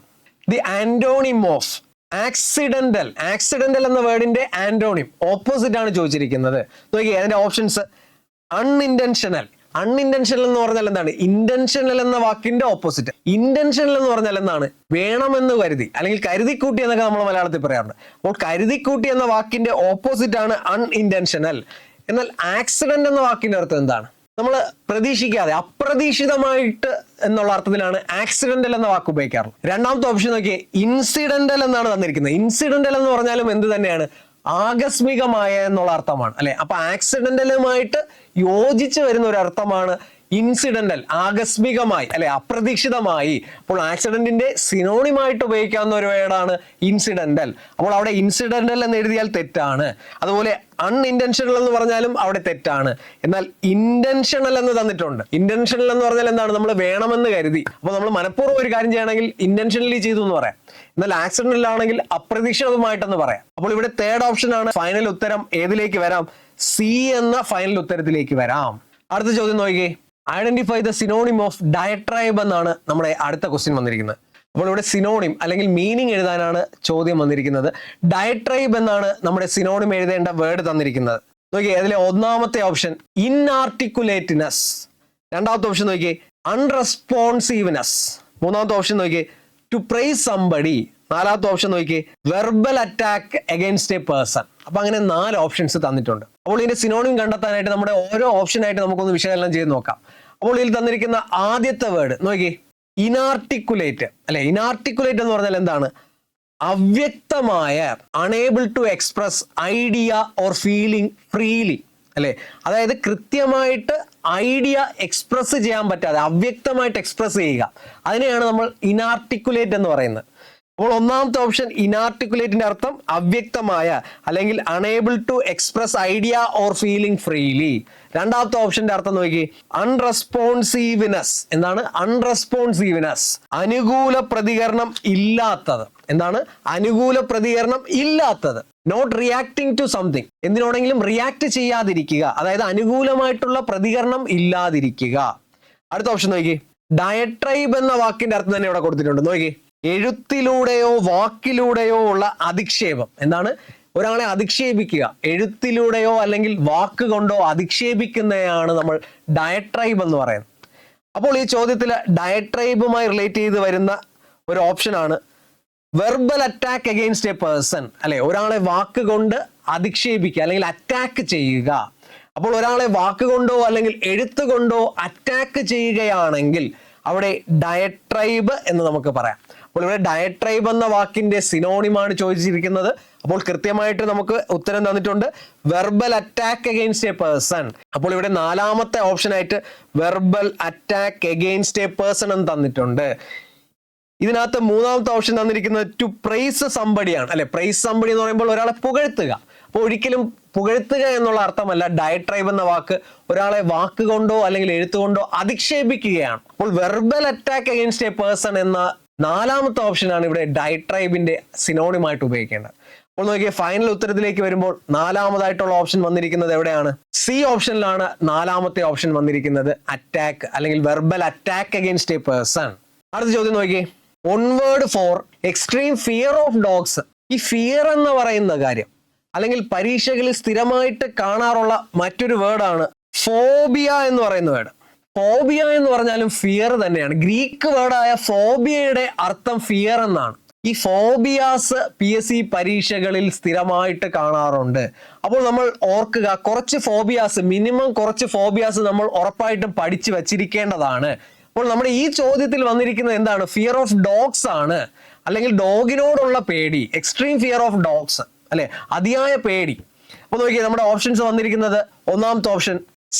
The antonym of accidental. Accidental എന്ന വേർഡിന്റെ ആന്റോണിം ഓപ്പോസിറ്റ് ആണ് ചോദിച്ചിരിക്കുന്നത്. നോക്കിയേ അതിന്റെ ഓപ്ഷൻസ്. അൺഇന്റൻഷണൽ. അൺഇന്റൻഷണൽ എന്ന് പറഞ്ഞാൽ എന്താണ്? ഇന്റൻഷണൽ എന്ന വാക്കിന്റെ ഓപ്പോസിറ്റ്. ഇന്റൻഷണൽ എന്ന് പറഞ്ഞാൽ എന്താണ്? വേണമെന്ന് കരുതി അല്ലെങ്കിൽ കരുതിക്കൂട്ടി എന്നൊക്കെ നമ്മൾ മലയാളത്തിൽ പറയാറുണ്ട്. അപ്പോൾ കരുതിക്കൂട്ടി എന്ന വാക്കിന്റെ ഓപ്പോസിറ്റ് ആണ് അൺഇന്റൻഷണൽ. എന്നാൽ ആക്സിഡന്റ് എന്ന വാക്കിന്റെ അർത്ഥം എന്താണ്? നമ്മൾ പ്രതീക്ഷിക്കാതെ അപ്രതീക്ഷിതമായിട്ട് എന്നുള്ള അർത്ഥത്തിലാണ് ആക്സിഡന്റൽ എന്ന വാക്ക് ഉപയോഗിക്കാറുള്ളത്. രണ്ടാമത്തെ ഓപ്ഷൻ നോക്കിയേ, ഇൻസിഡന്റൽ എന്നാണ് തന്നിരിക്കുന്നത്. ഇൻസിഡന്റൽ എന്ന് പറഞ്ഞാലും എന്ത് തന്നെയാണ്? ആകസ്മികമായ എന്നുള്ള അർത്ഥമാണ് അല്ലെ. അപ്പൊ ആക്സിഡന്റലുമായിട്ട് യോജിച്ച് വരുന്ന ഒരു അർത്ഥമാണ് ഇൻസിഡന്റൽ. ആകസ്മികമായി അല്ലെ, അപ്രതീക്ഷിതമായി. അപ്പോൾ ആക്സിഡന്റിന്റെ സിനോണിമായിട്ട് ഉപയോഗിക്കാവുന്ന ഒരു വേർഡാണ് ഇൻസിഡന്റൽ. അപ്പോൾ അവിടെ ഇൻസിഡന്റൽ എന്ന് എഴുതിയാൽ തെറ്റാണ്. അതുപോലെ അൺഇന്റൻഷണൽ എന്ന് പറഞ്ഞാലും അവിടെ തെറ്റാണ്. എന്നാൽ ഇന്റൻഷണൽ എന്ന് തന്നിട്ടുണ്ട്. ഇന്റൻഷണൽ എന്ന് പറഞ്ഞാൽ എന്താണ്? നമ്മൾ വേണമെന്ന് കരുതി. അപ്പോൾ നമ്മൾ മനഃപൂർവ്വം ഒരു കാര്യം ചെയ്യണമെങ്കിൽ ഇന്റൻഷനലി ചെയ്തു എന്ന് പറയാം. എന്നാൽ ആക്സിഡന്റൽ ആണെങ്കിൽ അപ്രതീക്ഷിതമായിട്ടെന്ന് പറയാം. അപ്പോൾ ഇവിടെ തേർഡ് ഓപ്ഷൻ ആണ് ഫൈനൽ ഉത്തരം. ഏതിലേക്ക് വരാം? സി എന്ന ഫൈനൽ ഉത്തരത്തിലേക്ക് വരാം. അടുത്ത ചോദ്യം നോക്കിയേ, ഐഡന്റിഫൈ ദ സിനോണിം ഓഫ് ഡയട്രൈബ് എന്നാണ് നമ്മുടെ അടുത്ത ക്വസ്റ്റ്യൻ വന്നിരിക്കുന്നത്. അപ്പോൾ ഇവിടെ സിനോണിം അല്ലെങ്കിൽ മീനിങ് എഴുതാനാണ് ചോദ്യം വന്നിരിക്കുന്നത്. ഡയട്രൈബ് എന്നാണ് നമ്മുടെ സിനോണിം എഴുതേണ്ട വേർഡ് തന്നിരിക്കുന്നത്. നോക്കിയേ അതിലെ ഒന്നാമത്തെ ഓപ്ഷൻ ഇൻആർട്ടിക്കുലേറ്റ്നെസ്. രണ്ടാമത്തെ ഓപ്ഷൻ നോക്കിയേ അൺറെസ്പോൺസീവ്നെസ്. മൂന്നാമത്തെ ഓപ്ഷൻ നോക്കിയേ ടു പ്രൈസ് സംബഡി. നാലാമത്തെ ഓപ്ഷൻ നോക്കിയേ verbal attack against A person. അപ്പൊ അങ്ങനെ 4 ഓപ്ഷൻസ് തന്നിട്ടുണ്ട്. അപ്പോൾ ഇതിന്റെ സിനോണിം കണ്ടെത്താനായിട്ട് നമ്മുടെ ഓരോ ഓപ്ഷനായിട്ട് നമുക്കൊന്ന് വിശകലനം ചെയ്ത് നോക്കാം. അപ്പോൾ ഇതിൽ തന്നിരിക്കുന്ന ആദ്യത്തെ വേർഡ് നോക്കിയേ, ഇനാർട്ടിക്കുലേറ്റ് അല്ലെ. ഇനാർട്ടിക്കുലേറ്റ് എന്ന് പറഞ്ഞാൽ എന്താണ്? അവ്യക്തമായ, unable to express idea or feeling freely അല്ലെ. അതായത് കൃത്യമായിട്ട് ഐഡിയ എക്സ്പ്രസ് ചെയ്യാൻ പറ്റാതെ അവ്യക്തമായിട്ട് എക്സ്പ്രസ് ചെയ്യുക, അതിനെയാണ് നമ്മൾ ഇനാർട്ടിക്കുലേറ്റ് എന്ന് പറയുന്നത്. അപ്പോൾ ഒന്നാമത്തെ ഓപ്ഷൻ ഇനാർട്ടിക്കുലേറ്റിന്റെ അർത്ഥം അവ്യക്തമായ അല്ലെങ്കിൽ unable to express idea or feeling freely. രണ്ടാമത്തെ ഓപ്ഷന്റെ അർത്ഥം നോക്കി, അൺറെസ്പോൺസീവ്നെസ്. എന്താണ് അൺറെസ്പോൺസീവ്നെസ്? അനുകൂല പ്രതികരണം ഇല്ലാത്തത്. എന്താണ് അനുകൂല പ്രതികരണം ഇല്ലാത്തത്? Not reacting to something. എന്തിനോടെങ്കിലും റിയാക്ട് ചെയ്യാതിരിക്കുക, അതായത് അനുകൂലമായിട്ടുള്ള പ്രതികരണം ഇല്ലാതിരിക്കുക. അടുത്ത ഓപ്ഷൻ നോക്കി, ഡയട്രൈബ് എന്ന വാക്കിന്റെ അർത്ഥം തന്നെ ഇവിടെ കൊടുത്തിട്ടുണ്ട്. നോക്കി, എഴുത്തിലൂടെയോ വാക്കിലൂടെയോ ഉള്ള അധിക്ഷേപം. എന്താണ്? ഒരാളെ അധിക്ഷേപിക്കുക, എഴുത്തിലൂടെയോ അല്ലെങ്കിൽ വാക്ക് കൊണ്ടോ അധിക്ഷേപിക്കുന്നതാണ് നമ്മൾ ഡയട്രൈബ് എന്ന് പറയുന്നത്. അപ്പോൾ ഈ ചോദ്യത്തിൽ ഡയട്രൈബുമായി റിലേറ്റ് ചെയ്ത് വരുന്ന ഒരു ഓപ്ഷനാണ് verbal attack against a person അല്ലെ. ഒരാളെ വാക്ക് കൊണ്ട് അധിക്ഷേപിക്കുക അല്ലെങ്കിൽ അറ്റാക്ക് ചെയ്യുക. അപ്പോൾ ഒരാളെ വാക്ക് കൊണ്ടോ അല്ലെങ്കിൽ എഴുത്ത് കൊണ്ടോ അറ്റാക്ക് ചെയ്യുകയാണെങ്കിൽ അവിടെ ഡയട്രൈബ് എന്ന് നമുക്ക് പറയാം. അപ്പോൾ ഇവിടെ ഡയട്രൈബ് എന്ന വാക്കിന്റെ സിനോണിമാണ് ചോദിച്ചിരിക്കുന്നത്. അപ്പോൾ കൃത്യമായിട്ട് നമുക്ക് ഉത്തരം തന്നിട്ടുണ്ട്, verbal attack against a person. അപ്പോൾ ഇവിടെ നാലാമത്തെ ഓപ്ഷനായിട്ട് verbal attack against a person എന്ന് തന്നിട്ടുണ്ട്. ഇതിനകത്ത് മൂന്നാമത്തെ ഓപ്ഷൻ തന്നിരിക്കുന്നത് ടു പ്രൈസ് സംബഡിയാണ് അല്ലെ. പ്രൈസ് സംബഡി എന്ന് പറയുമ്പോൾ ഒരാളെ പുകഴ്ത്തുക. അപ്പോൾ ഒരിക്കലും പുകഴ്ത്തുക എന്നുള്ള അർത്ഥമല്ല ഡയട്രൈബ് എന്ന വാക്ക്. ഒരാളെ വാക്ക് കൊണ്ടോ അല്ലെങ്കിൽ എഴുത്തുകൊണ്ടോ അധിക്ഷേപിക്കുകയാണ്. അപ്പോൾ verbal attack against a person എന്ന നാലാമത്തെ ഓപ്ഷനാണ് ഇവിടെ ഡയട്രൈബിന്റെ സിനോണിമായിട്ട് ഉപയോഗിക്കേണ്ടത്. അപ്പോൾ നോക്കിയ ഫൈനൽ ഉത്തരത്തിലേക്ക് വരുമ്പോൾ നാലാമതായിട്ടുള്ള ഓപ്ഷൻ വന്നിരിക്കുന്നത് എവിടെയാണ്? സി ഓപ്ഷനിലാണ് നാലാമത്തെ ഓപ്ഷൻ വന്നിരിക്കുന്നത്, അറ്റാക്ക് അല്ലെങ്കിൽ verbal attack against a person. അടുത്ത ചോദ്യം നോക്കിയേ, one word for extreme fear of dogs. ഈ ഫിയർ എന്ന് പറയുന്ന കാര്യം അല്ലെങ്കിൽ പരീക്ഷകളിൽ സ്ഥിരമായിട്ട് കാണാറുള്ള മറ്റൊരു വേർഡാണ് ഫോബിയ എന്ന് പറയുന്ന വേർഡ്. ഫോബിയ എന്ന് പറഞ്ഞാലും ഫിയർ തന്നെയാണ്. ഗ്രീക്ക് വേർഡായ ഫോബിയയുടെ അർത്ഥം ഫിയർ എന്നാണ്. ഈ ഫോബിയാസ് PSC പരീക്ഷകളിൽ സ്ഥിരമായിട്ട് കാണാറുണ്ട്. അപ്പോൾ നമ്മൾ ഓർക്കുക, കുറച്ച് ഫോബിയാസ്, മിനിമം കുറച്ച് ഫോബിയാസ് നമ്മൾ ഉറപ്പായിട്ടും പഠിച്ചു വച്ചിരിക്കേണ്ടതാണ്. അപ്പോൾ നമ്മുടെ ഈ ചോദ്യത്തിൽ വന്നിരിക്കുന്നത് എന്താണ്? ഫിയർ ഓഫ് ഡോഗ്സ് ആണ്, അല്ലെങ്കിൽ ഡോഗിനോടുള്ള പേടി, എക്സ്ട്രീം ഫിയർ ഓഫ് ഡോഗ്സ് അല്ലെ, അതിയായ പേടി. അപ്പൊ നോക്കിയേ, നമ്മുടെ ഓപ്ഷൻസ് വന്നിരിക്കുന്നത് ഒന്നാമത്തെ ഓപ്ഷൻ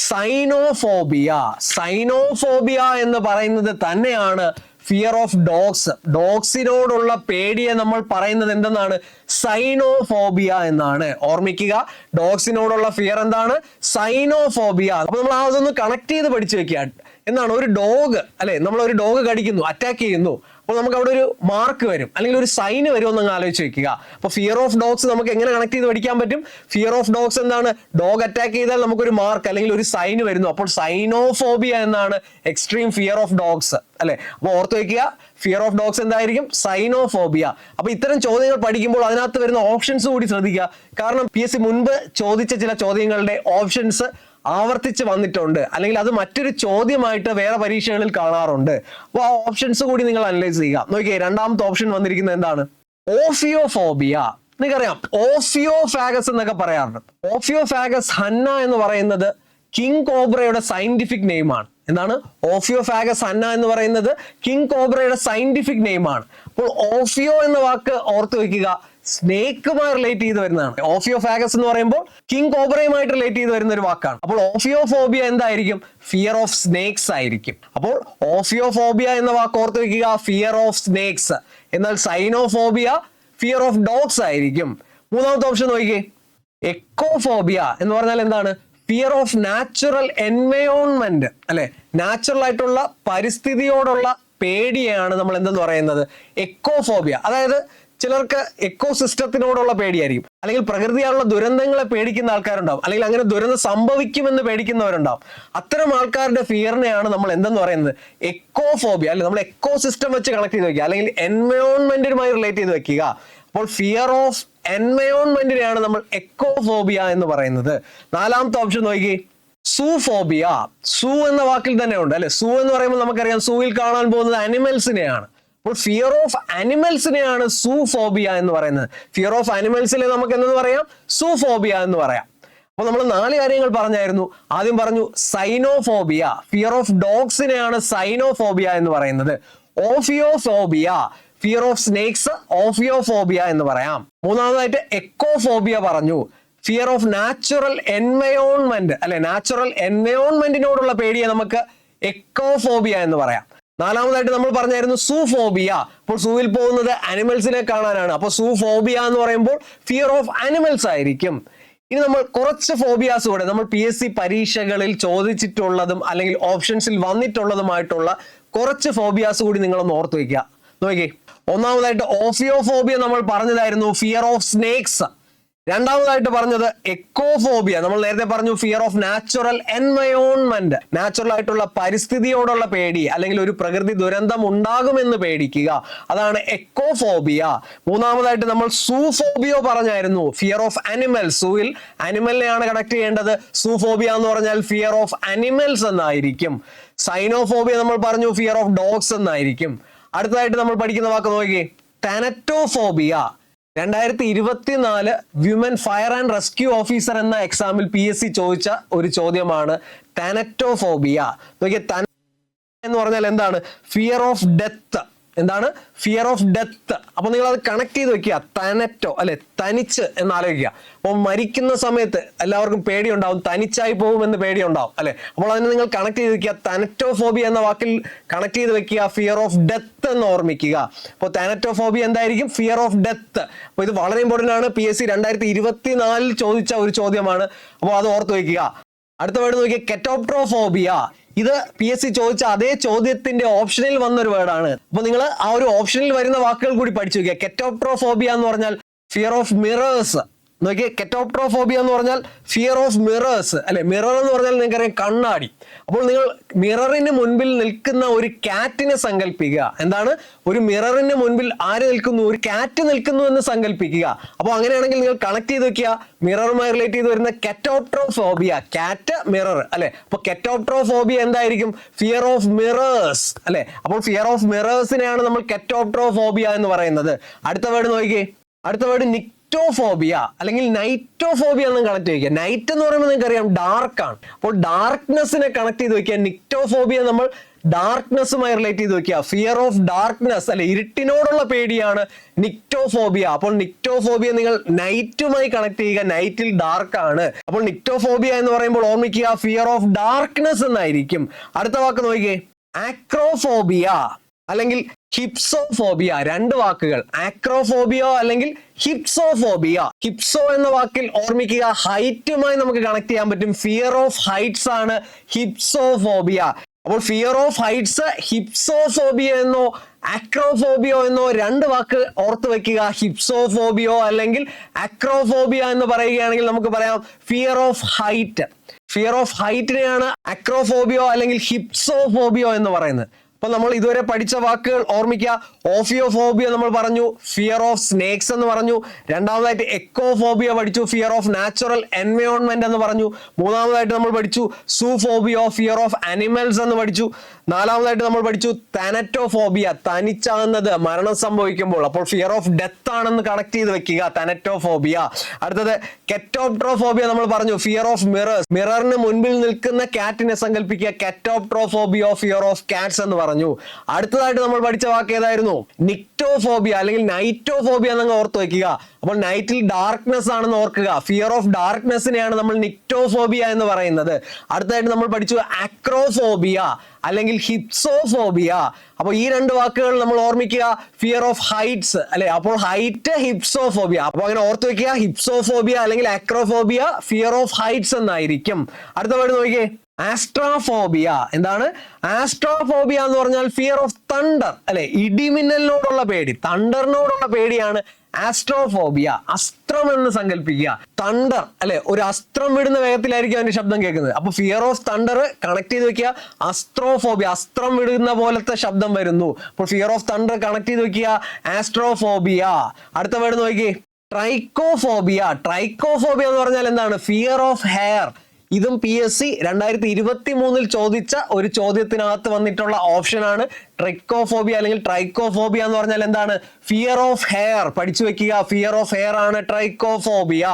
സൈനോഫോബിയ. സൈനോഫോബിയ എന്ന് പറയുന്നത് തന്നെയാണ് ഫിയർ ഓഫ് ഡോഗ്സ്. ഡോഗ്സിനോടുള്ള പേടിയെ നമ്മൾ പറയുന്നത് എന്തെന്നാണ്? സൈനോഫോബിയ എന്നാണ്. ഓർമ്മിക്കുക, ഡോഗ്സിനോടുള്ള ഫിയർ എന്താണ്? സൈനോഫോബിയ. അപ്പൊ നമ്മൾ അതൊന്ന് കണക്ട് ചെയ്ത് പഠിച്ചു വെക്കുക. എന്താണ് ഒരു ഡോഗ് അല്ലെ, നമ്മൾ ഒരു ഡോഗ് കടിക്കുന്നു, അറ്റാക്ക് ചെയ്യുന്നു, അപ്പോൾ നമുക്ക് അവിടെ ഒരു മാർക്ക് വരും, അല്ലെങ്കിൽ ഒരു സൈന് വരും എന്നങ്ങ് ആലോചിച്ച് വെക്കുക. അപ്പൊ ഫിയർ ഓഫ് ഡോഗ്സ് നമുക്ക് എങ്ങനെ കണക്ട് ചെയ്ത് പഠിക്കാൻ പറ്റും? ഫിയർ ഓഫ് ഡോഗ്സ് എന്താണ്? ഡോഗ് അറ്റാക്ക് ചെയ്താൽ നമുക്കൊരു മാർക്ക് അല്ലെങ്കിൽ ഒരു സൈന് വരുന്നു. അപ്പോൾ സൈനോഫോബിയ എന്നാണ് എക്സ്ട്രീം ഫിയർ ഓഫ് ഡോഗ്സ് അല്ലെ. അപ്പൊ ഓർത്ത് വെക്കുക, ഫിയർ ഓഫ് ഡോഗ്സ് എന്തായിരിക്കും? സൈനോഫോബിയ. അപ്പൊ ഇത്തരം ചോദ്യങ്ങൾ പഠിക്കുമ്പോൾ അതിനകത്ത് വരുന്ന ഓപ്ഷൻസ് കൂടി ശ്രദ്ധിക്കുക. കാരണം PSC മുൻപ് ചോദിച്ച ചില ചോദ്യങ്ങളുടെ ഓപ്ഷൻസ് ആവർത്തിച്ച് വന്നിട്ടുണ്ട്, അല്ലെങ്കിൽ അത് മറ്റൊരു ചോദ്യമായിട്ട് വേറെ പരീക്ഷകളിൽ കാണാറുണ്ട്. അപ്പോൾ ആ ഓപ്ഷൻസ് കൂടി നിങ്ങൾ അനലൈസ് ചെയ്യുക. നോക്കിയേ, രണ്ടാമത്തെ ഓപ്ഷൻ വന്നിരിക്കുന്നത് എന്താണ്? ഓഫിയോഫോബിയ. നിങ്ങൾക്കറിയാം, ഓഫിയോഫാഗസ് എന്നൊക്കെ പറയാറുണ്ട്. ഓഫിയോഫാഗസ് ഹന്ന എന്ന് പറയുന്നത് കിങ് കോബ്രയുടെ സയന്റിഫിക് നെയിമാണ്. എന്താണ്? ഓഫിയോഫാഗസ് ഹന്ന എന്ന് പറയുന്നത് കിങ് കോബ്രയുടെ സയന്റിഫിക് നെയിമാണ്. അപ്പോൾ ഓഫിയോ എന്ന വാക്ക് ഓർത്ത് വെക്കുക, സ്നേക്കുമായി റിലേറ്റ് ചെയ്ത് വരുന്നതാണ്. ഓഫിയോഫാഗസ് എന്ന് പറയുമ്പോൾ കിങ് കോബ്രയുമായിട്ട് റിലേറ്റ് ചെയ്ത് വരുന്ന ഒരു വാക്കാണ്. അപ്പോൾ ഓഫിയോഫോബിയ എന്തായിരിക്കും? ഫിയർ ഓഫ് സ്നേക്സ് ആയിരിക്കും. അപ്പോൾ ഓഫിയോഫോബിയ എന്ന വാക്ക് ഓർത്ത് വെക്കുക, ഫിയർ ഓഫ് സ്നേക്സ്. എന്നാൽ സൈനോഫോബിയ ഫിയർ ഓഫ് ഡോഗ്സ് ആയിരിക്കും. മൂന്നാമത്തെ ഓപ്ഷൻ നോക്കിയേ, എക്കോഫോബിയ എന്ന് പറഞ്ഞാൽ എന്താണ്? ഫിയർ ഓഫ് നാച്ചുറൽ എൻവയോൺമെന്റ് അല്ലെ, നാച്ചുറൽ ആയിട്ടുള്ള പരിസ്ഥിതിയോടുള്ള പേടിയാണ് നമ്മൾ എന്തെന്ന് പറയുന്നത്? എക്കോഫോബിയ. അതായത് ചിലർക്ക് എക്കോസിസ്റ്റത്തിനോടുള്ള പേടിയായിരിക്കും, അല്ലെങ്കിൽ പ്രകൃതിയാലുള്ള ദുരന്തങ്ങളെ പേടിക്കുന്ന ആൾക്കാരുണ്ടാവും, അല്ലെങ്കിൽ അങ്ങനെ ദുരന്തം സംഭവിക്കുമെന്ന് പേടിക്കുന്നവരുണ്ടാവും. അത്തരം ആൾക്കാരുടെ ഫിയറിനെയാണ് നമ്മൾ എന്തെന്ന് പറയുന്നത്? എക്കോഫോബിയ അല്ലെ. നമ്മൾ എക്കോസിസ്റ്റം വെച്ച് കണക്ട് ചെയ്ത് വെക്കുക, അല്ലെങ്കിൽ എൻവയോൺമെന്റുമായി റിലേറ്റ് ചെയ്ത് വെക്കുക. അപ്പോൾ ഫിയർ ഓഫ് എൻവയോൺമെന്റിനെയാണ് നമ്മൾ എക്കോഫോബിയ എന്ന് പറയുന്നത്. നാലാമത്തെ ഓപ്ഷൻ നോക്കി, സൂഫോബിയ. സൂ എന്ന വാക്കിൽ തന്നെ ഉണ്ട് അല്ലെ. സൂ എന്ന് പറയുമ്പോൾ നമുക്കറിയാം, സൂവിൽ കാണാൻ പോകുന്നത് അനിമൽസിനെയാണ്. അപ്പോൾ ഫിയർ ഓഫ് അനിമൽസിനെയാണ് സൂഫോബിയ എന്ന് പറയുന്നത്. ഫിയർ ഓഫ് അനിമൽസിനെ നമുക്ക് എന്തെന്ന് പറയാം? സൂഫോബിയ എന്ന് പറയാം. അപ്പോൾ നമ്മൾ 4 കാര്യങ്ങൾ പറഞ്ഞായിരുന്നു. ആദ്യം പറഞ്ഞു സൈനോഫോബിയ, ഫിയർ ഓഫ് ഡോഗ്സിനെയാണ് സൈനോഫോബിയ എന്ന് പറയുന്നത്. ഓഫിയോഫോബിയ, ഫിയർ ഓഫ് സ്നേക്സ് ഓഫിയോഫോബിയ എന്ന് പറയാം. മൂന്നാമതായിട്ട് എക്കോഫോബിയ പറഞ്ഞു, ഫിയർ ഓഫ് നാച്ചുറൽ എൻവയോൺമെന്റ് അല്ലെ, നാച്ചുറൽ എൻവയോൺമെന്റിനോടുള്ള പേടിയെ നമുക്ക് എക്കോഫോബിയ എന്ന് പറയാം. നാലാമതായിട്ട് നമ്മൾ പറഞ്ഞായിരുന്നു സൂഫോബിയ. അപ്പോൾ സൂവിൽ പോകുന്നത് അനിമൽസിനെ കാണാനാണ്. അപ്പോൾ സൂഫോബിയ എന്ന് പറയുമ്പോൾ ഫിയർ ഓഫ് അനിമൽസ് ആയിരിക്കും. ഇനി നമ്മൾ കുറച്ച് ഫോബിയാസ് കൂടെ നമ്മൾ PSC പരീക്ഷകളിൽ ചോദിച്ചിട്ടുള്ളതും അല്ലെങ്കിൽ ഓപ്ഷൻസിൽ വന്നിട്ടുള്ളതുമായിട്ടുള്ള കുറച്ച് ഫോബിയാസ് കൂടി നിങ്ങളൊന്ന് ഓർത്ത് വയ്ക്കുക. നോക്കിയേ, ഒന്നാമതായിട്ട് ഓഫിയോഫോബിയ നമ്മൾ പറഞ്ഞതായിരുന്നു, ഫിയർ ഓഫ് സ്നേക്സ്. രണ്ടാമതായിട്ട് പറഞ്ഞത് എക്കോഫോബിയ. നമ്മൾ നേരത്തെ പറഞ്ഞു fear of natural environment, natural ആയിട്ടുള്ള പരിസ്ഥിതിയോടുള്ള പേടി, അല്ലെങ്കിൽ ഒരു പ്രകൃതി ദുരന്തം ഉണ്ടാകുമെന്ന് പേടിക്കുക, അതാണ് എക്കോഫോബിയ. മൂന്നാമതായിട്ട് നമ്മൾ സൂഫോബിയോ പറഞ്ഞായിരുന്നു, ഫിയർ ഓഫ് അനിമൽസ്. സൂവിൽ അനിമലിനെയാണ് കണക്ട് ചെയ്യേണ്ടത്. സൂഫോബിയ എന്ന് പറഞ്ഞാൽ ഫിയർ ഓഫ് അനിമൽസ് എന്നായിരിക്കും. സൈനോഫോബിയ നമ്മൾ പറഞ്ഞു ഫിയർ ഓഫ് ഡോഗ്സ് എന്നായിരിക്കും. അടുത്തതായിട്ട് നമ്മൾ പഠിക്കുന്ന വാക്ക് നോക്കിയേ, ടാനറ്റോഫോബിയ. 2024 women fire and rescue officer എന്ന എക്സാമിൽ PSC ചോദിച്ച ഒരു ചോദ്യമാണ് ടാനറ്റോഫോബിയ. നോക്കിയേ, എന്ന് പറഞ്ഞാൽ എന്താണ്? Fear of death. എന്താണ്? Fear of death. അപ്പൊ നിങ്ങൾ അത് കണക്ട് ചെയ്ത് വെക്കുക, തനറ്റോ അല്ലെ, തനിച്ച് എന്ന് ആലോചിക്കുക. അപ്പൊ മരിക്കുന്ന സമയത്ത് എല്ലാവർക്കും പേടിയുണ്ടാവും, തനിച്ചായി പോകുമെന്ന് പേടിയുണ്ടാവും അല്ലെ. അപ്പോൾ അതിനെ നിങ്ങൾ കണക്ട് ചെയ്ത് വെക്കുക, തനറ്റോഫോബിയ എന്ന വാക്കിൽ കണക്ട് ചെയ്ത് വെക്കുക, ഫിയർ ഓഫ് ഡെത്ത് എന്ന് ഓർമ്മിക്കുക. അപ്പോൾ തനറ്റോഫോബിയ എന്തായിരിക്കും? Fear of death. അപ്പൊ ഇത് വളരെ ഇമ്പോർട്ടന്റ് ആണ്. PSC 2024 ചോദിച്ച ഒരു ചോദ്യമാണ്. അപ്പോൾ അത് ഓർത്ത് വെക്കുക. അടുത്ത വേർഡ് നോക്കിയ കെറ്റോപ്ട്രോഫോബിയ. ഇത് PSC ചോദിച്ച അതേ ചോദ്യത്തിന്റെ ഓപ്ഷനിൽ വന്നൊരു വേർഡാണ്. അപ്പൊ നിങ്ങൾ ആ ഒരു ഓപ്ഷനിൽ വരുന്ന വാക്കുകൾ കൂടി പഠിച്ചു വെക്കുക. കെറ്റോപ്ട്രോഫോബിയ എന്ന് പറഞ്ഞാൽ ഫിയർ ഓഫ് മിറേഴ്സ് നോക്കിയേ, കെറ്റോപ്ട്രോഫോബിയ എന്ന് പറഞ്ഞാൽ ഫിയർ ഓഫ് മിറേഴ്സ് അല്ലെ. മിറർ എന്ന് പറഞ്ഞാൽ നിങ്ങൾക്കറിയാം കണ്ണാടി. അപ്പോൾ നിങ്ങൾ മിററിന് മുൻപിൽ നിൽക്കുന്ന ഒരു കാറ്റിനെ സങ്കല്പിക്കുക. എന്താണ്? ഒരു മിററിന് മുൻപിൽ ആര് നിൽക്കുന്നു? ഒരു കാറ്റ് നിൽക്കുന്നു എന്ന് സങ്കല്പിക്കുക. അപ്പോൾ അങ്ങനെയാണെങ്കിൽ നിങ്ങൾ കണക്ട് ചെയ്ത് വെക്കുക, മിററുമായി റിലേറ്റ് ചെയ്ത് വരുന്ന കെറ്റോപ്ട്രോഫോബിയ, കാറ്റ് മിറർ അല്ലെ. അപ്പൊ കെറ്റോപ്ട്രോഫോബിയ എന്തായിരിക്കും? ഫിയർ ഓഫ് മിറേഴ്സ് അല്ലെ. അപ്പോൾ ഫിയർ ഓഫ് മിറേഴ്സിനെയാണ് നമ്മൾ കെറ്റോപ്ട്രോഫോബിയ എന്ന് പറയുന്നത്. അടുത്ത വേർഡ് നോക്കിയേ, അടുത്ത വേർഡ് നിക്റ്റോഫോബിയ അല്ലെങ്കിൽ നൈറ്റോഫോബിയ എന്ന് കണക്ട് ചെയ്യിക്കുക. നൈറ്റ് എന്ന് പറയുമ്പോൾ നിങ്ങൾക്ക് അറിയാം ഡാർക്ക് ആണ്. അപ്പോൾ ഡാർക്ക്നെസ്സിനെ കണക്ട് ചെയ്ത് വെക്കുക. നിക്റ്റോഫോബിയ നമ്മൾ ഡാർക്ക്നെസ്സുമായി റിലേറ്റ് ചെയ്ത് വെക്കുക. ഫിയർ ഓഫ് ഡാർക്ക്നെസ് അല്ലെ, ഇരുട്ടിനോടുള്ള പേടിയാണ് നിക്റ്റോഫോബിയ. അപ്പോൾ നിക്റ്റോഫോബിയ നിങ്ങൾ നൈറ്റുമായി കണക്ട് ചെയ്യുക. നൈറ്റിൽ ഡാർക്ക് ആണ്. അപ്പോൾ നിക്റ്റോഫോബിയ എന്ന് പറയുമ്പോൾ ഓർമ്മിക്കുക ഫിയർ ഓഫ് ഡാർക്ക്നെസ് എന്നായിരിക്കും. അടുത്ത വാക്ക് നോക്കിയേ, ആക്രോഫോബിയ അല്ലെങ്കിൽ ഹിപ്സോഫോബിയ. രണ്ട് വാക്കുകൾ, ആക്രോഫോബിയ അല്ലെങ്കിൽ ഹിപ്സോഫോബിയ. ഹിപ്സോ എന്ന വാക്കിൽ ഓർമ്മിക്കുക ഹൈറ്റുമായി നമുക്ക് കണക്ട് ചെയ്യാൻ പറ്റും. ഫിയർ ഓഫ് ഹൈറ്റ്സ് ആണ് ഹിപ്സോഫോബിയ. അപ്പോൾ ഫിയർ ഓഫ് ഹൈറ്റ്സ്, ഹിപ്സോഫോബിയ എന്നോ അക്രോഫോബിയോ എന്നോ രണ്ട് വാക്ക് ഓർത്ത് വെക്കുക. ഹിപ്സോഫോബിയോ അല്ലെങ്കിൽ അക്രോഫോബിയ എന്ന് പറയുകയാണെങ്കിൽ നമുക്ക് പറയാം fear of height. Fear of ഹൈറ്റിനെയാണ് അക്രോഫോബിയോ അല്ലെങ്കിൽ ഹിപ്സോഫോബിയോ എന്ന് പറയുന്നത്. അപ്പൊ നമ്മൾ ഇതുവരെ പഠിച്ച വാക്കുകൾ ഓർമ്മിക്കുക. ഓഫിയോഫോബിയ നമ്മൾ പറഞ്ഞു, ഫിയർ ഓഫ് സ്നേക്സ് എന്ന് പറഞ്ഞു. രണ്ടാമതായിട്ട് എക്കോഫോബിയ പഠിച്ചു, ഫിയർ ഓഫ് നാച്ചുറൽ എൻവയോൺമെന്റ് എന്ന് പറഞ്ഞു. മൂന്നാമതായിട്ട് നമ്മൾ പഠിച്ചു സൂഫോബിയ, ഫിയർ ഓഫ് അനിമൽസ് എന്ന് പഠിച്ചു. നാലാമതായിട്ട് നമ്മൾ പഠിച്ചു താനറ്റോഫോബിയ, തനിച്ചാകുന്നത്, മരണം സംഭവിക്കുമ്പോൾ. അപ്പോൾ ഫിയർ ഓഫ് ഡെത്ത് ആണെന്ന് കണക്ട് ചെയ്ത് വെക്കുക, താനറ്റോഫോബിയ. അടുത്തത് കെറ്റോപ്ട്രോഫോബിയ നമ്മൾ പറഞ്ഞു, ഫിയർ ഓഫ് മിറേഴ്സ്, മിററിന് മുൻപിൽ നിൽക്കുന്ന കാറ്റിനെ സങ്കല്പിക്കുക, കെറ്റോപ്ട്രോഫോബിയ, ഫിയർ ഓഫ് കാറ്റ്സ് എന്ന് പറഞ്ഞു. അടുത്തതായിട്ട് നമ്മൾ പഠിച്ച വാക്ക് ഏതായിരുന്നു? നിക്റ്റോഫോബിയ അല്ലെങ്കിൽ നൈറ്റോഫോബിയ എന്നങ്ങ് ഓർത്ത് വെക്കുക. അപ്പോൾ നൈറ്റിൽ ഡാർക്ക്നെസ് ആണെന്ന് ഓർക്കുക. ഫിയർ ഓഫ് ഡാർക്ക്നെസ്സിനെയാണ് നമ്മൾ നിക്റ്റോഫോബിയ എന്ന് പറയുന്നത്. അടുത്തതായിട്ട് നമ്മൾ പഠിച്ചു അക്രോഫോബിയ അല്ലെങ്കിൽ ഹിപ്സോഫോബിയ. അപ്പോൾ ഈ രണ്ട് വാക്കുകൾ നമ്മൾ ഓർമ്മിക്കുക. ഫിയർ ഓഫ് ഹൈറ്റ്സ് അല്ലെ, അപ്പോൾ ഹൈറ്റ്, ഹിപ്സോഫോബിയ. അപ്പോൾ അങ്ങനെ ഓർത്ത് വെക്കുക, ഹിപ്സോഫോബിയ അല്ലെങ്കിൽ അക്രോഫോബിയ ഫിയർ ഓഫ് ഹൈറ്റ്സ് എന്നായിരിക്കും. അടുത്ത വേർഡ് നോക്കിയേ, ആസ്ട്രോഫോബിയ. എന്താണ് ആസ്ട്രോഫോബിയ എന്ന് പറഞ്ഞാൽ? ഫിയർ ഓഫ് തണ്ടർ അല്ലെ, ഇടിമിന്നലിനോടുള്ള പേടി, തണ്ടറിനോടുള്ള പേടിയാണ് ആസ്ട്രോഫോബിയ. അസ്ത്രം എന്ന് സങ്കല്പിക്കുക. തണ്ടർ അല്ലെ, ഒരു അസ്ത്രം വിടുന്ന വേഗത്തിലായിരിക്കും അതിന്റെ ശബ്ദം കേൾക്കുന്നത്. അപ്പൊ ഫിയർ ഓഫ് തണ്ടർ കണക്ട് ചെയ്ത് വെക്കുക. അസ്ട്രോഫോബിയ, അസ്ത്രം വിടുന്ന പോലത്തെ ശബ്ദം വരുന്നു. അപ്പോൾ ഫിയർ ഓഫ് തണ്ടർ കണക്ട് ചെയ്ത് വെക്കുക, ആസ്ട്രോഫോബിയ. അടുത്ത വേർഡ് നോക്കിയേ, ട്രൈക്കോഫോബിയ. ട്രൈക്കോഫോബിയ എന്ന് പറഞ്ഞാൽ എന്താണ്? Fear of hair. ഇതും PSC 2023 ചോദിച്ച ഒരു ചോദ്യത്തിനകത്ത് വന്നിട്ടുള്ള ഓപ്ഷനാണ്. ട്രൈക്കോഫോബിയ അല്ലെങ്കിൽ ട്രൈക്കോഫോബിയ എന്ന് പറഞ്ഞാൽ എന്താണ്? Fear of hair. പഠിച്ചു വെക്കുക, ഫിയർ ഓഫ് ഹെയർ ആണ് ട്രൈക്കോഫോബിയ.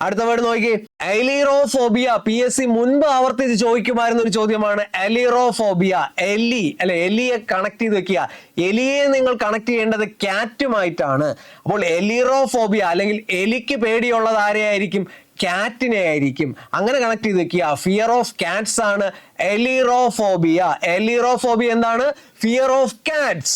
അടുത്ത വേർഡ് നോക്കി, എലിറോഫോബിയ. PSC മുൻപ് ആവർത്തിച്ച് ചോദിക്കുമായിരുന്ന ഒരു ചോദ്യമാണ് എലിറോഫോബിയ. എലി അല്ലെ, എലിയെ കണക്ട് ചെയ്ത് വെക്കുക. എലിയെ നിങ്ങൾ കണക്ട് ചെയ്യേണ്ടത് കാറ്റുമായിട്ടാണ്. അപ്പോൾ എലിറോഫോബിയ അല്ലെങ്കിൽ എലിക്ക് പേടിയുള്ളത് ആരെയായിരിക്കും? കാറ്റിനെ ആയിരിക്കും. അങ്ങനെ കണക്ട് ചെയ്ത് വെക്കുക. ഫിയർ ഓഫ് കാറ്റ്സ് ആണ് എലിറോഫോബിയ. എലിറോഫോബിയ എന്താണ്? Fear of Katz.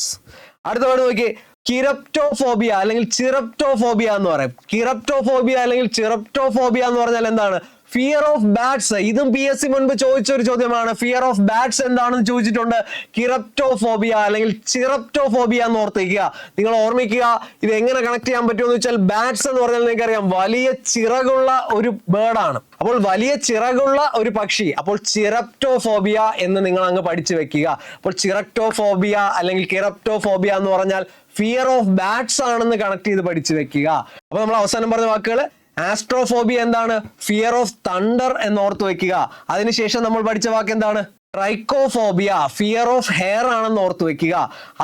അടുത്ത വേർഡ് നോക്കി, കിറപ്റ്റോഫോബിയ അല്ലെങ്കിൽ ചിറപ്റ്റോഫോബിയ എന്ന് പറയും. കിറപ്റ്റോഫോബിയ അല്ലെങ്കിൽ ചിറപ്റ്റോഫോബിയ എന്ന് പറഞ്ഞാൽ എന്താണ്? Fear of bats. ഇതും PSC മുൻപ് ചോദിച്ച ഒരു ചോദ്യമാണ്. ഫിയർ ഓഫ് ബാറ്റ്സ് എന്താണെന്ന് ചോദിച്ചിട്ടുണ്ട്. കിറപ്റ്റോഫോബിയ അല്ലെങ്കിൽ ചിറപ്റ്റോഫോബിയ എന്ന് ഓർത്തിക്കുക. നിങ്ങൾ ഓർമ്മിക്കുക, ഇത് എങ്ങനെ കണക്ട് ചെയ്യാൻ പറ്റുമെന്ന് വെച്ചാൽ ബാറ്റ്സ് എന്ന് പറഞ്ഞാൽ നിങ്ങൾക്കറിയാം വലിയ ചിറകുള്ള ഒരു ബേർഡാണ്. അപ്പോൾ വലിയ ചിറകുള്ള ഒരു പക്ഷി. അപ്പോൾ ചിറപ്റ്റോഫോബിയ എന്ന് നിങ്ങൾ അങ്ങ് പഠിച്ചു വെക്കുക. അപ്പോൾ ചിറപ്റ്റോഫോബിയ അല്ലെങ്കിൽ കിറപ്റ്റോഫോബിയ എന്ന് പറഞ്ഞാൽ ഫിയർ ഓഫ് ബാറ്റ്സ് ആണെന്ന് കണക്ട് ചെയ്ത് പഠിച്ചു വെക്കുക. അപ്പൊ നമ്മൾ അവസാനം പറഞ്ഞ വാക്കുകൾ, ആസ്ട്രോഫോബിയ എന്താണ്? ഫിയർ ഓഫ് തണ്ടർ എന്ന് ഓർത്ത് വെക്കുക. അതിനുശേഷം നമ്മൾ പഠിച്ച വാക്ക് എന്താണ്? ട്രൈക്കോഫോബിയ, ഫിയർ ഓഫ് ഹെയർ ആണെന്ന് ഓർത്ത് വെക്കുക.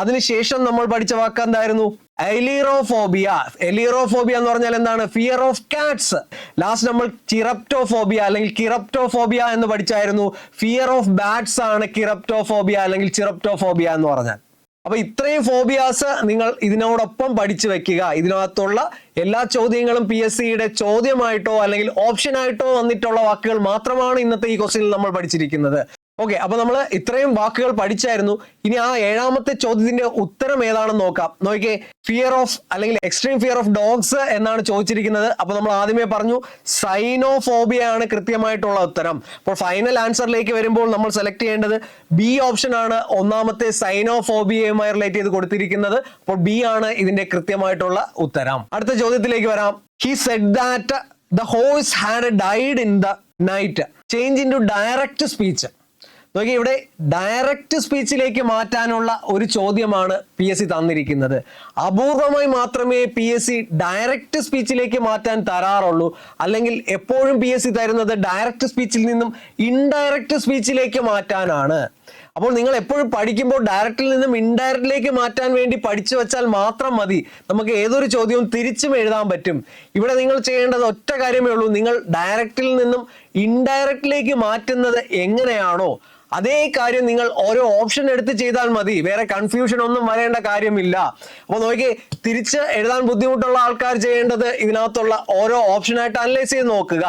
അതിനുശേഷം നമ്മൾ പഠിച്ച വാക്ക് എന്തായിരുന്നു? എലിറോഫോബിയ. എലിറോഫോബിയ എന്ന് പറഞ്ഞാൽ എന്താണ്? Fear of Katz. ലാസ്റ്റ് നമ്മൾ ചിറപ്റ്റോഫോബിയ അല്ലെങ്കിൽ കിറപ്റ്റോഫോബിയ എന്ന് പഠിച്ചായിരുന്നു. ഫിയർ ഓഫ് ബാറ്റ്സ് ആണ് കിറപ്റ്റോഫോബിയ അല്ലെങ്കിൽ ചിറപ്റ്റോഫോബിയ എന്ന് പറഞ്ഞാൽ. അപ്പൊ ഇത്രയും ഫോബിയാസ് നിങ്ങൾ ഇതിനോടൊപ്പം പഠിച്ചു വെക്കുക. ഇതിനകത്തുള്ള എല്ലാ ചോദ്യങ്ങളും PSCയുടെ ചോദ്യമായിട്ടോ അല്ലെങ്കിൽ ഓപ്ഷനായിട്ടോ വന്നിട്ടുള്ള വാക്കുകൾ മാത്രമാണ് ഇന്നത്തെ ഈ ക്വസ്റ്റ്യനിൽ നമ്മൾ പഠിച്ചിരിക്കുന്നത്. ഓക്കെ, അപ്പൊ നമ്മൾ ഇത്രയും വാക്കുകൾ പഠിച്ചായിരുന്നു. ഇനി ആ ഏഴാമത്തെ ചോദ്യത്തിന്റെ ഉത്തരം ഏതാണെന്ന് നോക്കാം. നോക്കിയേ, ഫിയർ ഓഫ് അല്ലെങ്കിൽ എക്സ്ട്രീം ഫിയർ ഓഫ് ഡോഗ്സ് എന്നാണ് ചോദിച്ചിരിക്കുന്നത്. അപ്പൊ നമ്മൾ ആദ്യമേ പറഞ്ഞു സൈനോഫോബിയ ആണ് കൃത്യമായിട്ടുള്ള ഉത്തരം. അപ്പോൾ ഫൈനൽ ആൻസറിലേക്ക് വരുമ്പോൾ നമ്മൾ സെലക്ട് ചെയ്യേണ്ടത് ബി ഓപ്ഷൻ ആണ്. ഒന്നാമത്തെ സൈനോഫോബിയയുമായി റിലേറ്റ് ചെയ്ത് കൊടുത്തിരിക്കുന്നത്. അപ്പോൾ ബി ആണ് ഇതിന്റെ കൃത്യമായിട്ടുള്ള ഉത്തരം. അടുത്ത ചോദ്യത്തിലേക്ക് വരാം. He said that the horse had died in the night. Change into direct speech. നോക്കി, ഇവിടെ ഡയറക്റ്റ് സ്പീച്ചിലേക്ക് മാറ്റാനുള്ള ഒരു ചോദ്യമാണ് PSC തന്നിരിക്കുന്നത്. അപൂർവമായി മാത്രമേ PSC ഡയറക്റ്റ് സ്പീച്ചിലേക്ക് മാറ്റാൻ തരാറുള്ളൂ. അല്ലെങ്കിൽ എപ്പോഴും PSC തരുന്നത് ഡയറക്റ്റ് സ്പീച്ചിൽ നിന്നും ഇൻഡയറക്റ്റ് സ്പീച്ചിലേക്ക് മാറ്റാനാണ്. അപ്പോൾ നിങ്ങൾ എപ്പോഴും പഠിക്കുമ്പോൾ ഡയറക്റ്റിൽ നിന്നും ഇൻഡയറക്റ്റിലേക്ക് മാറ്റാൻ വേണ്ടി പഠിച്ചു വെച്ചാൽ മാത്രം മതി. നമുക്ക് ഏതൊരു ചോദ്യവും തിരിച്ചും എഴുതാൻ പറ്റും. ഇവിടെ നിങ്ങൾ ചെയ്യേണ്ടത് ഒറ്റ കാര്യമേ ഉള്ളൂ. നിങ്ങൾ ഡയറക്റ്റിൽ നിന്നും ഇൻഡയറക്റ്റിലേക്ക് മാറ്റുന്നത് എങ്ങനെയാണോ അതേ കാര്യം നിങ്ങൾ ഓരോ ഓപ്ഷൻ എടുത്ത് ചെയ്താൽ മതി. വേറെ കൺഫ്യൂഷൻ ഒന്നും വരേണ്ട കാര്യമില്ല. അപ്പോൾ നോക്കിയേ, തിരിച്ച് എഴുതാൻ ബുദ്ധിമുട്ടുള്ള ആൾക്കാർ ചെയ്യേണ്ടത് ഇതിനകത്തുള്ള ഓരോ ഓപ്ഷനായിട്ട് അനലൈസ് ചെയ്ത് നോക്കുക.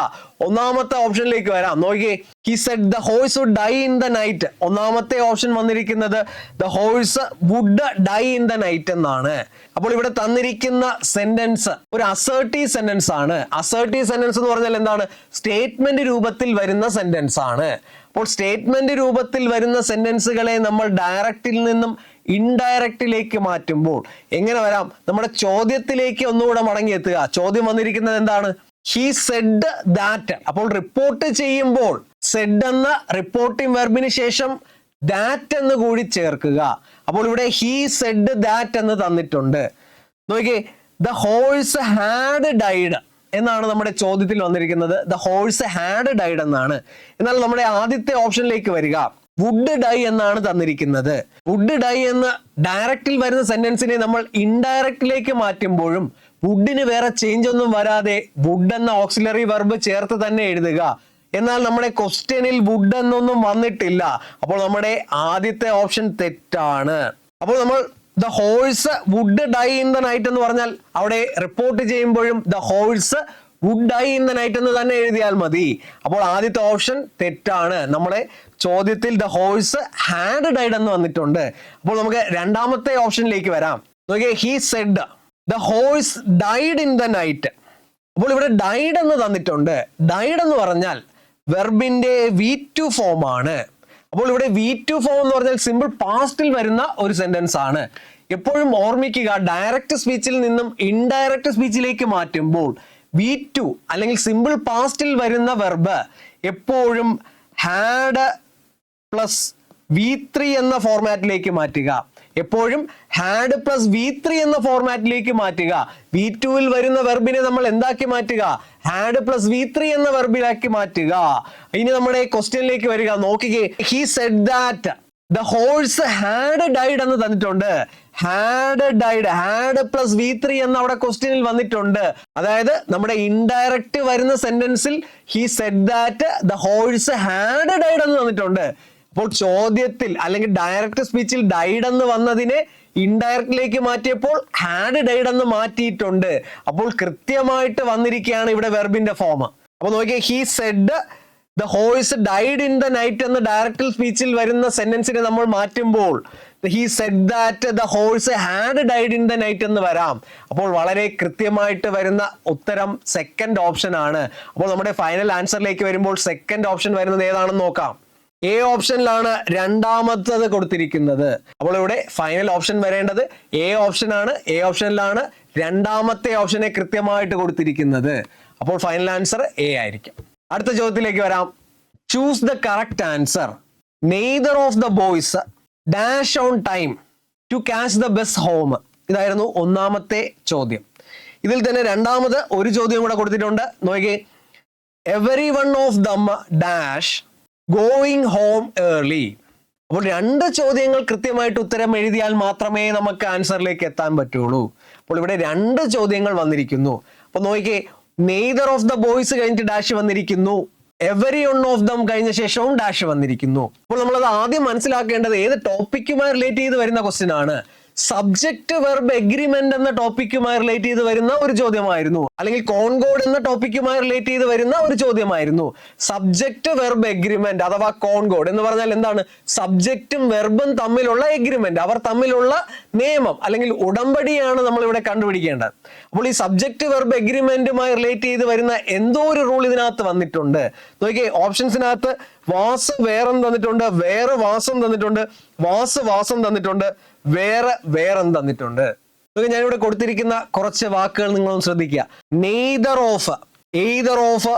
ഒന്നാമത്തെ ഓപ്ഷനിലേക്ക് വരാം. നോക്കിയേ, he said the horse would die in the night. ഒന്നാമത്തെ ഓപ്ഷൻ വന്നിരിക്കുന്നത് the horse would die in the night എന്നാണ്. അപ്പോൾ ഇവിടെ തന്നിരിക്കുന്ന സെന്റൻസ് ഒരു അസേർട്ടീവ് സെന്റൻസ് ആണ്. അസേർട്ടീവ് സെന്റൻസ് എന്ന് പറഞ്ഞാൽ എന്താണ്? സ്റ്റേറ്റ്മെന്റ് രൂപത്തിൽ വരുന്ന സെന്റൻസ് ആണ്. അപ്പോൾ സ്റ്റേറ്റ്മെന്റ് രൂപത്തിൽ വരുന്ന സെന്റൻസുകളെ നമ്മൾ ഡയറക്റ്റിൽ നിന്നും ഇൻഡയറക്റ്റിലേക്ക് മാറ്റുമ്പോൾ എങ്ങനെ വരാം? നമ്മുടെ ചോദ്യത്തിലേക്ക് ഒന്നുകൂടെ മടങ്ങിയെത്തുക. ചോദ്യം വന്നിരിക്കുന്നത് എന്താണ്? He said that. അപ്പോൾ റിപ്പോർട്ട് ചെയ്യുമ്പോൾ സെഡ് എന്ന റിപ്പോർട്ടിംഗ് വെർബിന് ശേഷം ദാറ്റ് എന്ന് കൂടി ചേർക്കുക. അപ്പോൾ ഇവിടെ ഹി സെഡ് ദാറ്റ് എന്ന് തന്നിട്ടുണ്ട്. നോക്കിയേ, ദ ഹോഴ്സ് ഹാഡ് ഡൈഡ് എന്നാണ് നമ്മുടെ ചോദ്യത്തിൽ വന്നിരിക്കുന്നത്. ദ ഹോഴ്സ് ഹാഡ് ഡൈഡ് എന്നാണ്. എന്നാൽ നമ്മുടെ ആദ്യത്തെ ഓപ്ഷനിലേക്ക് വരിക. വുഡ് ഡൈ എന്നാണ് തന്നിരിക്കുന്നത്. വുഡ് ഡൈ എന്ന് ഡയറക്റ്റിൽ വരുന്ന സെന്റൻസിനെ നമ്മൾ ഇൻഡയറക്റ്റിലേക്ക് മാറ്റുമ്പോഴും വുഡിന് വേറെ ചേഞ്ച് ഒന്നും വരാതെ വുഡ് എന്ന ഓക്സിലറി വെർബ് ചേർത്ത് തന്നെ എഴുതുക. എന്നാൽ നമ്മുടെ ക്വസ്റ്റ്യനിൽ വുഡ് എന്നൊന്നും വന്നിട്ടില്ല. അപ്പോൾ നമ്മുടെ ആദ്യത്തെ ഓപ്ഷൻ തെറ്റാണ്. അപ്പോൾ നമ്മൾ the horse would die in the night എന്ന് പറഞ്ഞാൽ അവിടെ റിപ്പോർട്ട് ചെയ്യുമ്പോഴും the horse would die in the night എന്ന് തന്നെ എഴുതിയാൽ മതി. അപ്പോൾ ആദ്യത്തെ ഓപ്ഷൻ തെറ്റാണ്. നമ്മുടെ ചോദ്യത്തിൽ ദ ഹോഴ്സ് ഹാഡ് ഡൈഡ് എന്ന് വന്നിട്ടുണ്ട്. അപ്പോൾ നമുക്ക് രണ്ടാമത്തെ ഓപ്ഷനിലേക്ക് വരാം. നോക്കിയേ, he said the horse died in the night. അപ്പോൾ ഇവിടെ ഡൈഡ് എന്ന് തന്നിട്ടുണ്ട്. ഡൈഡ് എന്ന് പറഞ്ഞാൽ വെർബിന്റെ V2 ഫോം ആണ്. അപ്പോൾ ഇവിടെ V2 ഫോം എന്ന് പറഞ്ഞാൽ സിമ്പിൾ പാസ്റ്റിൽ വരുന്ന ഒരു സെന്റൻസ് ആണ്. എപ്പോഴും ഓർമ്മിക്കുക, ഡയറക്റ്റ് സ്പീച്ചിൽ നിന്നും ഇൻഡയറക്റ്റ് സ്പീച്ചിലേക്ക് മാറ്റുമ്പോൾ V2 അല്ലെങ്കിൽ സിമ്പിൾ പാസ്റ്റിൽ വരുന്ന വെർബ് എപ്പോഴും ഹാഡ് പ്ലസ് V3 എന്ന ഫോർമാറ്റിലേക്ക് മാറ്റുക. എപ്പോഴും ഹാഡ് പ്ലസ് V3 എന്ന ഫോർമാറ്റിലേക്ക് മാറ്റുക. V2 വരുന്ന വെർബിനെ നമ്മൾ എന്താക്കി മാറ്റുക? ഹാഡ് പ്ലസ് V3 എന്ന വെർബിലാക്കി മാറ്റുക. ഇനി നമ്മുടെ ക്വസ്റ്റ്യനിലേക്ക് വരിക. നോക്കിക്കേ, he said that the horse had died എന്ന് തന്നിട്ടുണ്ട്. Had died, had plus V3 എന്ന് അവിടെ ക്വസ്റ്റ്യനിൽ വന്നിട്ടുണ്ട്. അതായത് നമ്മുടെ ഇൻഡയറക്റ്റ് വരുന്ന സെന്റൻസിൽ he said that the horse had died എന്ന് തന്നിട്ടുണ്ട്. അപ്പോൾ ചോദ്യത്തിൽ അല്ലെങ്കിൽ ഡയറക്റ്റ് സ്പീച്ചിൽ ഡൈഡ് എന്ന് വന്നതിനെ ഇൻഡയറക്റ്റിലേക്ക് മാറ്റിയപ്പോൾ ഹാഡ് ഡൈഡ് എന്ന് മാറ്റിയിട്ടുണ്ട്. അപ്പോൾ കൃത്യമായിട്ട് വന്നിരിക്കുകയാണ് ഇവിടെ വെർബിന്റെ ഫോം. അപ്പൊ നോക്കിയേ, he said the horse died in the night എന്ന് ഡയറക്റ്റ് സ്പീച്ചിൽ വരുന്ന സെന്റൻസിനെ നമ്മൾ മാറ്റുമ്പോൾ he said that the horse had died in the night എന്ന് വരാം. അപ്പോൾ വളരെ കൃത്യമായിട്ട് വരുന്ന ഉത്തരം സെക്കൻഡ് ഓപ്ഷൻ ആണ്. അപ്പോൾ നമ്മുടെ ഫൈനൽ ആൻസറിലേക്ക് വരുമ്പോൾ സെക്കൻഡ് ഓപ്ഷൻ വരുന്നത് ഏതാണെന്ന് നോക്കാം. എ ഓപ്ഷനിലാണ് രണ്ടാമത്തത് കൊടുത്തിരിക്കുന്നത്. അപ്പോൾ ഇവിടെ ഫൈനൽ ഓപ്ഷൻ വരേണ്ടത് എ ഓപ്ഷൻ ആണ്. എ ഓപ്ഷനിലാണ് രണ്ടാമത്തെ ഓപ്ഷനെ കൃത്യമായിട്ട് കൊടുത്തിരിക്കുന്നത്. അപ്പോൾ ഫൈനൽ ആൻസർ എ ആയിരിക്കും. അടുത്ത ചോദ്യത്തിലേക്ക് വരാം. Choose the correct answer. Neither of the boys dash on time to catch the bus home. ഇതായിരുന്നു ഒന്നാമത്തെ ചോദ്യം. ഇതിൽ തന്നെ രണ്ടാമത് ഒരു ചോദ്യം കൂടെ കൊടുത്തിട്ടുണ്ട്. നോക്കിയേ, every one of them dash going home early. അപ്പോൾ രണ്ട് ചോദ്യങ്ങൾ കൃത്യമായിട്ട് ഉത്തരം എഴുതിയാൽ മാത്രമേ നമുക്ക് ആൻസറിലേക്ക് എത്താൻ പറ്റുള്ളൂ. അപ്പോൾ ഇവിടെ രണ്ട് ചോദ്യങ്ങൾ വന്നിരിക്കുന്നു. അപ്പൊ നോക്കിയേ, നെയ്തർ ഓഫ് ദ ബോയ്സ് കഴിഞ്ഞിട്ട് ഡാഷ് വന്നിരിക്കുന്നു, എവറി വൺ ഓഫ് ദം കഴിഞ്ഞ ശേഷവും ഡാഷ് വന്നിരിക്കുന്നു. അപ്പോൾ നമ്മളത് ആദ്യം മനസ്സിലാക്കേണ്ടത് ഏത് ടോപ്പിക്കുമായി റിലേറ്റ് ചെയ്ത് വരുന്ന ക്വസ്റ്റ്യൻ ആണ്. സബ്ജക്ട് വെർബ് എഗ്രിമെന്റ് എന്ന ടോപ്പിക്കുമായി റിലേറ്റ് ചെയ്ത് വരുന്ന ഒരു ചോദ്യമായിരുന്നു, അല്ലെങ്കിൽ കോൺകോഡ് എന്ന ടോപ്പിക്കുമായി റിലേറ്റ് ചെയ്ത് വരുന്ന ഒരു ചോദ്യമായിരുന്നു. സബ്ജക്ട് വെർബ് എഗ്രിമെന്റ് അഥവാ കോൺകോഡ് എന്ന് പറഞ്ഞാൽ എന്താണ്? സബ്ജക്റ്റും വെർബും തമ്മിലുള്ള എഗ്രിമെന്റ്, അവർ തമ്മിലുള്ള നിയമം അല്ലെങ്കിൽ ഉടമ്പടിയാണ് നമ്മൾ ഇവിടെ കണ്ടുപിടിക്കേണ്ടത്. അപ്പോൾ ഈ സബ്ജക്ട് വെർബ് എഗ്രിമെന്റുമായി റിലേറ്റ് ചെയ്ത് വരുന്ന എന്തോ ഒരു റൂൾ ഇതിനകത്ത് വന്നിട്ടുണ്ട്. നോക്കിയേ, ഓപ്ഷൻസിനകത്ത് വാസ് വേറെം തന്നിട്ടുണ്ട്, വേറെ വാസം തന്നിട്ടുണ്ട്, വാസ് വാസം തന്നിട്ടുണ്ട്, വേറെ വേറെം തന്നിട്ടുണ്ട്. ഞാനിവിടെ കൊടുത്തിരിക്കുന്ന കുറച്ച് വാക്കുകൾ നിങ്ങളൊന്ന് ശ്രദ്ധിക്കുക. Neither of, either of,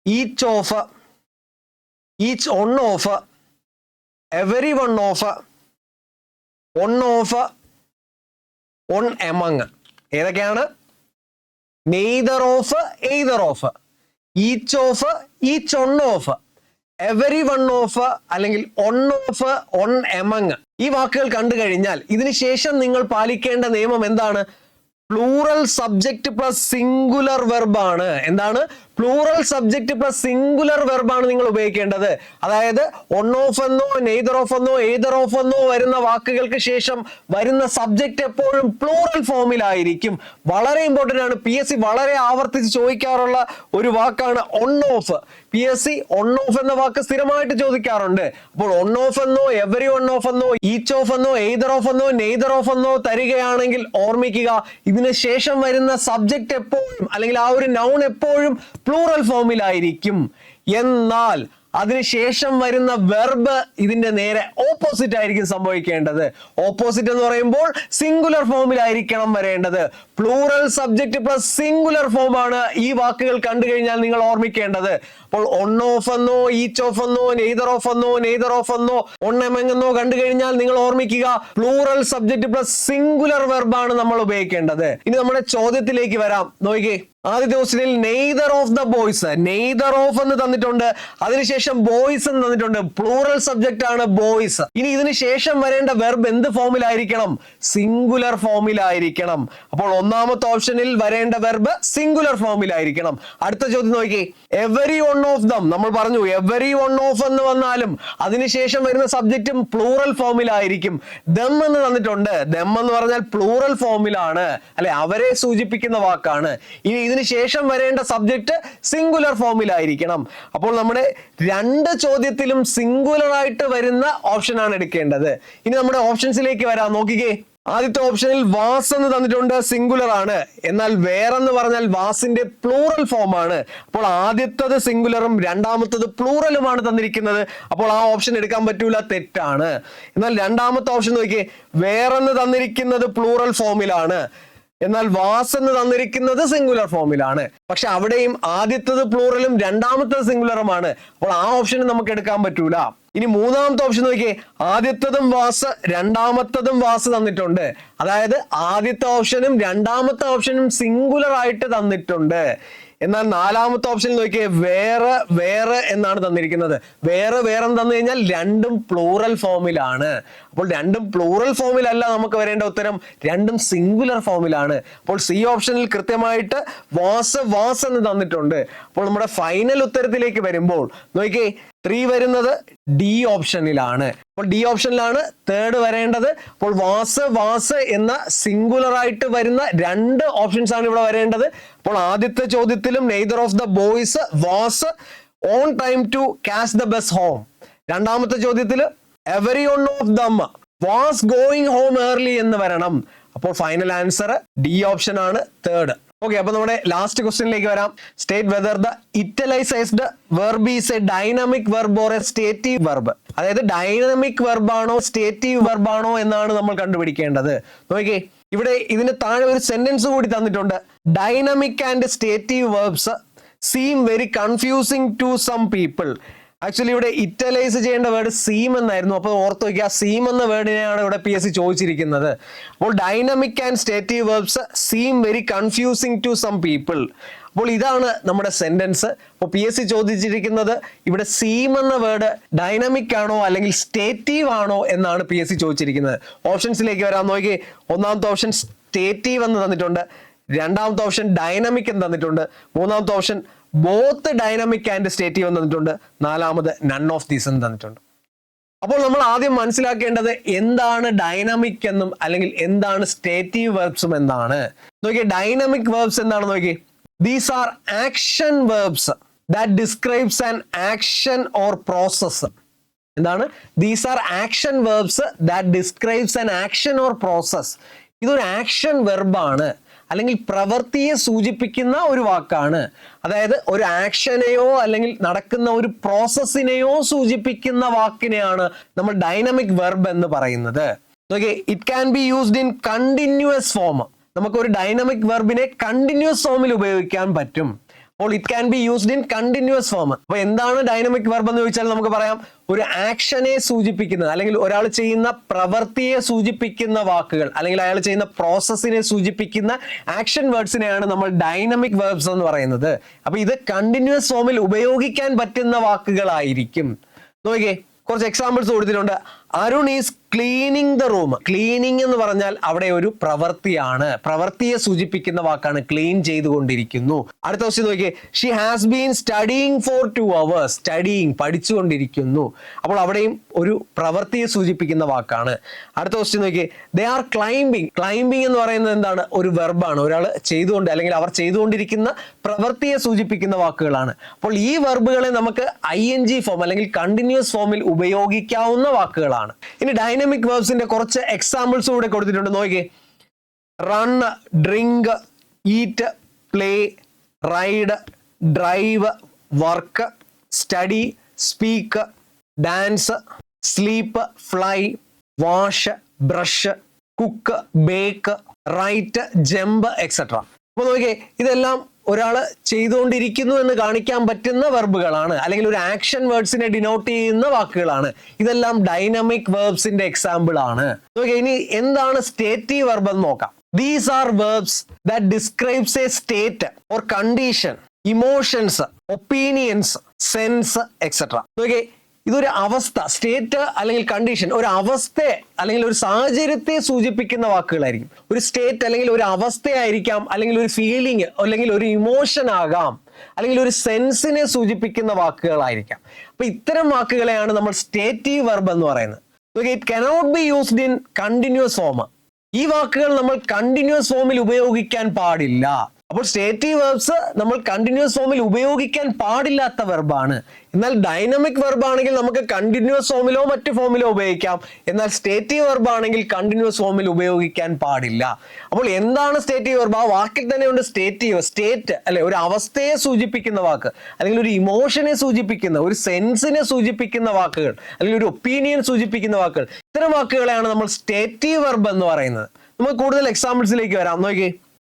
each of, each one of, every one of, one of, one among. ഏതൊക്കെയാണ്? Neither of, either of, each of, each one of, every one of അല്ലെങ്കിൽ ഒൺ ഓഫ്, ഒൺ എമങ്. ഈ വാക്കുകൾ കണ്ടു കഴിഞ്ഞാൽ ഇതിന് ശേഷം നിങ്ങൾ പാലിക്കേണ്ട നിയമം എന്താണ്? പ്ലൂറൽ സബ്ജക്ട് പ്ലസ് സിംഗുലർ വെർബാണ്. എന്താണ്? പ്ലൂറൽ സബ്ജക്ട് പ്ലസ് സിംഗുലർ വെർബാണ് നിങ്ങൾ ഉപയോഗിക്കേണ്ടത്. അതായത് ഒൺ ഓഫ് എന്നോ നെയ്തർ ഓഫ് എന്നോ എയ്തർ ഓഫ് എന്നോ വരുന്ന വാക്കുകൾക്ക് ശേഷം വരുന്ന സബ്ജക്ട് എപ്പോഴും പ്ലൂറൽ ഫോമിലായിരിക്കും. വളരെ ഇമ്പോർട്ടന്റ് ആണ്. PSC വളരെ ആവർത്തിച്ച് ചോദിക്കാറുള്ള ഒരു വാക്കാണ് one of. PSC one of എന്ന വാക്ക് സ്ഥിരമായിട്ട് ചോദിക്കാറുണ്ട്. അപ്പോൾ ഒൺ ഓഫ് എന്നോ എവരി വൺ ഓഫ് എന്നോ ഈച്ച് ഓഫ് എന്നോ എയ്തർ ഓഫ് എന്നോ നെയ്തർ ഓഫ് എന്നോ തരികയാണെങ്കിൽ ഓർമ്മിക്കുക, ഇതിന് ശേഷം വരുന്ന സബ്ജക്ട് എപ്പോഴും അല്ലെങ്കിൽ ആ ഒരു നൗൺ എപ്പോഴും പ്ലൂറൽ ഫോമിലായിരിക്കും. എന്നാൽ അതിനുശേഷം വരുന്ന വെർബ് ഇതിന്റെ നേരെ ഓപ്പോസിറ്റ് ആയിരിക്കും സംഭവിക്കേണ്ടത്. ഓപ്പോസിറ്റ് എന്ന് പറയുമ്പോൾ സിംഗുലർ ഫോമിലായിരിക്കണം വരേണ്ടത്. Plural subject plus singular form ആണ് ഈ വാക്കുകൾ കണ്ടു കഴിഞ്ഞാൽ നിങ്ങൾ ഓർമ്മിക്കേണ്ടത്. അപ്പോൾ ഒൺ ഓഫ് എന്നോ ഈച്ച് ഓഫ് എന്നോ നെയ്തർ ഓഫ് എന്നോ നെയ്തർ ഓഫ് എന്നോ ഒൺ എമങ് എന്നോ കണ്ടു കഴിഞ്ഞാൽ നിങ്ങൾ ഓർമ്മിക്കുക, പ്ലൂറൽ സബ്ജക്ട് പ്ലസ് സിംഗുലർ വെർബാണ് നമ്മൾ ഉപയോഗിക്കേണ്ടത്. ഇനി നമ്മുടെ ചോദ്യത്തിലേക്ക് വരാം. നോക്കിക്കേ, ആദ്യത്തെ ക്വസ്റ്റ്യനിൽ neither of the boys, neither of എന്ന് തന്നിട്ടുണ്ട്, അതിനുശേഷം ബോയ്സ് എന്ന് തന്നിട്ടുണ്ട്. പ്ലൂറൽ സബ്ജക്റ്റ് ആണ് ബോയ്സ്. ഇനി ഇതിന് ശേഷം വരേണ്ട വെർബ് എന്ത് ഫോമിലായിരിക്കണം? സിംഗുലർ ഫോമിലായിരിക്കണം. അപ്പോൾ ഒന്നാമത്തെ ഓപ്ഷനിൽ വരേണ്ട വെർബ് സിംഗുലർ ഫോമിലായിരിക്കണം. അടുത്ത ചോദ്യം നോക്കി, എവരി വൺ ഓഫ് ദം. നമ്മൾ പറഞ്ഞു എവരി വൺ ഓഫ് എന്ന് വന്നാലും അതിനുശേഷം വരുന്ന സബ്ജക്റ്റും പ്ലൂറൽ ഫോമിലായിരിക്കും. ദം എന്ന് തന്നിട്ടുണ്ട്, ദം എന്ന് പറഞ്ഞാൽ പ്ലൂറൽ ഫോമിലാണ്, അല്ലെ, അവരെ സൂചിപ്പിക്കുന്ന വാക്കാണ്. ഇനി ഇതിന് ശേഷം വരേണ്ട സബ്ജക്റ്റ് സിംഗുലർ ഫോമിലായിരിക്കണം. അപ്പോൾ നമ്മുടെ രണ്ട് ചോദ്യത്തിലും സിംഗുലർ ആയിട്ട് വരുന്ന ഓപ്ഷൻ ആണ് എടുക്കേണ്ടത്. ഇനി നമ്മുടെ ഓപ്ഷൻസിലേക്ക് വരാം. നോക്കിക്കേ, ആദ്യത്തെ ഓപ്ഷനിൽ വാസ് എന്ന് തന്നിട്ടുണ്ട്, സിംഗുലർ ആണ്. എന്നാൽ വേറെന്ന് പറഞ്ഞാൽ വാസിന്റെ പ്ലൂറൽ ഫോം ആണ്. അപ്പോൾ ആദ്യത്തത് സിംഗുലറും രണ്ടാമത്തത് പ്ലൂറലുമാണ് തന്നിരിക്കുന്നത്. അപ്പോൾ ആ ഓപ്ഷൻ എടുക്കാൻ പറ്റൂല, തെറ്റാണ്. എന്നാൽ രണ്ടാമത്തെ ഓപ്ഷൻ നോക്കിയേ, വേറെന്ന് തന്നിരിക്കുന്നത് പ്ലൂറൽ ഫോമിലാണ്, എന്നാൽ വാസ് എന്ന് തന്നിരിക്കുന്നത് സിംഗുലർ ഫോമിലാണ്. പക്ഷെ അവിടെയും ആദ്യത്തത് പ്ലൂറലും രണ്ടാമത്തത് സിംഗുലറുമാണ്. അപ്പോൾ ആ ഓപ്ഷൻ നമുക്ക് എടുക്കാൻ പറ്റൂല. ഇനി മൂന്നാമത്തെ ഓപ്ഷൻ നോക്കിയേ, ആദ്യത്തതും വാസ് രണ്ടാമത്തതും വാസ് തന്നിട്ടുണ്ട്. അതായത് ആദ്യത്തെ ഓപ്ഷനും രണ്ടാമത്തെ ഓപ്ഷനും സിംഗുലർ ആയിട്ട് തന്നിട്ടുണ്ട്. എന്നാൽ നാലാമത്തെ ഓപ്ഷൻ നോക്കിയേ, വേറെ വേറെ എന്നാണ് തന്നിരിക്കുന്നത്. വേറെ വേറെ തന്നു കഴിഞ്ഞാൽ രണ്ടും പ്ലൂറൽ ഫോമിലാണ്. അപ്പോൾ രണ്ടും പ്ലൂറൽ ഫോമിലല്ല നമുക്ക് വരേണ്ട ഉത്തരം, രണ്ടും സിംഗുലർ ഫോമിലാണ്. അപ്പോൾ സി ഓപ്ഷനിൽ കൃത്യമായിട്ട് വാസ് വാസ് എന്ന് തന്നിട്ടുണ്ട്. അപ്പോൾ നമ്മുടെ ഫൈനൽ ഉത്തരത്തിലേക്ക് വരുമ്പോൾ നോക്കിയേ, 3 വരുന്നത് ഡി ഓപ്ഷനിലാണ്. അപ്പോൾ ഡി ഓപ്ഷനിലാണ് തേർഡ് വരേണ്ടത്. അപ്പോൾ വാസ് വാസ് എന്ന സിംഗുലർ ആയിട്ട് വരുന്ന രണ്ട് ഓപ്ഷൻസ് ആണ് ഇവിടെ വരേണ്ടത്. അപ്പോൾ ആദ്യത്തെ ചോദ്യത്തിലും neither of the boys was on time to catch the bus home. രണ്ടാമത്തെ ചോദ്യത്തിൽ every one of them was going home early എന്ന് വരണം. അപ്പോൾ ഫൈനൽ ആൻസർ ഡി ഓപ്ഷൻ ആണ്, തേർഡ്. ഓക്കെ, അപ്പൊ നമ്മുടെ ലാസ്റ്റ് ക്വസ്റ്റ്യനിലേക്ക് വരാം. State whether the italicised verb is a dynamic verb or a stative verb. അതായത് ഡൈനാമിക് വെർബാണോ സ്റ്റേറ്റീവ് വെർബാണോ എന്നാണ് നമ്മൾ കണ്ടുപിടിക്കേണ്ടത്. നോക്കിയേ, ഇവിടെ ഇതിന് താഴെ ഒരു സെന്റൻസ് കൂടി തന്നിട്ടുണ്ട്. Dynamic and stative verbs seem very confusing to some people. Actually ഇവിടെ ഇറ്റലൈസ് ചെയ്യേണ്ട വേർഡ് സീം എന്നായിരുന്നു. അപ്പോൾ ഓർത്ത് വയ്ക്കുക, സീം എന്ന വേർഡിനെയാണ് ഇവിടെ PSC ചോദിച്ചിരിക്കുന്നത്. അപ്പോൾ dynamic and stative verbs seem very confusing to some people. അപ്പോൾ ഇതാണ് നമ്മുടെ സെന്റൻസ്. അപ്പോൾ PSC ചോദിച്ചിരിക്കുന്നത് ഇവിടെ സീം എന്ന വേർഡ് ഡൈനാമിക് ആണോ അല്ലെങ്കിൽ സ്റ്റേറ്റീവ് ആണോ എന്നാണ് PSC ചോദിച്ചിരിക്കുന്നത്. ഓപ്ഷൻസിലേക്ക് വരാൻ നോക്കി. ഒന്നാമത്തെ ഓപ്ഷൻ സ്റ്റേറ്റീവ് എന്ന് തന്നിട്ടുണ്ട്, രണ്ടാമത്തെ ഓപ്ഷൻ ഡൈനാമിക് എന്ന് തന്നിട്ടുണ്ട്, മൂന്നാമത്തെ option both dynamic and stative എന്ന് തന്നിട്ടുണ്ട്, നാലാമത് നൺ ഓഫ് ദീസ് എന്ന് തന്നിട്ടുണ്ട്. അപ്പോൾ നമ്മൾ ആദ്യം മനസ്സിലാക്കേണ്ടത് എന്താണ് ഡൈനാമിക് എന്നും അല്ലെങ്കിൽ എന്താണ് സ്റ്റേറ്റീവ് വെർബ്സും എന്നാണ്. നോക്കിയേ, ഡൈനാമിക് വെർബ്സ് എന്താണെന്ന് നോക്കിയേ. These are action verbs that describes an action or process. എന്താണ്? These are action verbs that describes an action or process. ഇതൊരു ആക്ഷൻ വെർബാണ്, അല്ലെങ്കിൽ പ്രവൃത്തിയെ സൂചിപ്പിക്കുന്ന ഒരു വാക്കാണ്. അതായത് ഒരു ആക്ഷനെയോ അല്ലെങ്കിൽ നടക്കുന്ന ഒരു പ്രോസസ്സിനെയോ സൂചിപ്പിക്കുന്ന വാക്കിനെയാണ് നമ്മൾ ഡൈനാമിക് വെർബ് എന്ന് പറയുന്നത്. Okay, it can be used in continuous form. നമുക്ക് ഒരു ഡൈനാമിക് വെർബിനെ കണ്ടിന്യൂസ് ഫോമിൽ ഉപയോഗിക്കാൻ പറ്റും. അപ്പോൾ it can be used in continuous form. അപ്പൊ എന്താണ് ഡൈനാമിക് വെർബ് എന്ന് ചോദിച്ചാൽ നമുക്ക് പറയാം, ഒരു ആക്ഷനെ സൂചിപ്പിക്കുന്ന അല്ലെങ്കിൽ ഒരാൾ ചെയ്യുന്ന പ്രവൃത്തിയെ സൂചിപ്പിക്കുന്ന വാക്കുകൾ, അല്ലെങ്കിൽ അയാൾ ചെയ്യുന്ന പ്രോസസ്സിനെ സൂചിപ്പിക്കുന്ന ആക്ഷൻ വേർഡ്സിനെയാണ് നമ്മൾ ഡൈനാമിക് വെർബ്സ് എന്ന് പറയുന്നത്. അപ്പൊ ഇത് കണ്ടിന്യൂസ് ഫോമിൽ ഉപയോഗിക്കാൻ പറ്റുന്ന വാക്കുകളായിരിക്കും. നോക്കിയേ, കുറച്ച് എക്സാമ്പിൾസ് കൊടുത്തിട്ടുണ്ട്. Arun is cleaning the room. Cleaning എന്ന് പറഞ്ഞാൽ അവിടെ ഒരു പ്രവൃത്തിയാണ്, പ്രവൃത്തിയെ സൂചിപ്പിക്കുന്ന വാക്കാണ്. ക്ലീൻ ചെയ്തുകൊണ്ടിരിക്കുന്നു. അടുത്ത ക്വസ്റ്റ്യൻ നോക്കിയേ, she has been studying for 2 hours. Studying, പഠിച്ചുകൊണ്ടിരിക്കുന്നു. അപ്പോൾ അവിടെയും ഒരു പ്രവൃത്തിയെ സൂചിപ്പിക്കുന്ന വാക്കാണ്. അടുത്ത ക്വസ്റ്റ്യൻ നോക്കിയേ, ദേ ആർ ക്ലൈംബിങ്. ക്ലൈംബിങ് എന്ന് പറയുന്നത് എന്താണ്? ഒരു വെർബാണ്. ഒരാൾ ചെയ്തുകൊണ്ട് അല്ലെങ്കിൽ അവർ ചെയ്തുകൊണ്ടിരിക്കുന്ന പ്രവൃത്തിയെ സൂചിപ്പിക്കുന്ന വാക്കുകളാണ്. അപ്പോൾ ഈ വെർബുകളെ നമുക്ക് ING ഫോം അല്ലെങ്കിൽ കണ്ടിന്യൂസ് ഫോമിൽ ഉപയോഗിക്കാവുന്ന വാക്കുകളാണ്. ഇനി ഡൈനാമിക് വെർബ്സിന്റെ കുറച്ച് എക്സാമ്പിൾസ് കൂടെ കൊടുത്തിട്ടുണ്ട്. നോക്കിയേ, run, drink, eat, play, ride, drive, work, study, speak, dance, sleep, fly, wash, brush, cook, bake, write, jump, etcetera. അപ്പൊ നോക്കിയേ, ഇതെല്ലാം ഒരാൾ ചെയ്തുകൊണ്ടിരിക്കുന്നു എന്ന് കാണിക്കാൻ പറ്റുന്ന വെർബുകളാണ്, അല്ലെങ്കിൽ ഒരു ആക്ഷൻ വേർഡ്സിനെ ഡിനോട്ട് ചെയ്യുന്ന വാക്കുകളാണ്. ഇതെല്ലാം ഡൈനാമിക് വെർബ്സിന്റെ എക്സാമ്പിൾ ആണ്. ഇനി എന്താണ് സ്റ്റേറ്റീവ് വെർബ് എന്ന് നോക്കാം. These are verbs that describes A state or condition, emotions, opinions, sense, etcetera. നോക്കിയേ, ഇതൊരു അവസ്ഥ, സ്റ്റേറ്റ് അല്ലെങ്കിൽ കണ്ടീഷൻ, ഒരു അവസ്ഥയെ അല്ലെങ്കിൽ ഒരു സാഹചര്യത്തെ സൂചിപ്പിക്കുന്ന വാക്കുകളായിരിക്കും. ഒരു സ്റ്റേറ്റ് അല്ലെങ്കിൽ ഒരു അവസ്ഥയായിരിക്കാം, അല്ലെങ്കിൽ ഒരു ഫീലിംഗ്, അല്ലെങ്കിൽ ഒരു ഇമോഷൻ ആകാം, അല്ലെങ്കിൽ ഒരു സെൻസിനെ സൂചിപ്പിക്കുന്ന വാക്കുകളായിരിക്കാം. അപ്പൊ ഇത്തരം വാക്കുകളെയാണ് നമ്മൾ സ്റ്റേറ്റീവ് വെർബ് എന്ന് പറയുന്നത്. It cannot be used in continuous form. ഈ വാക്കുകൾ നമ്മൾ കണ്ടിന്യൂസ് ഫോമിൽ ഉപയോഗിക്കാൻ പാടില്ല. അപ്പോൾ സ്റ്റേറ്റീവ് വെർബ്സ് നമ്മൾ കണ്ടിന്യൂസ് ഫോമിൽ ഉപയോഗിക്കാൻ പാടില്ലാത്ത വെർബാണ്. എന്നാൽ ഡൈനാമിക് വെർബ് ആണെങ്കിൽ നമുക്ക് കണ്ടിന്യൂസ് ഫോമിലോ മറ്റു ഫോമിലോ ഉപയോഗിക്കാം. എന്നാൽ സ്റ്റേറ്റീവ് വെർബ് ആണെങ്കിൽ കണ്ടിന്യൂസ് ഫോമിൽ ഉപയോഗിക്കാൻ പാടില്ല. അപ്പോൾ എന്താണ് സ്റ്റേറ്റീവ് വെർബ്? ആ വാക്കിൽ തന്നെ ഉണ്ട് സ്റ്റേറ്റീവ്, സ്റ്റേറ്റ് അല്ലെ, ഒരു അവസ്ഥയെ സൂചിപ്പിക്കുന്ന വാക്ക്, അല്ലെങ്കിൽ ഒരു ഇമോഷനെ സൂചിപ്പിക്കുന്ന, ഒരു സെൻസിനെ സൂചിപ്പിക്കുന്ന വാക്കുകൾ, അല്ലെങ്കിൽ ഒരു ഒപ്പീനിയൻ സൂചിപ്പിക്കുന്ന വാക്കുകൾ. ഇത്തരം വാക്കുകളെയാണ് നമ്മൾ സ്റ്റേറ്റീവ് വെർബ് എന്ന് പറയുന്നത്. നമുക്ക് കൂടുതൽ എക്സാമ്പിൾസിലേക്ക് വരാം. നോക്കിയേ,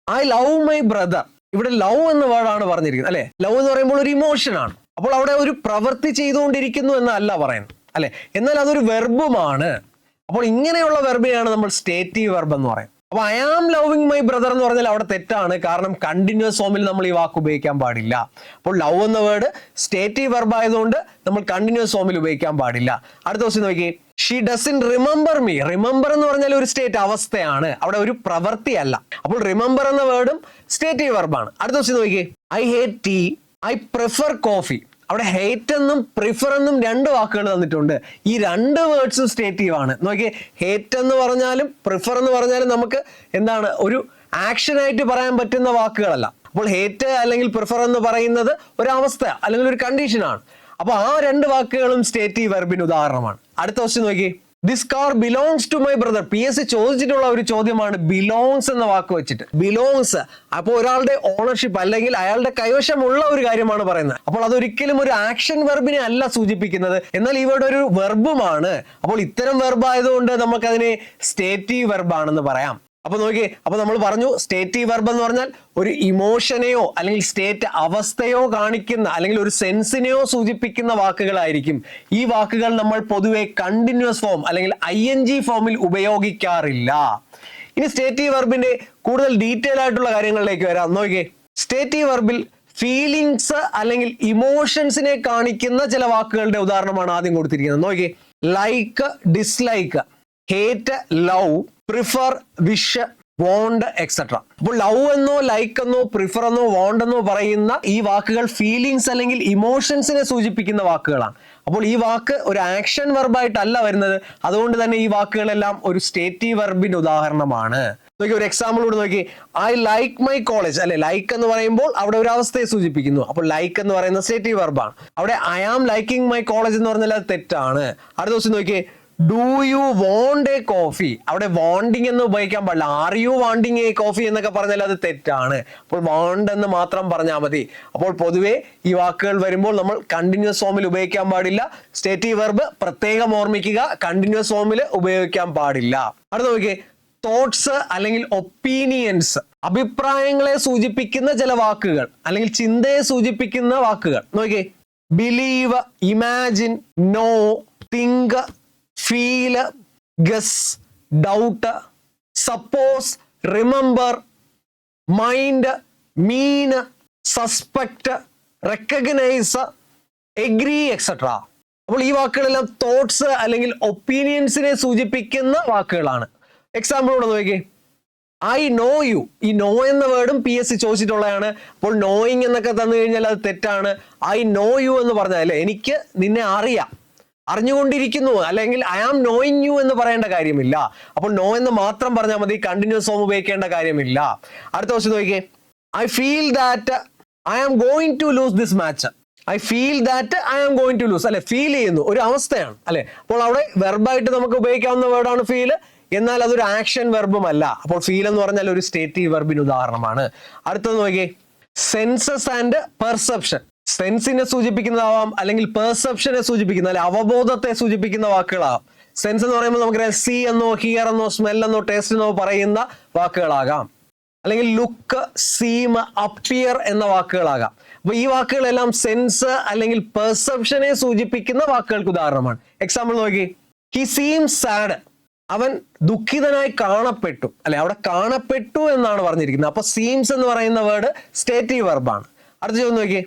ഐ ലവ് മൈ ബ്രദർ. ഇവിടെ ലവ് എന്ന വേർഡാണ് പറഞ്ഞിരിക്കുന്നത് അല്ലെ. ലവ് എന്ന് പറയുമ്പോൾ ഒരു ഇമോഷൻ ആണ്. അപ്പോൾ അവിടെ ഒരു പ്രവൃത്തി ചെയ്തുകൊണ്ടിരിക്കുന്നു എന്നല്ല പറയുന്നത് അല്ലെ, എന്നാൽ അതൊരു വെർബുമാണ്. അപ്പോൾ ഇങ്ങനെയുള്ള വെർബിനെയാണ് നമ്മൾ സ്റ്റേറ്റീവ് വെർബ് എന്ന് പറയുന്നത്. അപ്പൊ I am loving my brother എന്ന് പറഞ്ഞാൽ അവിടെ തെറ്റാണ്, കാരണം കണ്ടിന്യൂസ് ഫോമിൽ നമ്മൾ ഈ വാക്ക് ഉപയോഗിക്കാൻ പാടില്ല. അപ്പോൾ ലവ് എന്ന വേർഡ് സ്റ്റേറ്റീവ് വെർബ് ആയതുകൊണ്ട് നമ്മൾ കണ്ടിന്യൂസ് ഫോമിൽ ഉപയോഗിക്കാൻ പാടില്ല. അടുത്ത ക്വസ്റ്റ്യൻ നോക്കി, she doesn't remember me. Remember എന്ന് പറഞ്ഞാൽ ഒരു സ്റ്റേറ്റ്, അവസ്ഥയാണ്, അവിടെ ഒരു പ്രവൃത്തിയല്ല. അപ്പോൾ റിമെമ്പർ എന്ന വേർഡും സ്റ്റേറ്റീവ് വെർബാണ്. അടുത്ത ക്വസ്റ്റ്യൻ നോക്കി, I hate tea, I prefer coffee. അവിടെ ഹേറ്റ് എന്നും പ്രിഫർ എന്നും 2 വാക്കുകൾ തന്നിട്ടുണ്ട്. ഈ 2 വേർഡ്സും സ്റ്റേറ്റീവ് ആണ്. നോക്കിയേ, ഹേറ്റ് എന്ന് പറഞ്ഞാലും പ്രിഫർ എന്ന് പറഞ്ഞാലും നമുക്ക് എന്താണ്, ഒരു ആക്ഷൻ ആയിട്ട് പറയാൻ പറ്റുന്ന വാക്കുകളല്ല. അപ്പോൾ ഹേറ്റ് അല്ലെങ്കിൽ പ്രിഫർ എന്ന് പറയുന്നത് ഒരു അവസ്ഥ അല്ലെങ്കിൽ ഒരു കണ്ടീഷനാണ്. അപ്പൊ ആ 2 വാക്കുകളും സ്റ്റേറ്റീവ് വെർബിന് ഉദാഹരണമാണ്. അടുത്ത ക്വസ്റ്റ്യൻ നോക്കി, this car belongs to my brother. PSC ചോദിച്ചിട്ടുള്ള ഒരു ചോദ്യമാണ് ബിലോങ്സ് എന്ന വാക്ക് വെച്ചിട്ട്. ബിലോങ്സ് അപ്പോൾ ഒരാളുടെ ഓണർഷിപ്പ് അല്ലെങ്കിൽ അയാളുടെ കൈവശമുള്ള ഒരു കാര്യമാണ് പറയുന്നത്. അപ്പോൾ അതൊരിക്കലും ഒരു ആക്ഷൻ വെർബിനെ അല്ല സൂചിപ്പിക്കുന്നത്, എന്നാൽ ഇവിടെ ഒരു വെർബുമാണ്. അപ്പോൾ ഇത്തരം വെർബ് ആയതുകൊണ്ട് നമുക്ക് അതിനെ സ്റ്റേറ്റീവ് വെർബ് ആണെന്ന് പറയാം. അപ്പൊ നോക്കിയേ, അപ്പൊ നമ്മൾ പറഞ്ഞു സ്റ്റേറ്റീവ് വെർബ് എന്ന് പറഞ്ഞാൽ ഒരു ഇമോഷനെയോ അല്ലെങ്കിൽ സ്റ്റേറ്റ് അവസ്ഥയോ കാണിക്കുന്ന അല്ലെങ്കിൽ ഒരു സെൻസിനെയോ സൂചിപ്പിക്കുന്ന വാക്കുകളായിരിക്കും. ഈ വാക്കുകൾ നമ്മൾ പൊതുവെ കണ്ടിന്യൂസ് ഫോം അല്ലെങ്കിൽ ING ഫോമിൽ ഉപയോഗിക്കാറില്ല. ഇനി സ്റ്റേറ്റീവ് വെർബിന്റെ കൂടുതൽ ഡീറ്റെയിൽ ആയിട്ടുള്ള കാര്യങ്ങളിലേക്ക് വരാം. നോക്കിയേ, സ്റ്റേറ്റീവ് വെർബിൽ ഫീലിങ്സ് അല്ലെങ്കിൽ ഇമോഷൻസിനെ കാണിക്കുന്ന ചില വാക്കുകളുടെ ഉദാഹരണമാണ് ആദ്യം കൊടുത്തിരിക്കുന്നത്. നോക്കിയേ, like, dislike, hate, love, prefer, wish, want etcetera. അപ്പോൾ ലവ് എന്നോ ലൈക്ക് എന്നോ പ്രിഫർ എന്നോ വോണ്ട് എന്നോ പറയുന്ന ഈ വാക്കുകൾ ഫീലിങ്സ് അല്ലെങ്കിൽ ഇമോഷൻസിനെ സൂചിപ്പിക്കുന്ന വാക്കുകളാണ്. അപ്പോൾ ഈ വാക്ക് ഒരു ആക്ഷൻ വെർബായിട്ടല്ല വരുന്നത്. അതുകൊണ്ട് തന്നെ ഈ വാക്കുകളെല്ലാം ഒരു സ്റ്റേറ്റീവ് വെർബിന്റെ ഉദാഹരണമാണ്. നോക്കി ഒരു എക്സാമ്പിൾ കൂടെ നോക്കി. ഐ ലൈക്ക് മൈ കോളേജ് അല്ലെ, ലൈക്ക് എന്ന് പറയുമ്പോൾ അവിടെ ഒരു അവസ്ഥയെ സൂചിപ്പിക്കുന്നു. അപ്പോൾ ലൈക്ക് എന്ന് പറയുന്ന സ്റ്റേറ്റീവ് വെർബാണ്. അവിടെ I am liking my college എന്ന് പറഞ്ഞാൽ അത് തെറ്റാണ്. അടുത്ത ദിവസം നോക്കിയേ, do you want a coffee, അവിടെ വാണ്ടിങ് എന്ന് ഉപയോഗിക്കാൻ പാടില്ല. Are you wanting a coffee എന്നൊക്കെ പറഞ്ഞാൽ അത് തെറ്റാണ്. അപ്പോൾ വാണ്ട് എന്ന് മാത്രം പറഞ്ഞാൽ മതി. അപ്പോൾ പൊതുവെ ഈ വാക്കുകൾ വരുമ്പോൾ നമ്മൾ കണ്ടിന്യൂസ് ഫോമിൽ ഉപയോഗിക്കാൻ പാടില്ല. സ്റ്റേറ്റീവ് വെർബ് പ്രത്യേകം ഓർമ്മിക്കുക, കണ്ടിന്യൂസ് ഫോമിൽ ഉപയോഗിക്കാൻ പാടില്ല. അടുത്ത നോക്കിയേ, തോട്ട്സ് അല്ലെങ്കിൽ ഒപ്പീനിയൻസ്, അഭിപ്രായങ്ങളെ സൂചിപ്പിക്കുന്ന ചില വാക്കുകൾ അല്ലെങ്കിൽ ചിന്തയെ സൂചിപ്പിക്കുന്ന വാക്കുകൾ. നോക്കിയേ, believe, imagine, know, think, feel, guess, doubt, suppose, remember, mind, mean, suspect, recognise, agree etcetera. അപ്പോൾ ഈ വാക്കുകളെല്ലാം തോട്ട്സ് അല്ലെങ്കിൽ ഒപ്പീനിയൻസിനെ സൂചിപ്പിക്കുന്ന വാക്കുകളാണ്. എക്സാമ്പിൾ കൂടെ നോക്കിയേ, ഐ നോ യു. ഈ നോ എന്ന വേർഡും PSC ചോദിച്ചിട്ടുള്ളതാണ്. അപ്പോൾ നോയിങ് എന്നൊക്കെ തന്നു കഴിഞ്ഞാൽ അത് തെറ്റാണ്. ഐ നോ യു എന്ന് പറഞ്ഞാൽ അല്ലേ, എനിക്ക് നിന്നെ അറിയാം, അറിഞ്ഞുകൊണ്ടിരിക്കുന്നു, അല്ലെങ്കിൽ ഐ ആം നോയിങ് യു എന്ന് പറയേണ്ട കാര്യമില്ല. അപ്പോൾ നോ എന്ന് മാത്രം പറഞ്ഞാൽ മതി, കണ്ടിന്യൂസ് ഫോം ഉപയോഗിക്കേണ്ട കാര്യമില്ല. അടുത്ത ക്വസ്റ്റ്യൻ നോക്കിയേ, I feel that I am going to lose this match. I feel that I am going to lose അല്ലെ, ഫീൽ ചെയ്യുന്നു, ഒരു അവസ്ഥയാണ് അല്ലെ. അപ്പോൾ അവിടെ വെർബായിട്ട് നമുക്ക് ഉപയോഗിക്കാവുന്ന വേർഡാണ് ഫീൽ, എന്നാൽ അതൊരു ആക്ഷൻ വെർബും അല്ല. അപ്പോൾ ഫീൽ എന്ന് പറഞ്ഞാൽ ഒരു സ്റ്റേറ്റീവ് വെർബിന് ഉദാഹരണമാണ്. അടുത്തത് നോക്കിയേ, സെൻസസ് ആൻഡ് പെർസെപ്ഷൻ. സെൻസിനെ സൂചിപ്പിക്കുന്നതാവാം, അല്ലെങ്കിൽ പെർസെപ്ഷനെ സൂചിപ്പിക്കുന്ന അല്ലെ അവബോധത്തെ സൂചിപ്പിക്കുന്ന വാക്കുകളാവാം. സെൻസ് എന്ന് പറയുമ്പോൾ നമുക്കറിയാം സീ എന്നോ ഹിയർ എന്നോ സ്മെൽ എന്നോ ടേസ്റ്റ് എന്നോ പറയുന്ന വാക്കുകളാകാം, അല്ലെങ്കിൽ ലുക്ക്, സീം, അപ്പിയർ എന്ന വാക്കുകളാകാം. അപ്പൊ ഈ വാക്കുകളെല്ലാം സെൻസ് അല്ലെങ്കിൽ പെർസെപ്ഷനെ സൂചിപ്പിക്കുന്ന വാക്കുകൾക്ക് ഉദാഹരണമാണ്. എക്സാമ്പിൾ നോക്കി, ഹി സീംസ് സാഡ്, അവൻ ദുഃഖിതനായി കാണപ്പെട്ടു അല്ലെ, അവിടെ കാണപ്പെട്ടു എന്നാണ് പറഞ്ഞിരിക്കുന്നത്. അപ്പൊ സീംസ് എന്ന് പറയുന്ന വേർഡ് സ്റ്റേറ്റീവ് വെർബാണ്. അടുത്ത ചോദ്യം നോക്കി,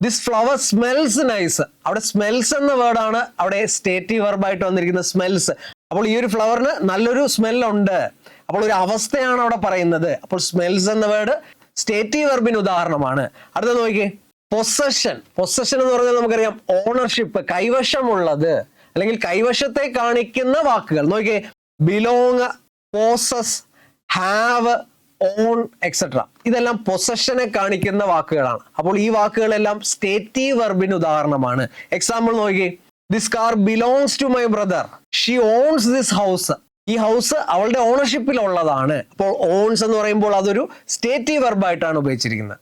ദിസ് ഫ്ലവർ സ്മെൽസ് നൈസ്, അവിടെ സ്മെൽസ് എന്ന വേർഡാണ് അവിടെ സ്റ്റേറ്റീവ് വെർബായിട്ട് വന്നിരിക്കുന്നത്, സ്മെൽസ്. അപ്പോൾ ഈ ഒരു ഫ്ലവറിന് നല്ലൊരു സ്മെല്ലുണ്ട്, അപ്പോൾ ഒരു അവസ്ഥയാണ് അവിടെ പറയുന്നത്. അപ്പോൾ സ്മെൽസ് എന്ന വേർഡ് സ്റ്റേറ്റീവ് വെർബിന് ഉദാഹരണമാണ്. അടുത്ത നോക്കിയേ, പൊസഷൻ. പൊസഷൻ എന്ന് പറഞ്ഞാൽ നമുക്കറിയാം ഓണർഷിപ്പ്, കൈവശമുള്ളത് അല്ലെങ്കിൽ കൈവശത്തെ കാണിക്കുന്ന വാക്കുകൾ. നോക്കിയേ, belong, poses, have, on etcetera. ഇതെല്ലാം പൊസഷനെ കാണിക്കുന്ന വാക്കുകളാണ്. അപ്പോൾ ഈ വാക്കുകളെല്ലാം സ്റ്റേറ്റീവ് വെർബിന് ഉദാഹരണമാണ്. എക്സാമ്പിൾ നോക്കിയേ, this car belongs to my brother, she owns this house. ഈ ഹൗസ് അവളുടെ ഓണർഷിപ്പിൽ ഉള്ളതാണ്. അപ്പോൾ ഓൺസ് എന്ന് പറയുമ്പോൾ അതൊരു സ്റ്റേറ്റീവ് വെർബായിട്ടാണ് ഉപയോഗിച്ചിരിക്കുന്നത്.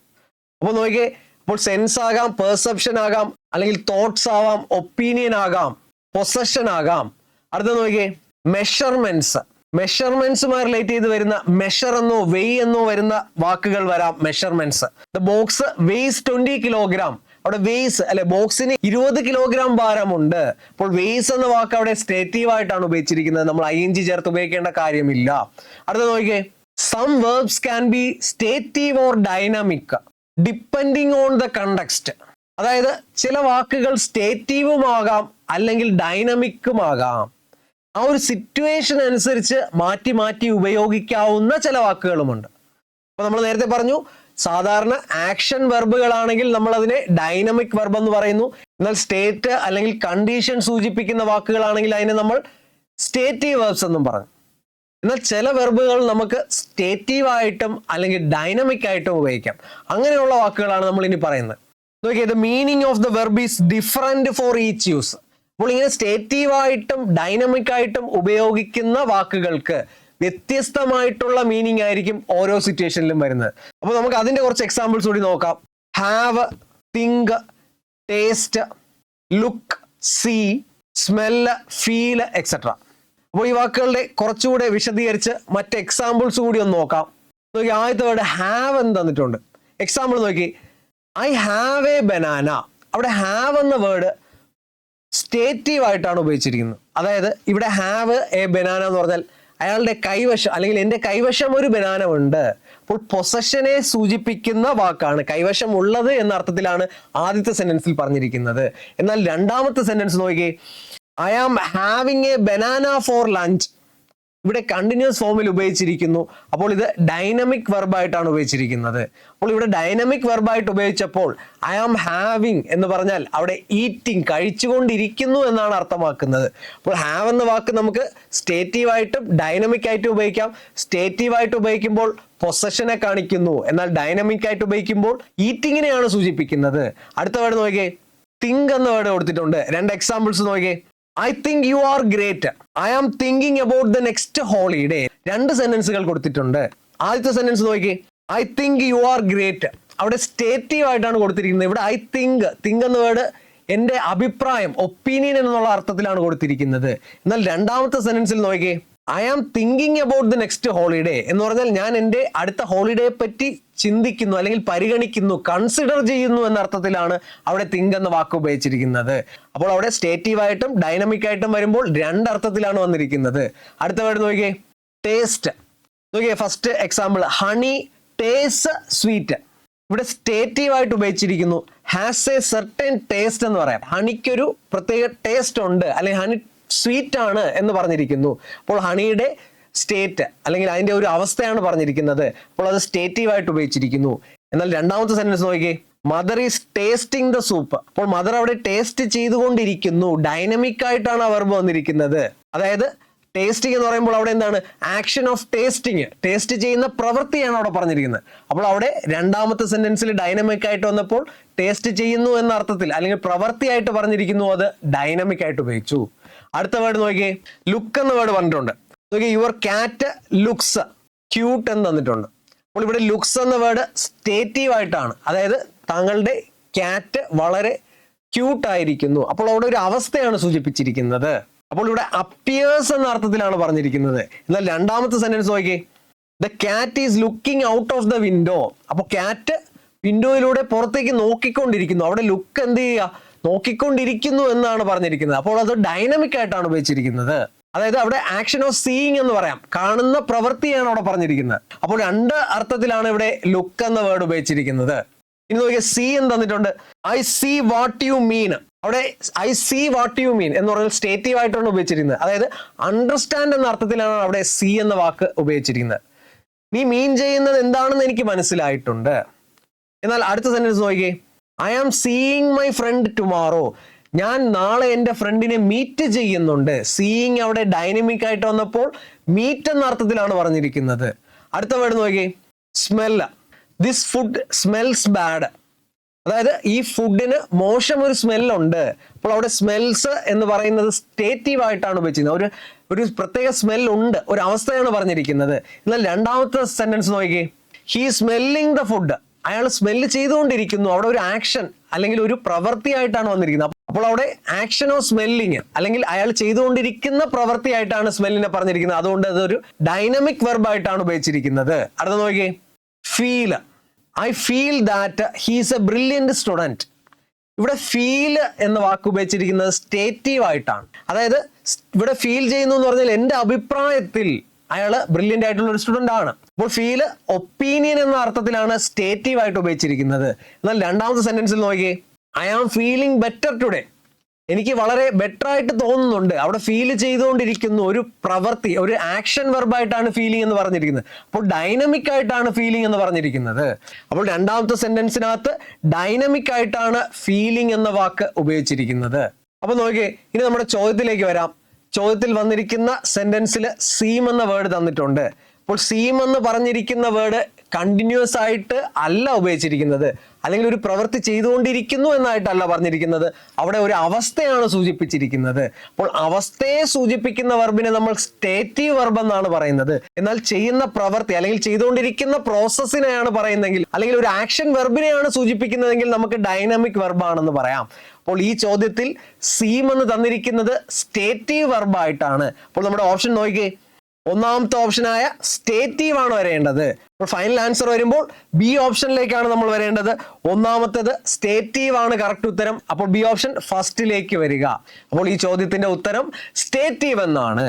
അപ്പോൾ നോക്കിയേ, അപ്പോൾ സെൻസ് ആകാം, പെർസെപ്ഷൻ ആകാം, അല്ലെങ്കിൽ തോട്ട്സ് ആവാം, ഒപ്പീനിയൻ ആകാം, പൊസഷൻ ആകാം. അടുത്ത നോക്കിയേ, മെഷർമെന്റ്സ്. മെഷർമെന്റ്സുമായി റിലേറ്റ് ചെയ്ത് വരുന്ന മെഷർ എന്നോ വെയ് എന്നോ വരുന്ന വാക്കുകൾ വരാം. Measurements, the box weighs 20 kilogram. അവിടെ വെയ്സ് അല്ലെ, ബോക്സിന് 20 കിലോഗ്രാം ഭാരമുണ്ട്. അപ്പോൾ വെയ്സ് എന്ന വാക്ക് അവിടെ സ്റ്റേറ്റീവ് ആയിട്ടാണ് ഉപയോഗിച്ചിരിക്കുന്നത്, നമ്മൾ ING ചേർത്ത് ഉപയോഗിക്കേണ്ട കാര്യമില്ല. അടുത്ത നോക്കിയേ, some verbs can be stative or dynamic depending on the context. അതായത് ചില വാക്കുകൾ സ്റ്റേറ്റീവുമാകാം അല്ലെങ്കിൽ ഡൈനാമിക്കുമാകാം. ആ ഒരു സിറ്റുവേഷൻ അനുസരിച്ച് മാറ്റി മാറ്റി ഉപയോഗിക്കാവുന്ന ചില വാക്കുകളുമുണ്ട്. അപ്പൊ നമ്മൾ നേരത്തെ പറഞ്ഞു, സാധാരണ ആക്ഷൻ വെർബുകളാണെങ്കിൽ നമ്മൾ അതിനെ ഡൈനാമിക് വെർബ് എന്ന് പറയുന്നു. എന്നാൽ സ്റ്റേറ്റ് അല്ലെങ്കിൽ കണ്ടീഷൻ സൂചിപ്പിക്കുന്ന വാക്കുകളാണെങ്കിൽ അതിനെ നമ്മൾ സ്റ്റേറ്റീവ് വെർബ്സ് എന്നും പറഞ്ഞു. എന്നാൽ ചില വെർബുകൾ നമുക്ക് സ്റ്റേറ്റീവ് ആയിട്ടും അല്ലെങ്കിൽ ഡൈനാമിക് ആയിട്ടും ഉപയോഗിക്കാം. അങ്ങനെയുള്ള വാക്കുകളാണ് നമ്മൾ ഇനി പറയുന്നത്. നോക്കിയേ, the meaning of the verb is different for each use. അപ്പോൾ ഇങ്ങനെ സ്റ്റേറ്റീവ് ആയിട്ടും ഡൈനാമിക് ആയിട്ടും ഉപയോഗിക്കുന്ന വാക്കുകൾക്ക് വ്യത്യസ്തമായിട്ടുള്ള മീനിങ് ആയിരിക്കും ഓരോ സിറ്റുവേഷനിലും വരുന്നത്. അപ്പോൾ നമുക്ക് അതിന്റെ കുറച്ച് എക്സാമ്പിൾസ് കൂടി നോക്കാം. Have, think, taste, look, see, smell, feel etcetera. അപ്പോൾ ഈ വാക്കുകളുടെ കുറച്ചുകൂടെ വിശദീകരിച്ച് മറ്റ് എക്സാമ്പിൾസ് കൂടി ഒന്ന് നോക്കാം. നോക്കി, ആദ്യത്തെ വേർഡ് ഹാവ് എന്ന് തന്നിട്ടുണ്ട്. എക്സാമ്പിൾ നോക്കി, ഐ ഹാവ് എ ബനാന. അവിടെ ഹാവ് എന്ന വേർഡ് സ്റ്റേറ്റീവ് ആയിട്ടാണ് ഉപയോഗിച്ചിരിക്കുന്നത്. അതായത് ഇവിടെ ഹാവ് എ ബനാന എന്ന് പറഞ്ഞാൽ അയാളുടെ കൈവശം അല്ലെങ്കിൽ എൻ്റെ കൈവശം ഒരു ബനാന ഉണ്ട്. അപ്പോൾ പൊസഷനെ സൂചിപ്പിക്കുന്ന വാക്കാണ്, കൈവശം ഉള്ളത് എന്ന അർത്ഥത്തിലാണ് ആദ്യത്തെ സെന്റൻസിൽ പറഞ്ഞിരിക്കുന്നത്. എന്നാൽ രണ്ടാമത്തെ സെന്റൻസ് നോക്കിയേ, I am having a banana for lunch. ഇവിടെ കണ്ടിന്യൂസ് ഫോമിൽ ഉപയോഗിച്ചിരിക്കുന്നു. അപ്പോൾ ഇത് ഡൈനമിക് വെർബായിട്ടാണ് ഉപയോഗിച്ചിരിക്കുന്നത്. അപ്പോൾ ഇവിടെ ഡൈനമിക് വെർബായിട്ട് ഉപയോഗിച്ചപ്പോൾ ഐ ആം ഹാവിങ് എന്ന് പറഞ്ഞാൽ അവിടെ ഈറ്റിംഗ് കഴിച്ചുകൊണ്ടിരിക്കുന്നു എന്നാണ് അർത്ഥമാക്കുന്നത്. അപ്പോൾ ഹാവ് എന്ന വാക്ക് നമുക്ക് സ്റ്റേറ്റീവായിട്ടും ഡൈനമിക് ആയിട്ടും ഉപയോഗിക്കാം. സ്റ്റേറ്റീവായിട്ട് ഉപയോഗിക്കുമ്പോൾ പൊസഷനെ കാണിക്കുന്നു, എന്നാൽ ഡൈനമിക് ആയിട്ട് ഉപയോഗിക്കുമ്പോൾ ഈറ്റിങ്ങിനെയാണ് സൂചിപ്പിക്കുന്നത്. അടുത്ത വേർഡ് നോക്കിയേ, തിങ്ക് എന്ന വേർഡ് കൊടുത്തിട്ടുണ്ട്. 2 എക്സാമ്പിൾസ് നോക്കിയേ. I think you are great. I am thinking about the next holiday. 2 സെന്റൻസുകൾ കൊടുത്തിട്ടുണ്ട്. ആദ്യത്തെ സെന്റൻസ് നോക്കി, I think you are great. അവിടെ സ്റ്റേറ്റീവ് ആയിട്ടാണ് കൊടുത്തിരിക്കുന്നത്. ഇവിടെ I think എന്ന വേർഡ് എൻ്റെ അഭിപ്രായം, ഒപ്പീനിയൻ എന്നുള്ള അർത്ഥത്തിലാണ് കൊടുത്തിരിക്കുന്നത്. എന്നാൽ രണ്ടാമത്തെ സെന്റൻസിൽ നോക്കി, I am thinking about the next holiday എന്ന് പറഞ്ഞാൽ ഞാൻ എൻ്റെ അടുത്ത ഹോളിഡേയെ പറ്റി ചിന്തിക്കുന്നു അല്ലെങ്കിൽ പരിഗണിക്കുന്നു, കൺസിഡർ ചെയ്യുന്നു എന്ന അർത്ഥത്തിലാണ് അവിടെ തിങ്ക് എന്ന വാക്ക് ഉപയോഗിച്ചിരിക്കുന്നത്. അപ്പോൾ അവിടെ സ്റ്റേറ്റീവ് ആയിട്ടും ഡൈനമിക് ആയിട്ടും വരുമ്പോൾ 2 അർത്ഥത്തിലാണ് വന്നിരിക്കുന്നത്. അടുത്ത വേർഡ് നോക്കിയേ, ടേസ്റ്റ്. നോക്കിയേ, first example, honey taste sweet. ഇവിടെ സ്റ്റേറ്റീവ് ആയിട്ട് ഉപയോഗിച്ചിരിക്കുന്നു. ഹാസ് എ സർട്ടൻ ടേസ്റ്റ് എന്ന് പറയാം. ഹണിക്കൊരു പ്രത്യേക ടേസ്റ്റ് ഉണ്ട്, അല്ലെങ്കിൽ ഹണി സ്വീറ്റ് ആണ് എന്ന് പറഞ്ഞിരിക്കുന്നു. അപ്പോൾ ഹണിയുടെ സ്റ്റേറ്റ് അല്ലെങ്കിൽ അതിന്റെ ഒരു അവസ്ഥയാണ് പറഞ്ഞിരിക്കുന്നത്. അപ്പോൾ അത് സ്റ്റേറ്റീവ് ആയിട്ട് ഉപയോഗിച്ചിരിക്കുന്നു. എന്നാൽ രണ്ടാമത്തെ സെന്റൻസ് നോക്കിയേ, mother is tasting the soup. അപ്പോൾ മദർ അവിടെ ടേസ്റ്റ് ചെയ്തുകൊണ്ടിരിക്കുന്നു. ഡൈനമിക് ആയിട്ടാണ് ആ വെർബ് വന്നിരിക്കുന്നത്. അതായത് ടേസ്റ്റിംഗ് എന്ന് പറയുമ്പോൾ അവിടെ എന്താണ്, ആക്ഷൻ ഓഫ് ടേസ്റ്റിംഗ്, ടേസ്റ്റ് ചെയ്യുന്ന പ്രവൃത്തിയാണ് അവിടെ പറഞ്ഞിരിക്കുന്നത്. അപ്പോൾ അവിടെ രണ്ടാമത്തെ സെന്റൻസിൽ ഡൈനമിക് ആയിട്ട് വന്നപ്പോൾ ടേസ്റ്റ് ചെയ്യുന്നു എന്ന അർത്ഥത്തിൽ അല്ലെങ്കിൽ പ്രവൃത്തിയായിട്ട് പറഞ്ഞിരിക്കുന്നു, അത് ഡൈനമിക് ആയിട്ട് ഉപയോഗിച്ചു. അടുത്ത വേർഡ് നോക്കിയേ, ലുക്ക് എന്ന വേർഡ് പറഞ്ഞിട്ടുണ്ട്. നോക്കിയേ, യുവർ കാറ്റ് ലുക്സ് ക്യൂട്ട് എന്ന് തന്നിട്ടുണ്ട്. അപ്പോൾ ഇവിടെ ലുക്സ് എന്ന വേർഡ് സ്റ്റേറ്റീവ് ആയിട്ടാണ്, അതായത് താങ്കളുടെ ക്യാറ്റ് വളരെ ക്യൂട്ട് ആയിരിക്കുന്നു. അപ്പോൾ അവിടെ ഒരു അവസ്ഥയാണ് സൂചിപ്പിച്ചിരിക്കുന്നത്. അപ്പോൾ ഇവിടെ അപ്പിയേഴ്സ് എന്ന അർത്ഥത്തിലാണ് പറഞ്ഞിരിക്കുന്നത്. എന്നാൽ രണ്ടാമത്തെ സെന്റൻസ് നോക്കിയേ, the cat is looking out of the window. അപ്പോൾ കാറ്റ് വിൻഡോയിലൂടെ പുറത്തേക്ക് നോക്കിക്കൊണ്ടിരിക്കുന്നു. അവിടെ ലുക്ക് എന്ത് ചെയ്യുക, നോക്കിക്കൊണ്ടിരിക്കുന്നു എന്നാണ് പറഞ്ഞിരിക്കുന്നത്. അപ്പോൾ അത് ഡൈനമിക് ആയിട്ടാണ് ഉപയോഗിച്ചിരിക്കുന്നത്. അതായത് അവിടെ ആക്ഷൻ ഓഫ് സീയിങ് എന്ന് പറയാം, കാണുന്ന പ്രവൃത്തിയാണ് അവിടെ പറഞ്ഞിരിക്കുന്നത്. അപ്പോൾ 2 അർത്ഥത്തിലാണ് ഇവിടെ ലുക്ക് എന്ന വേർഡ് ഉപയോഗിച്ചിരിക്കുന്നത്. ഇനി നോക്കിയാൽ സീ എന്ന് തന്നിട്ടുണ്ട്. I see what you mean. അവിടെ I see what you mean എന്ന് പറഞ്ഞാൽ സ്റ്റേറ്റീവ് ആയിട്ടാണ് ഉപയോഗിച്ചിരിക്കുന്നത്. അതായത് അണ്ടർസ്റ്റാൻഡ് എന്ന അർത്ഥത്തിലാണ് അവിടെ സീ എന്ന വാക്ക് ഉപയോഗിച്ചിരിക്കുന്നത്. നീ മീൻ ചെയ്യുന്നത് എന്താണെന്ന് എനിക്ക് മനസ്സിലായിട്ടുണ്ട്. എന്നാൽ അടുത്ത സെന്റൻസ് നോക്കിയേ, I am seeing my friend tomorrow. ഞാൻ നാളെ എൻ്റെ ഫ്രണ്ടിനെ മീറ്റ് ചെയ്യുന്നുണ്ട്. സീയിങ് അവിടെ ഡൈനമിക് ആയിട്ട് വന്നപ്പോൾ മീറ്റ് എന്ന അർത്ഥത്തിലാണ് പറഞ്ഞിരിക്കുന്നത്. അടുത്ത വേർഡ് നോക്കിയേ, smell. This food smells bad. അതായത് ഈ ഫുഡിന് മോശം ഒരു സ്മെല്ലുണ്ട്. അപ്പോൾ അവിടെ സ്മെൽസ് എന്ന് പറയുന്നത് സ്റ്റേറ്റീവ് ആയിട്ടാണ് ഉപയോഗിച്ചിരുന്നത്. ഒരു പ്രത്യേക സ്മെൽ ഉണ്ട്, ഒരു അവസ്ഥയാണ് പറഞ്ഞിരിക്കുന്നത്. എന്നാൽ രണ്ടാമത്തെ സെന്റൻസ് നോക്കിയേ, ഹീ സ്മെല്ലിംഗ് ദ ഫുഡ്. അയാൾ സ്മെല്ല് ചെയ്തുകൊണ്ടിരിക്കുന്നു. അവിടെ ഒരു ആക്ഷൻ അല്ലെങ്കിൽ ഒരു പ്രവൃത്തിയായിട്ടാണ് വന്നിരിക്കുന്നത്. അപ്പോൾ അവിടെ ആക്ഷൻ ഓഫ് സ്മെല്ലിങ് അല്ലെങ്കിൽ അയാൾ ചെയ്തുകൊണ്ടിരിക്കുന്ന പ്രവൃത്തിയായിട്ടാണ് സ്മെല്ലിനെ പറഞ്ഞിരിക്കുന്നത്. അതുകൊണ്ട് അതൊരു ഡൈനമിക് വെർബായിട്ടാണ് ഉപയോഗിച്ചിരിക്കുന്നത്. അടുത്ത നോക്കിയേ, feel. I feel that he's A brilliant student. ഇവിടെ ഫീൽ എന്ന വാക്ക് ഉപയോഗിച്ചിരിക്കുന്നത് സ്റ്റേറ്റീവ് ആയിട്ടാണ്. അതായത് ഇവിടെ ഫീൽ ചെയ്യുന്നു എന്ന് പറഞ്ഞാൽ എൻ്റെ അഭിപ്രായത്തിൽ അയാൾ ബ്രില്യൻ്റ് ആയിട്ടുള്ള ഒരു സ്റ്റുഡൻ്റ് ആണ്. അപ്പോൾ ഫീല് ഒപ്പീനിയൻ എന്ന അർത്ഥത്തിലാണ് സ്റ്റേറ്റീവ് ആയിട്ട് ഉപയോഗിച്ചിരിക്കുന്നത്. എന്നാൽ രണ്ടാമത്തെ സെന്റൻസിൽ നോക്കിയേ, I am feeling better today. എനിക്ക് വളരെ ബെറ്റർ ആയിട്ട് തോന്നുന്നുണ്ട്. അവിടെ ഫീൽ ചെയ്തുകൊണ്ടിരിക്കുന്നു, ഒരു പ്രവൃത്തി, ഒരു ആക്ഷൻ വെർബായിട്ടാണ് ഫീലിംഗ് എന്ന് പറഞ്ഞിരിക്കുന്നത്. അപ്പോൾ ഡൈനമിക് ആയിട്ടാണ് ഫീലിംഗ് എന്ന് പറഞ്ഞിരിക്കുന്നത്. അപ്പോൾ രണ്ടാമത്തെ സെന്റൻസിനകത്ത് ഡൈനമിക് ആയിട്ടാണ് ഫീലിംഗ് എന്ന വാക്ക് ഉപയോഗിച്ചിരിക്കുന്നത്. അപ്പോൾ നോക്കിയേ, ഇനി നമ്മുടെ ചോദ്യത്തിലേക്ക് വരാം. ചോദ്യത്തിൽ വന്നിരിക്കുന്ന സെന്റൻസിൽ സീം എന്ന വേർഡ് തന്നിട്ടുണ്ട്. അപ്പോൾ സീം എന്ന് പറഞ്ഞിരിക്കുന്ന വേർഡ് കണ്ടിന്യൂസ് ആയിട്ട് അല്ല ഉപയോഗിച്ചിരിക്കുന്നത്, അല്ലെങ്കിൽ ഒരു പ്രവൃത്തി ചെയ്തുകൊണ്ടിരിക്കുന്നു എന്നായിട്ടല്ല പറഞ്ഞിരിക്കുന്നത്. അവിടെ ഒരു അവസ്ഥയാണ് സൂചിപ്പിച്ചിരിക്കുന്നത്. അപ്പോൾ അവസ്ഥയെ സൂചിപ്പിക്കുന്ന വെർബിനെ നമ്മൾ സ്റ്റേറ്റീവ് വെർബ് എന്നാണ് പറയുന്നത്. എന്നാൽ ചെയ്യുന്ന പ്രവൃത്തി അല്ലെങ്കിൽ ചെയ്തുകൊണ്ടിരിക്കുന്ന പ്രോസസ്സിനെയാണ് പറയുന്നതെങ്കിൽ, അല്ലെങ്കിൽ ഒരു ആക്ഷൻ വെർബിനെയാണ് സൂചിപ്പിക്കുന്നതെങ്കിൽ നമുക്ക് ഡൈനാമിക് വെർബാണെന്ന് പറയാം. അപ്പോൾ ഈ ചോദ്യത്തിൽ സീം എന്ന് തന്നിരിക്കുന്നത് സ്റ്റേറ്റീവ് വെർബായിട്ടാണ്. അപ്പോൾ നമ്മുടെ ഓപ്ഷൻ നോക്കിയേ, ഒന്നാമത്തെ ഓപ്ഷനായ സ്റ്റേറ്റീവ് ആണ് വരേണ്ടത്. അപ്പോൾ ഫൈനൽ ആൻസർ വരുമ്പോൾ ബി ഓപ്ഷനിലേക്കാണ് നമ്മൾ വരേണ്ടത്. ഒന്നാമത്തേത് സ്റ്റേറ്റീവ് ആണ് കറക്റ്റ് ഉത്തരം. അപ്പോൾ ബി ഓപ്ഷൻ ഫസ്റ്റിലേക്ക് വരിക. അപ്പോൾ ഈ ചോദ്യത്തിന്റെ ഉത്തരം സ്റ്റേറ്റീവ് എന്നാണ്.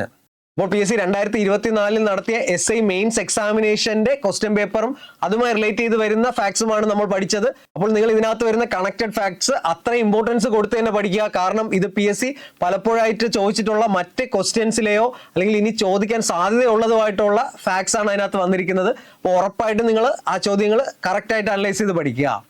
അപ്പോൾ PSC 2024 നടത്തിയ SI മെയിൻസ് എക്സാമിനേഷന്റെ ക്വസ്റ്റ്യൻ പേപ്പറും അതുമായി റിലേറ്റ് ചെയ്ത് വരുന്ന ഫാക്ട്സുമാണ് നമ്മൾ പഠിച്ചത്. അപ്പോൾ നിങ്ങൾ ഇതിനകത്ത് വരുന്ന കണക്റ്റഡ് ഫാക്ട്സ് അത്ര ഇമ്പോർട്ടൻസ് കൊടുത്ത് തന്നെ പഠിക്കുക. കാരണം ഇത് PSC പലപ്പോഴായിട്ട് ചോദിച്ചിട്ടുള്ള മറ്റ് ക്വസ്റ്റ്യൻസിലെയോ അല്ലെങ്കിൽ ഇനി ചോദിക്കാൻ സാധ്യതയുള്ളതുമായിട്ടുള്ള ഫാക്ട്സ് ആണ് അതിനകത്ത് വന്നിരിക്കുന്നത്. അപ്പോൾ ഉറപ്പായിട്ടും നിങ്ങൾ ആ ചോദ്യങ്ങൾ കറക്റ്റായിട്ട് അനലൈസ് ചെയ്ത് പഠിക്കുക.